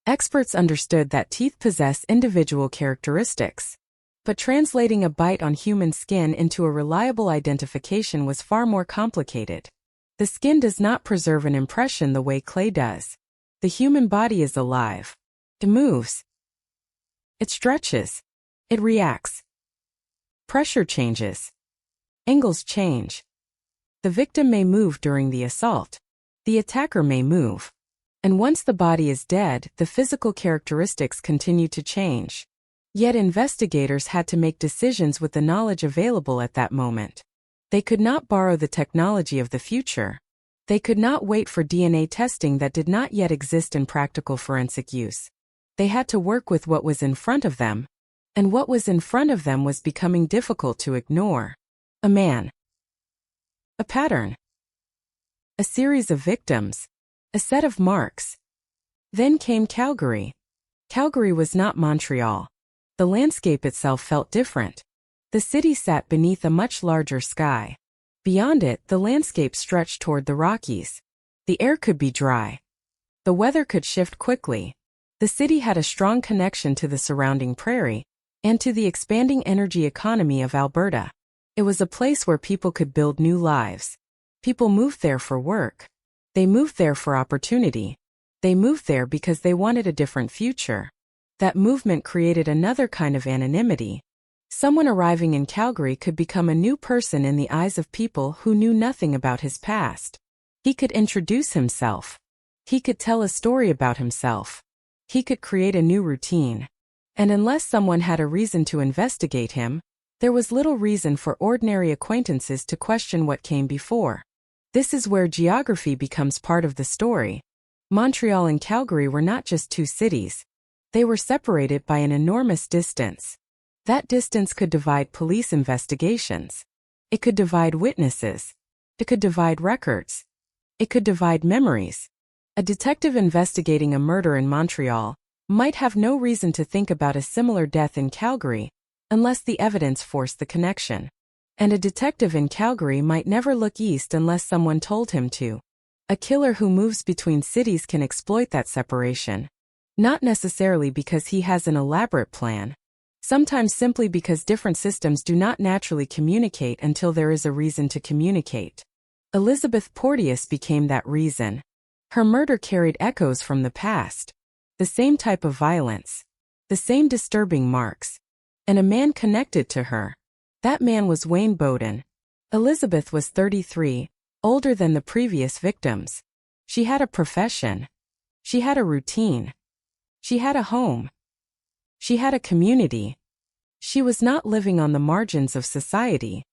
S8: Experts understood that teeth possess individual characteristics. But translating a bite on human skin into a reliable identification was far more complicated. The skin does not preserve an impression the way clay does. The human body is alive. It moves. It stretches. It reacts. Pressure changes. Angles change. The victim may move during the assault. The attacker may move. And once the body is dead, the physical characteristics continue to change. Yet investigators had to make decisions with the knowledge available at that moment. They could not borrow the technology of the future. They could not wait for DNA testing that did not yet exist in practical forensic use. They had to work with what was in front of them. And what was in front of them was becoming difficult to ignore. A man. A pattern. A series of victims. A set of marks. Then came Calgary. Calgary was not Montreal. The landscape itself felt different. The city sat beneath a much larger sky. Beyond it, the landscape stretched toward the Rockies. The air could be dry. The weather could shift quickly. The city had a strong connection to the surrounding prairie and to the expanding energy economy of Alberta. It was a place where people could build new lives. People moved there for work. They moved there for opportunity. They moved there because they wanted a different future. That movement created another kind of anonymity. Someone arriving in Calgary could become a new person in the eyes of people who knew nothing about his past. He could introduce himself. He could tell a story about himself. He could create a new routine. And unless someone had a reason to investigate him, there was little reason for ordinary acquaintances to question what came before. This is where geography becomes part of the story. Montreal and Calgary were not just 2 cities. They were separated by an enormous distance. That distance could divide police investigations. It could divide witnesses. It could divide records. It could divide memories. A detective investigating a murder in Montreal might have no reason to think about a similar death in Calgary unless the evidence forced the connection. And a detective in Calgary might never look east unless someone told him to. A killer who moves between cities can exploit that separation. Not necessarily because he has an elaborate plan. Sometimes simply because different systems do not naturally communicate until there is a reason to communicate. Elizabeth Porteous became that reason. Her murder carried echoes from the past. The same type of violence. The same disturbing marks. And a man connected to her. That man was Wayne Bowden. Elizabeth was 33, older than the previous victims. She had a profession. She had a routine. She had a home. She had a community. She was not living on the margins of society.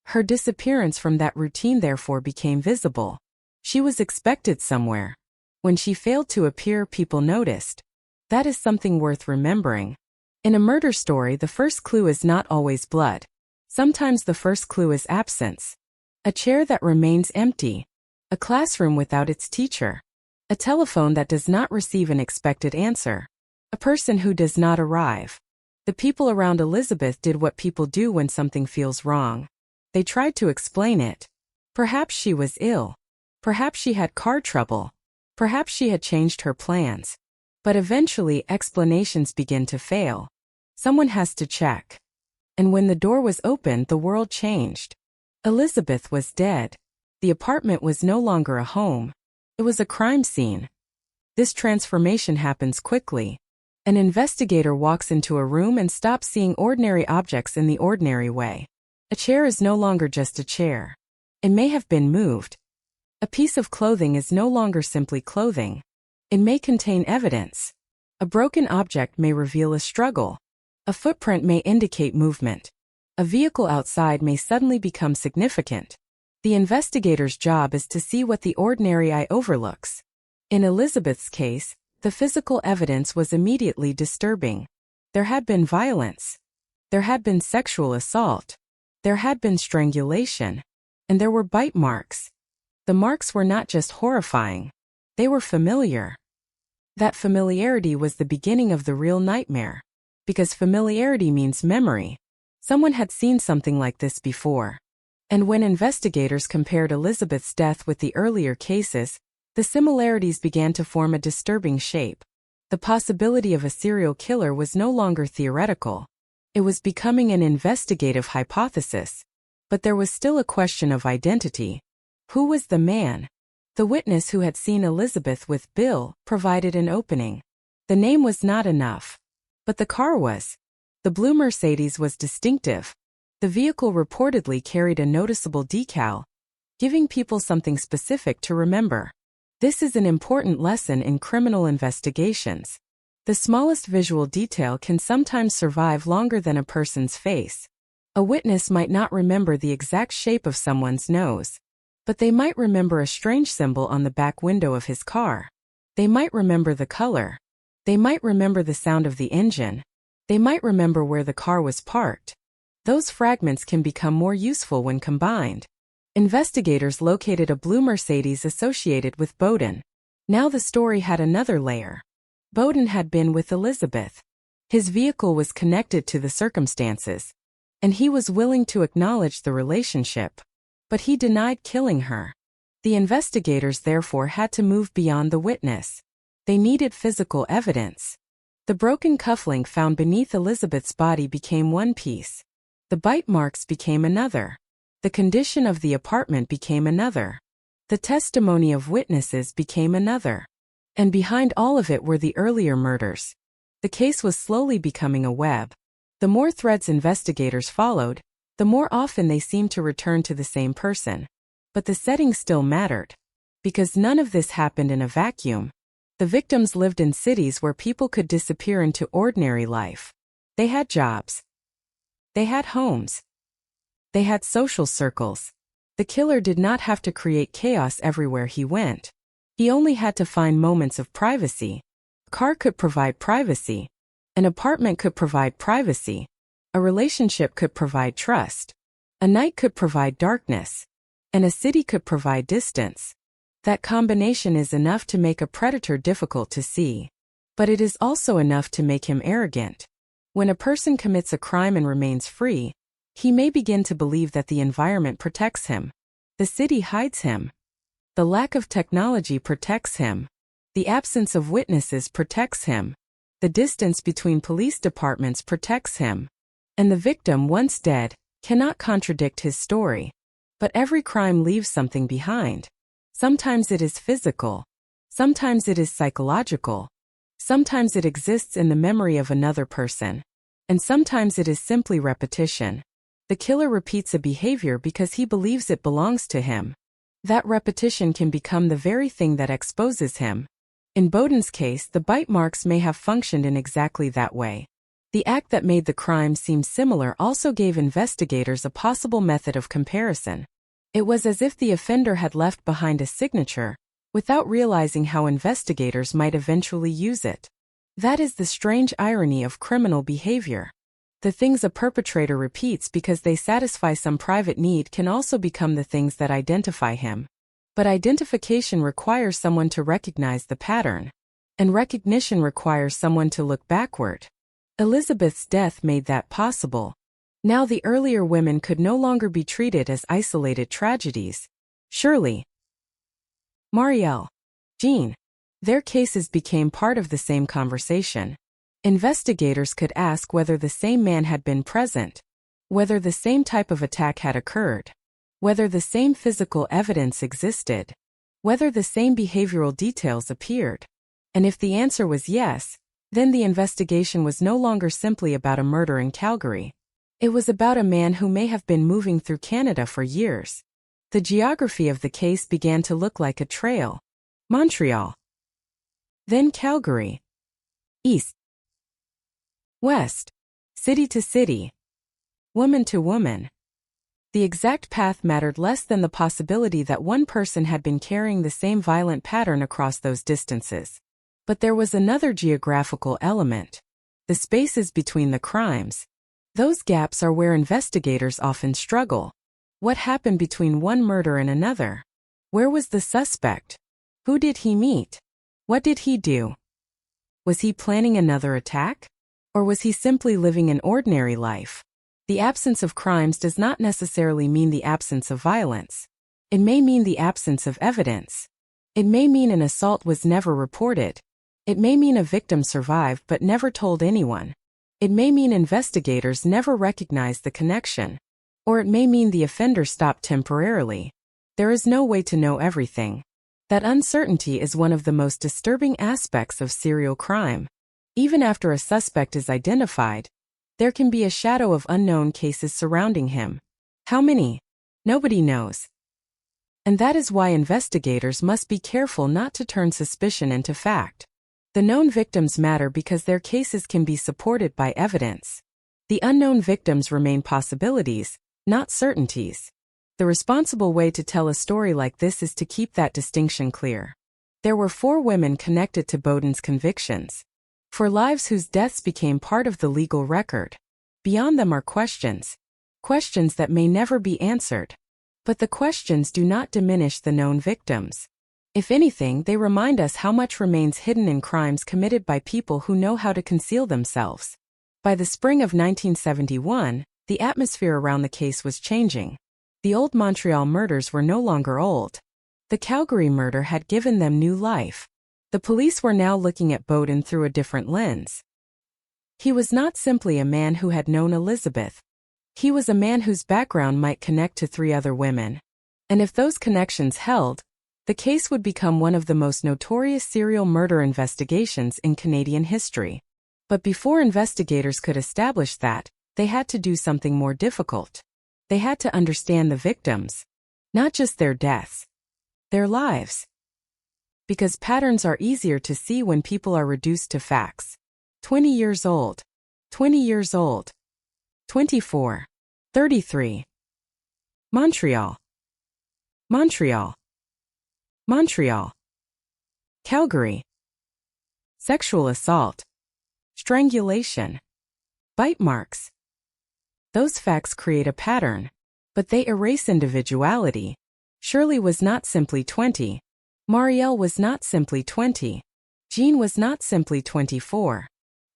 S8: Her disappearance from that routine therefore became visible. She was expected somewhere. When she failed to appear, people noticed. That is something worth remembering. In a murder story, the first clue is not always blood. Sometimes the first clue is absence. A chair that remains empty. A classroom without its teacher. A telephone that does not receive an expected answer. A person who does not arrive. The people around Elizabeth did what people do when something feels wrong. They tried to explain it. Perhaps she was ill. Perhaps she had car trouble. Perhaps she had changed her plans. But eventually explanations begin to fail. Someone has to check. And when the door was opened, the world changed. Elizabeth was dead. The apartment was no longer a home. It was a crime scene. This transformation happens quickly. An investigator walks into a room and stops seeing ordinary objects in the ordinary way. A chair is no longer just a chair. It may have been moved. A piece of clothing is no longer simply clothing. It may contain evidence. A broken object may reveal a struggle. A footprint may indicate movement. A vehicle outside may suddenly become significant. The investigator's job is to see what the ordinary eye overlooks. In Elizabeth's case, the physical evidence was immediately disturbing. There had been violence. There had been sexual assault. There had been strangulation. And there were bite marks. The marks were not just horrifying. They were familiar. That familiarity was the beginning of the real nightmare. Because familiarity means memory. Someone had seen something like this before. And when investigators compared Elizabeth's death with the earlier cases, the similarities began to form a disturbing shape. The possibility of a serial killer was no longer theoretical. It was becoming an investigative hypothesis. But there was still a question of identity. Who was the man? The witness who had seen Elizabeth with Bill provided an opening. The name was not enough. But the car was. The blue Mercedes was distinctive. The vehicle reportedly carried a noticeable decal, giving people something specific to remember. This is an important lesson in criminal investigations. The smallest visual detail can sometimes survive longer than a person's face. A witness might not remember the exact shape of someone's nose, but they might remember a strange symbol on the back window of his car. They might remember the color. They might remember the sound of the engine. They might remember where the car was parked. Those fragments can become more useful when combined. Investigators located a blue Mercedes associated with Bowden. Now the story had another layer. Bowden had been with Elizabeth. His vehicle was connected to the circumstances, and he was willing to acknowledge the relationship. But he denied killing her. The investigators therefore had to move beyond the witness. They needed physical evidence. The broken cufflink found beneath Elizabeth's body became one piece. The bite marks became another. The condition of the apartment became another. The testimony of witnesses became another. And behind all of it were the earlier murders. The case was slowly becoming a web. The more threads investigators followed, the more often they seemed to return to the same person. But the setting still mattered. Because none of this happened in a vacuum. The victims lived in cities where people could disappear into ordinary life. They had jobs. They had homes. They had social circles. The killer did not have to create chaos everywhere he went. He only had to find moments of privacy. A car could provide privacy. An apartment could provide privacy. A relationship could provide trust. A night could provide darkness. And a city could provide distance. That combination is enough to make a predator difficult to see. But it is also enough to make him arrogant. When a person commits a crime and remains free, he may begin to believe that the environment protects him. The city hides him. The lack of technology protects him. The absence of witnesses protects him. The distance between police departments protects him. And the victim, once dead, cannot contradict his story. But every crime leaves something behind. Sometimes it is physical. Sometimes it is psychological. Sometimes it exists in the memory of another person. And sometimes it is simply repetition. The killer repeats a behavior because he believes it belongs to him. That repetition can become the very thing that exposes him. In Bowden's case, the bite marks may have functioned in exactly that way. The act that made the crime seem similar also gave investigators a possible method of comparison. It was as if the offender had left behind a signature, without realizing how investigators might eventually use it. That is the strange irony of criminal behavior. The things a perpetrator repeats because they satisfy some private need can also become the things that identify him. But identification requires someone to recognize the pattern. And recognition requires someone to look backward. Elizabeth's death made that possible. Now the earlier women could no longer be treated as isolated tragedies. Shirley, Marielle, Jean, their cases became part of the same conversation. Investigators could ask whether the same man had been present, whether the same type of attack had occurred, whether the same physical evidence existed, whether the same behavioral details appeared. And if the answer was yes, Then the investigation was no longer simply about a murder in Calgary. It was about a man who may have been moving through Canada for years. The geography of the case began to look like a trail. Montreal. Then Calgary. East. West. City to city. Woman to woman. The exact path mattered less than the possibility that one person had been carrying the same violent pattern across those distances. But there was another geographical element. The spaces between the crimes. Those gaps are where investigators often struggle. What happened between one murder and another? Where was the suspect? Who did he meet? What did he do? Was he planning another attack? Or was he simply living an ordinary life? The absence of crimes does not necessarily mean the absence of violence. It may mean the absence of evidence. It may mean an assault was never reported. It may mean a victim survived but never told anyone. It may mean investigators never recognized the connection. Or it may mean the offender stopped temporarily. There is no way to know everything. That uncertainty is one of the most disturbing aspects of serial crime. Even after a suspect is identified, there can be a shadow of unknown cases surrounding him. How many? Nobody knows. And that is why investigators must be careful not to turn suspicion into fact. The known victims matter because their cases can be supported by evidence. The unknown victims remain possibilities, not certainties. The responsible way to tell a story like this is to keep that distinction clear. There were 4 women connected to Bowden's convictions. 4 lives whose deaths became part of the legal record. Beyond them are questions. Questions that may never be answered. But the questions do not diminish the known victims. If anything, they remind us how much remains hidden in crimes committed by people who know how to conceal themselves. By the spring of 1971, the atmosphere around the case was changing. The old Montreal murders were no longer old. The Calgary murder had given them new life. The police were now looking at Bowden through a different lens. He was not simply a man who had known Elizabeth. He was a man whose background might connect to 3 other women. And if those connections held, the case would become one of the most notorious serial murder investigations in Canadian history. But before investigators could establish that, they had to do something more difficult. They had to understand the victims. Not just their deaths. Their lives. Because patterns are easier to see when people are reduced to facts. 20 years old. 20 years old. 24. 33. Montreal. Montreal. Montreal. Calgary. Sexual assault. Strangulation. Bite marks. Those facts create a pattern, but they erase individuality. Shirley was not simply 20. Marielle was not simply 20. Jean was not simply 24.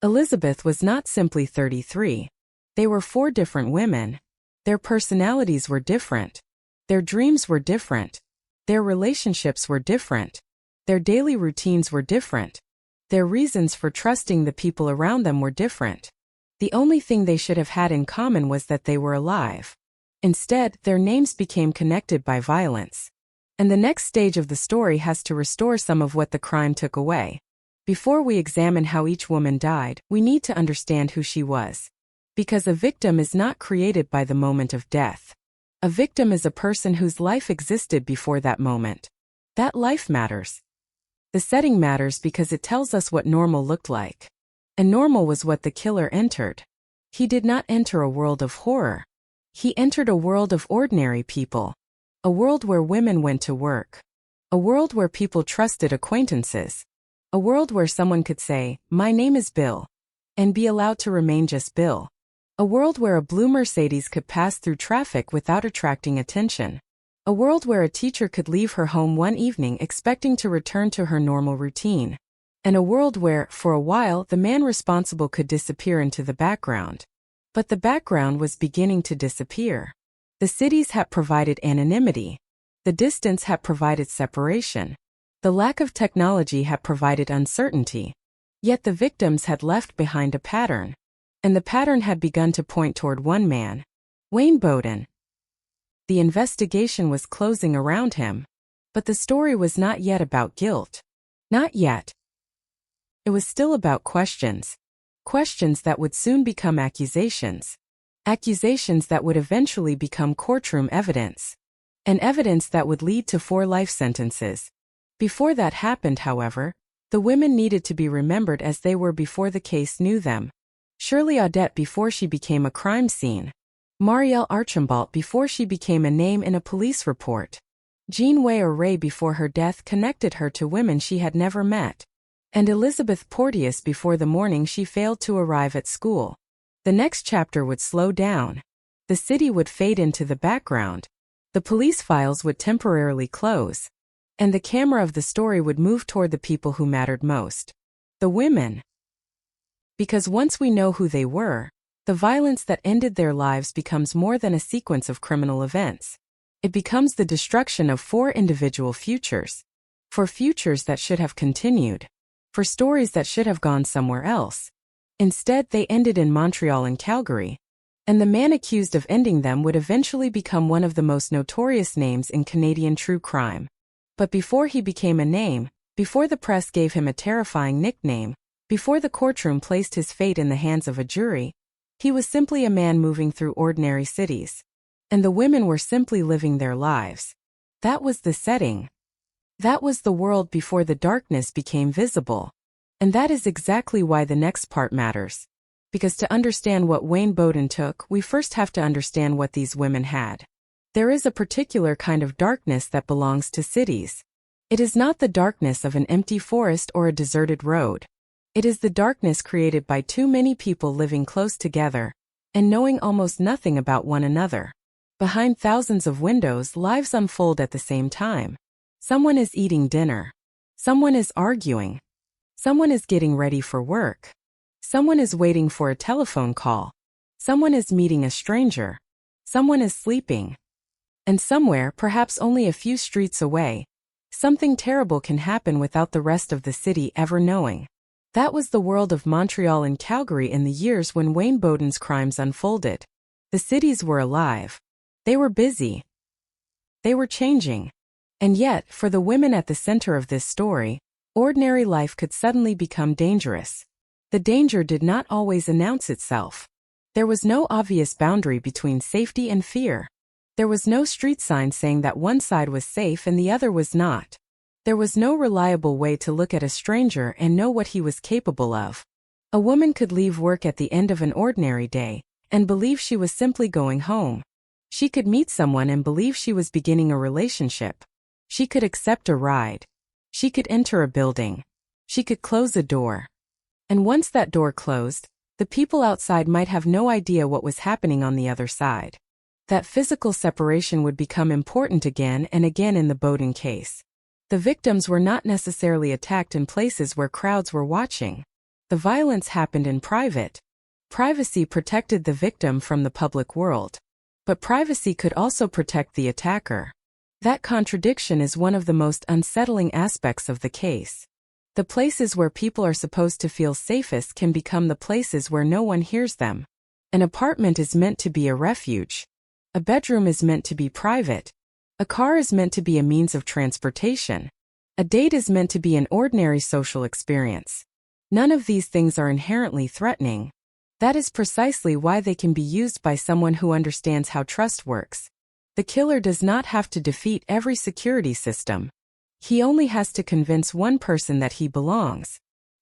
S8: Elizabeth was not simply 33. They were 4 different women. Their personalities were different. Their dreams were different. Their relationships were different. Their daily routines were different. Their reasons for trusting the people around them were different. The only thing they should have had in common was that they were alive. Instead, their names became connected by violence. And the next stage of the story has to restore some of what the crime took away. Before we examine how each woman died, we need to understand who she was. Because a victim is not created by the moment of death. A victim is a person whose life existed before that moment. That life matters. The setting matters because it tells us what normal looked like. And normal was what the killer entered. He did not enter a world of horror. He entered a world of ordinary people. A world where women went to work. A world where people trusted acquaintances. A world where someone could say, "My name is Bill," and be allowed to remain just Bill. A world where a blue Mercedes could pass through traffic without attracting attention. A world where a teacher could leave her home one evening expecting to return to her normal routine. And a world where, for a while, the man responsible could disappear into the background. But the background was beginning to disappear. The cities had provided anonymity. The distance had provided separation. The lack of technology had provided uncertainty. Yet the victims had left behind a pattern. And the pattern had begun to point toward one man. Wayne Bowden. The investigation was closing around him. But the story was not yet about guilt. Not yet. It was still about questions. Questions that would soon become accusations. Accusations that would eventually become courtroom evidence. And evidence that would lead to 4 life sentences. Before that happened, however, the women needed to be remembered as they were before the case knew them. Shirley Audette before she became a crime scene. Marielle Archambault before she became a name in a police report. Jean Ray before her death connected her to women she had never met. And Elizabeth Porteous before the morning she failed to arrive at school. The next chapter would slow down. The city would fade into the background. The police files would temporarily close. And the camera of the story would move toward the people who mattered most. The women. Because once we know who they were, the violence that ended their lives becomes more than a sequence of criminal events. It becomes the destruction of 4 individual futures. 4 futures that should have continued. For stories that should have gone somewhere else. Instead, they ended in Montreal and Calgary. And the man accused of ending them would eventually become one of the most notorious names in Canadian true crime. But before he became a name, before the press gave him a terrifying nickname, before the courtroom placed his fate in the hands of a jury, he was simply a man moving through ordinary cities. And the women were simply living their lives. That was the setting. That was the world before the darkness became visible. And that is exactly why the next part matters. Because to understand what Wayne Bowden took, we first have to understand what these women had. There is a particular kind of darkness that belongs to cities. It is not the darkness of an empty forest or a deserted road. It is the darkness created by too many people living close together and knowing almost nothing about one another. Behind thousands of windows, lives unfold at the same time. Someone is eating dinner. Someone is arguing. Someone is getting ready for work. Someone is waiting for a telephone call. Someone is meeting a stranger. Someone is sleeping. And somewhere, perhaps only a few streets away, something terrible can happen without the rest of the city ever knowing. That was the world of Montreal and Calgary in the years when Wayne Bowden's crimes unfolded. The cities were alive. They were busy. They were changing. And yet, for the women at the center of this story, ordinary life could suddenly become dangerous. The danger did not always announce itself. There was no obvious boundary between safety and fear. There was no street sign saying that one side was safe and the other was not. There was no reliable way to look at a stranger and know what he was capable of. A woman could leave work at the end of an ordinary day and believe she was simply going home. She could meet someone and believe she was beginning a relationship. She could accept a ride. She could enter a building. She could close a door. And once that door closed, the people outside might have no idea what was happening on the other side. That physical separation would become important again and again in the Bowden case. The victims were not necessarily attacked in places where crowds were watching. The violence happened in private. Privacy protected the victim from the public world. But privacy could also protect the attacker. That contradiction is one of the most unsettling aspects of the case. The places where people are supposed to feel safest can become the places where no one hears them. An apartment is meant to be a refuge. A bedroom is meant to be private. A car is meant to be a means of transportation. A date is meant to be an ordinary social experience. None of these things are inherently threatening. That is precisely why they can be used by someone who understands how trust works. The killer does not have to defeat every security system. He only has to convince one person that he belongs.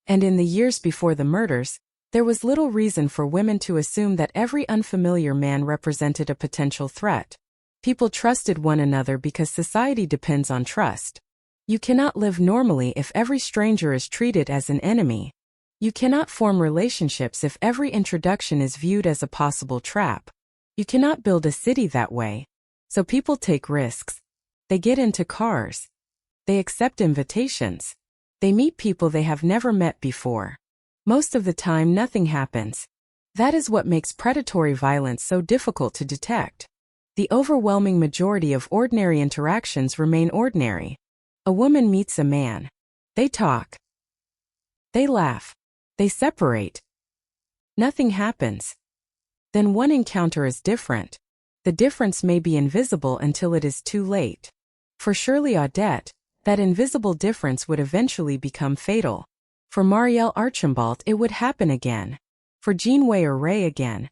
S8: And in the years before the murders, there was little reason for women to assume that every unfamiliar man represented a potential threat. People trusted one another because society depends on trust. You cannot live normally if every stranger is treated as an enemy. You cannot form relationships if every introduction is viewed as a possible trap. You cannot build a city that way. So people take risks. They get into cars. They accept invitations. They meet people they have never met before. Most of the time, nothing happens. That is what makes predatory violence so difficult to detect. The overwhelming majority of ordinary interactions remain ordinary. A woman meets a man. They talk. They laugh. They separate. Nothing happens. Then one encounter is different. The difference may be invisible until it is too late. For Shirley Audette, that invisible difference would eventually become fatal. For Marielle Archambault, it would happen again. For Jean Ray again.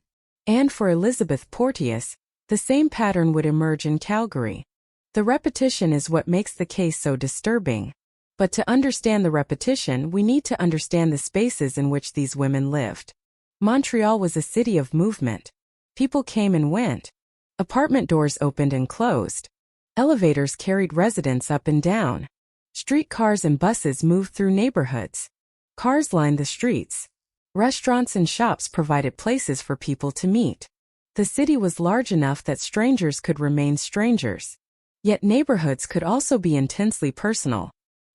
S8: And for Elizabeth Porteous, the same pattern would emerge in Calgary. The repetition is what makes the case so disturbing. But to understand the repetition, we need to understand the spaces in which these women lived. Montreal was a city of movement. People came and went. Apartment doors opened and closed. Elevators carried residents up and down. Streetcars and buses moved through neighborhoods. Cars lined the streets. Restaurants and shops provided places for people to meet. The city was large enough that strangers could remain strangers. Yet neighborhoods could also be intensely personal.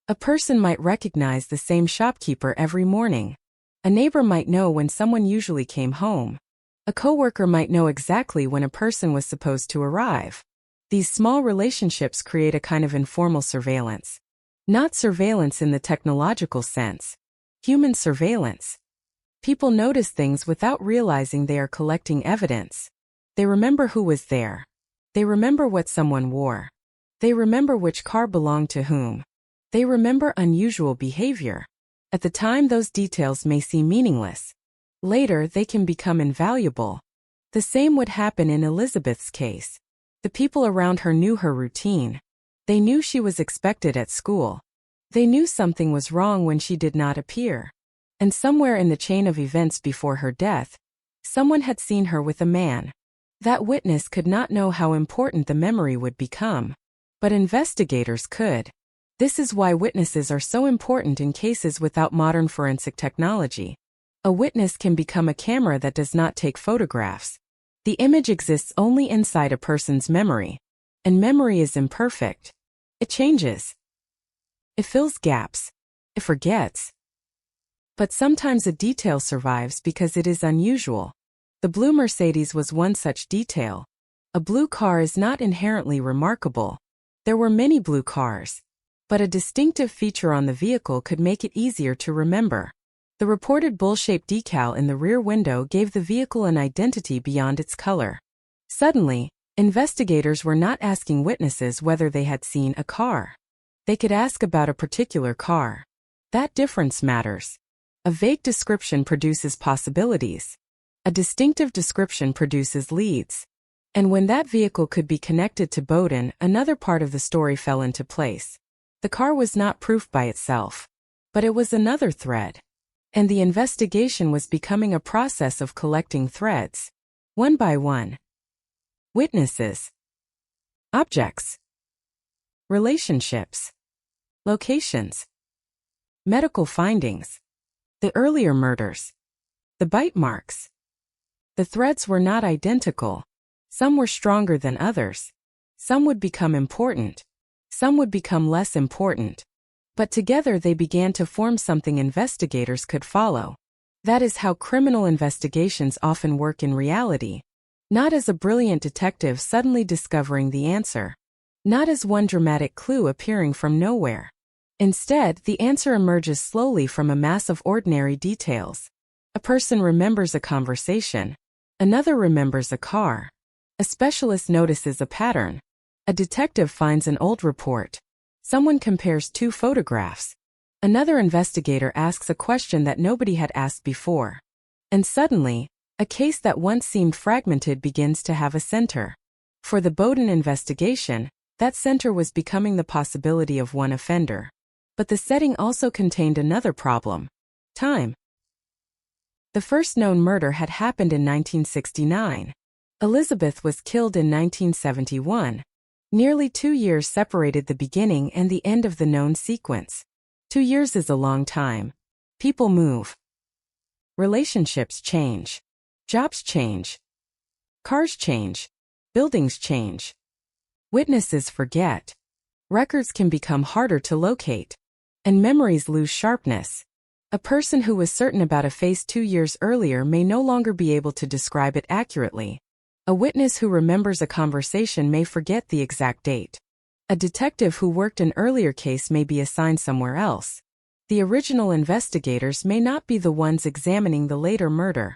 S8: A person might recognize the same shopkeeper every morning. A neighbor might know when someone usually came home. A coworker might know exactly when a person was supposed to arrive. These small relationships create a kind of informal surveillance. Not surveillance in the technological sense. Human surveillance. People notice things without realizing they are collecting evidence. They remember who was there. They remember what someone wore. They remember which car belonged to whom. They remember unusual behavior. At the time, those details may seem meaningless. Later, they can become invaluable. The same would happen in Elizabeth's case. The people around her knew her routine. They knew she was expected at school. They knew something was wrong when she did not appear. And somewhere in the chain of events before her death, someone had seen her with a man. That witness could not know how important the memory would become. But investigators could. This is why witnesses are so important in cases without modern forensic technology. A witness can become a camera that does not take photographs. The image exists only inside a person's memory. And memory is imperfect. It changes. It fills gaps. It forgets. But sometimes a detail survives because it is unusual. The blue Mercedes was one such detail. A blue car is not inherently remarkable. There were many blue cars. But a distinctive feature on the vehicle could make it easier to remember. The reported bowl-shaped decal in the rear window gave the vehicle an identity beyond its color. Suddenly, investigators were not asking witnesses whether they had seen a car. They could ask about a particular car. That difference matters. A vague description produces possibilities. A distinctive description produces leads. And when that vehicle could be connected to Bowden, another part of the story fell into place. The car was not proof by itself. But it was another thread. And the investigation was becoming a process of collecting threads. One by one. Witnesses. Objects. Relationships. Locations. Medical findings. The earlier murders. The bite marks. The threads were not identical. Some were stronger than others. Some would become important. Some would become less important. But together they began to form something investigators could follow. That is how criminal investigations often work in reality. Not as a brilliant detective suddenly discovering the answer. Not as one dramatic clue appearing from nowhere. Instead, the answer emerges slowly from a mass of ordinary details. A person remembers a conversation. Another remembers a car. A specialist notices a pattern. A detective finds an old report. Someone compares two photographs. Another investigator asks a question that nobody had asked before. And suddenly, a case that once seemed fragmented begins to have a center. For the Bowden investigation, that center was becoming the possibility of one offender. But the setting also contained another problem. Time. The first known murder had happened in 1969. Elizabeth was killed in 1971. Nearly 2 years separated the beginning and the end of the known sequence. 2 years is a long time. People move. Relationships change. Jobs change. Cars change. Buildings change. Witnesses forget. Records can become harder to locate. And memories lose sharpness. A person who was certain about a face 2 years earlier may no longer be able to describe it accurately. A witness who remembers a conversation may forget the exact date. A detective who worked an earlier case may be assigned somewhere else. The original investigators may not be the ones examining the later murder.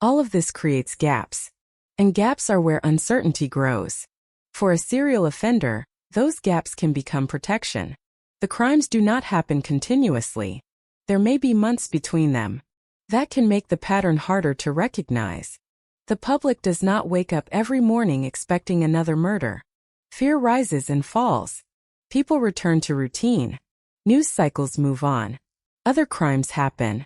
S8: All of this creates gaps. And gaps are where uncertainty grows. For a serial offender, those gaps can become protection. The crimes do not happen continuously. There may be months between them. That can make the pattern harder to recognize. The public does not wake up every morning expecting another murder. Fear rises and falls. People return to routine. News cycles move on. Other crimes happen.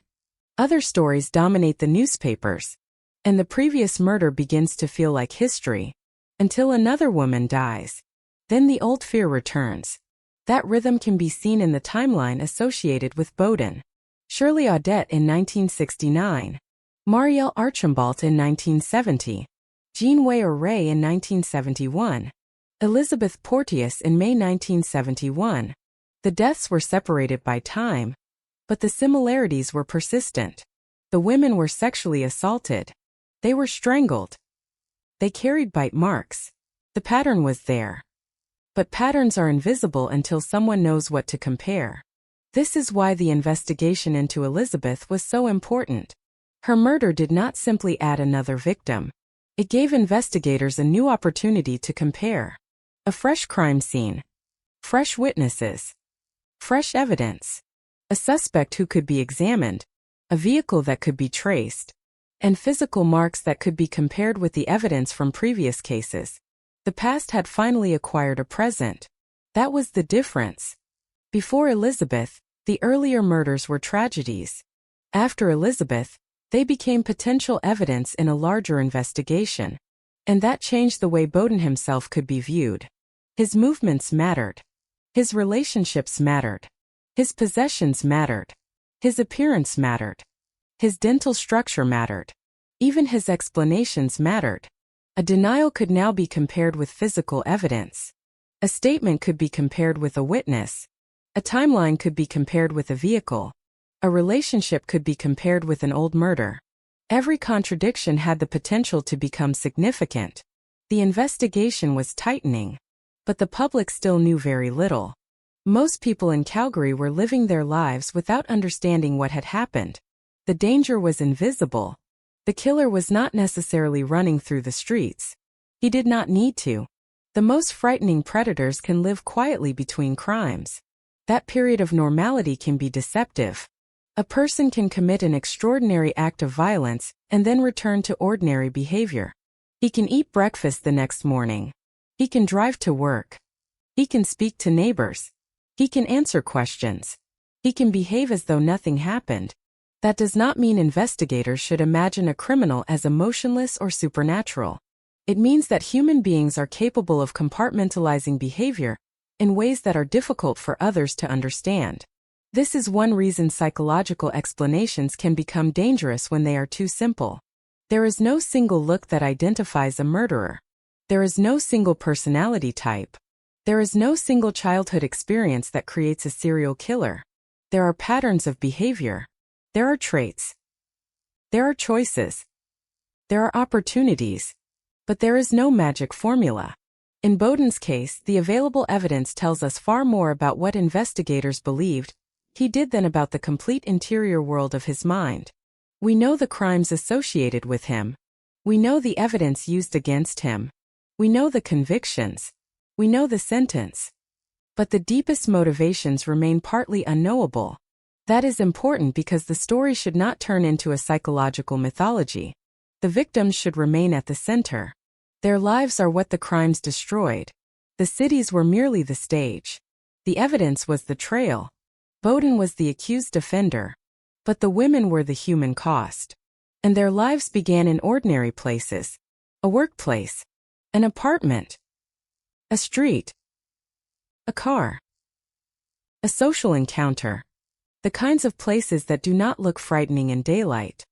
S8: Other stories dominate the newspapers. And the previous murder begins to feel like history. Until another woman dies. Then the old fear returns. That rhythm can be seen in the timeline associated with Bowden. Shirley Audet in 1969. Marielle Archambault in 1970. Jean Way-Ray in 1971. Elizabeth Porteous in May 1971. The deaths were separated by time, but the similarities were persistent. The women were sexually assaulted. They were strangled. They carried bite marks. The pattern was there. But patterns are invisible until someone knows what to compare. This is why the investigation into Elizabeth was so important. Her murder did not simply add another victim. It gave investigators a new opportunity to compare. A fresh crime scene. Fresh witnesses. Fresh evidence. A suspect who could be examined. A vehicle that could be traced. And physical marks that could be compared with the evidence from previous cases. The past had finally acquired a present. That was the difference. Before Elizabeth, the earlier murders were tragedies. After Elizabeth, they became potential evidence in a larger investigation. And that changed the way Bowden himself could be viewed. His movements mattered. His relationships mattered. His possessions mattered. His appearance mattered. His dental structure mattered. Even his explanations mattered. A denial could now be compared with physical evidence. A statement could be compared with a witness. A timeline could be compared with a vehicle. A relationship could be compared with an old murder. Every contradiction had the potential to become significant. The investigation was tightening. But the public still knew very little. Most people in Calgary were living their lives without understanding what had happened. The danger was invisible. The killer was not necessarily running through the streets. He did not need to. The most frightening predators can live quietly between crimes. That period of normality can be deceptive. A person can commit an extraordinary act of violence and then return to ordinary behavior. He can eat breakfast the next morning. He can drive to work. He can speak to neighbors. He can answer questions. He can behave as though nothing happened. That does not mean investigators should imagine a criminal as emotionless or supernatural. It means that human beings are capable of compartmentalizing behavior in ways that are difficult for others to understand. This is one reason psychological explanations can become dangerous when they are too simple. There is no single look that identifies a murderer. There is no single personality type. There is no single childhood experience that creates a serial killer. There are patterns of behavior. There are traits. There are choices. There are opportunities. But there is no magic formula. In Bowden's case, the available evidence tells us far more about what investigators believed he did than about the complete interior world of his mind. We know the crimes associated with him. We know the evidence used against him. We know the convictions. We know the sentence. But the deepest motivations remain partly unknowable. That is important because the story should not turn into a psychological mythology. The victims should remain at the center. Their lives are what the crimes destroyed. The cities were merely the stage. The evidence was the trail. Bowden was the accused defender. But the women were the human cost. And their lives began in ordinary places. A workplace. An apartment. A street. A car. A social encounter. The kinds of places that do not look frightening in daylight.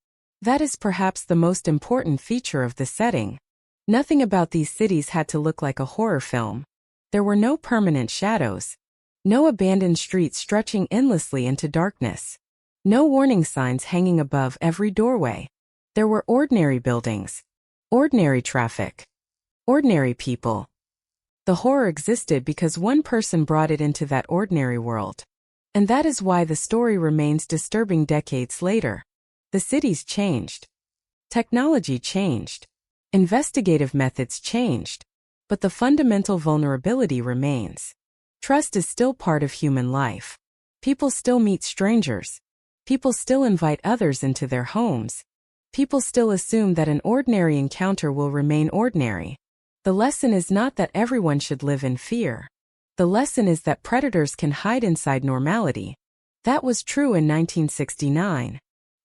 S8: That is perhaps the most important feature of the setting. Nothing about these cities had to look like a horror film. There were no permanent shadows. No abandoned streets stretching endlessly into darkness. No warning signs hanging above every doorway. There were ordinary buildings. Ordinary traffic. Ordinary people. The horror existed because one person brought it into that ordinary world. And that is why the story remains disturbing decades later. The cities changed. Technology changed. Investigative methods changed. But the fundamental vulnerability remains. Trust is still part of human life. People still meet strangers. People still invite others into their homes. People still assume that an ordinary encounter will remain ordinary. The lesson is not that everyone should live in fear. The lesson is that predators can hide inside normality. That was true in 1969.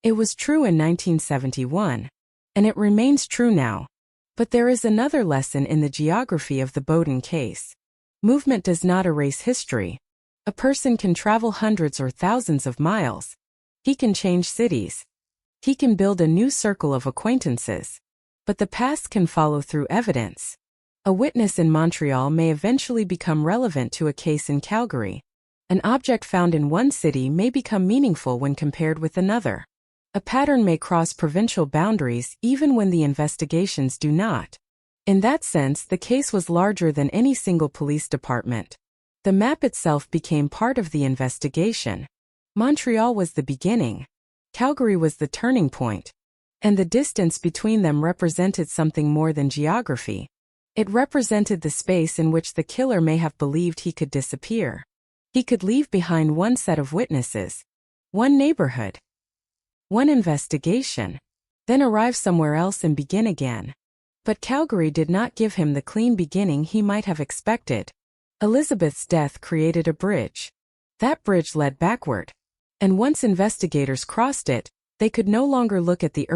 S8: It was true in 1971. And it remains true now. But there is another lesson in the geography of the Bowden case. Movement does not erase history. A person can travel hundreds or thousands of miles. He can change cities. He can build a new circle of acquaintances. But the past can follow through evidence. A witness in Montreal may eventually become relevant to a case in Calgary. An object found in one city may become meaningful when compared with another. A pattern may cross provincial boundaries even when the investigations do not. In that sense, the case was larger than any single police department. The map itself became part of the investigation. Montreal was the beginning. Calgary was the turning point. And the distance between them represented something more than geography. It represented the space in which the killer may have believed he could disappear. He could leave behind one set of witnesses, one neighborhood, one investigation, then arrive somewhere else and begin again. But Calgary did not give him the clean beginning he might have expected. Elizabeth's death created a bridge. That bridge led backward. And once investigators crossed it, they could no longer look at the early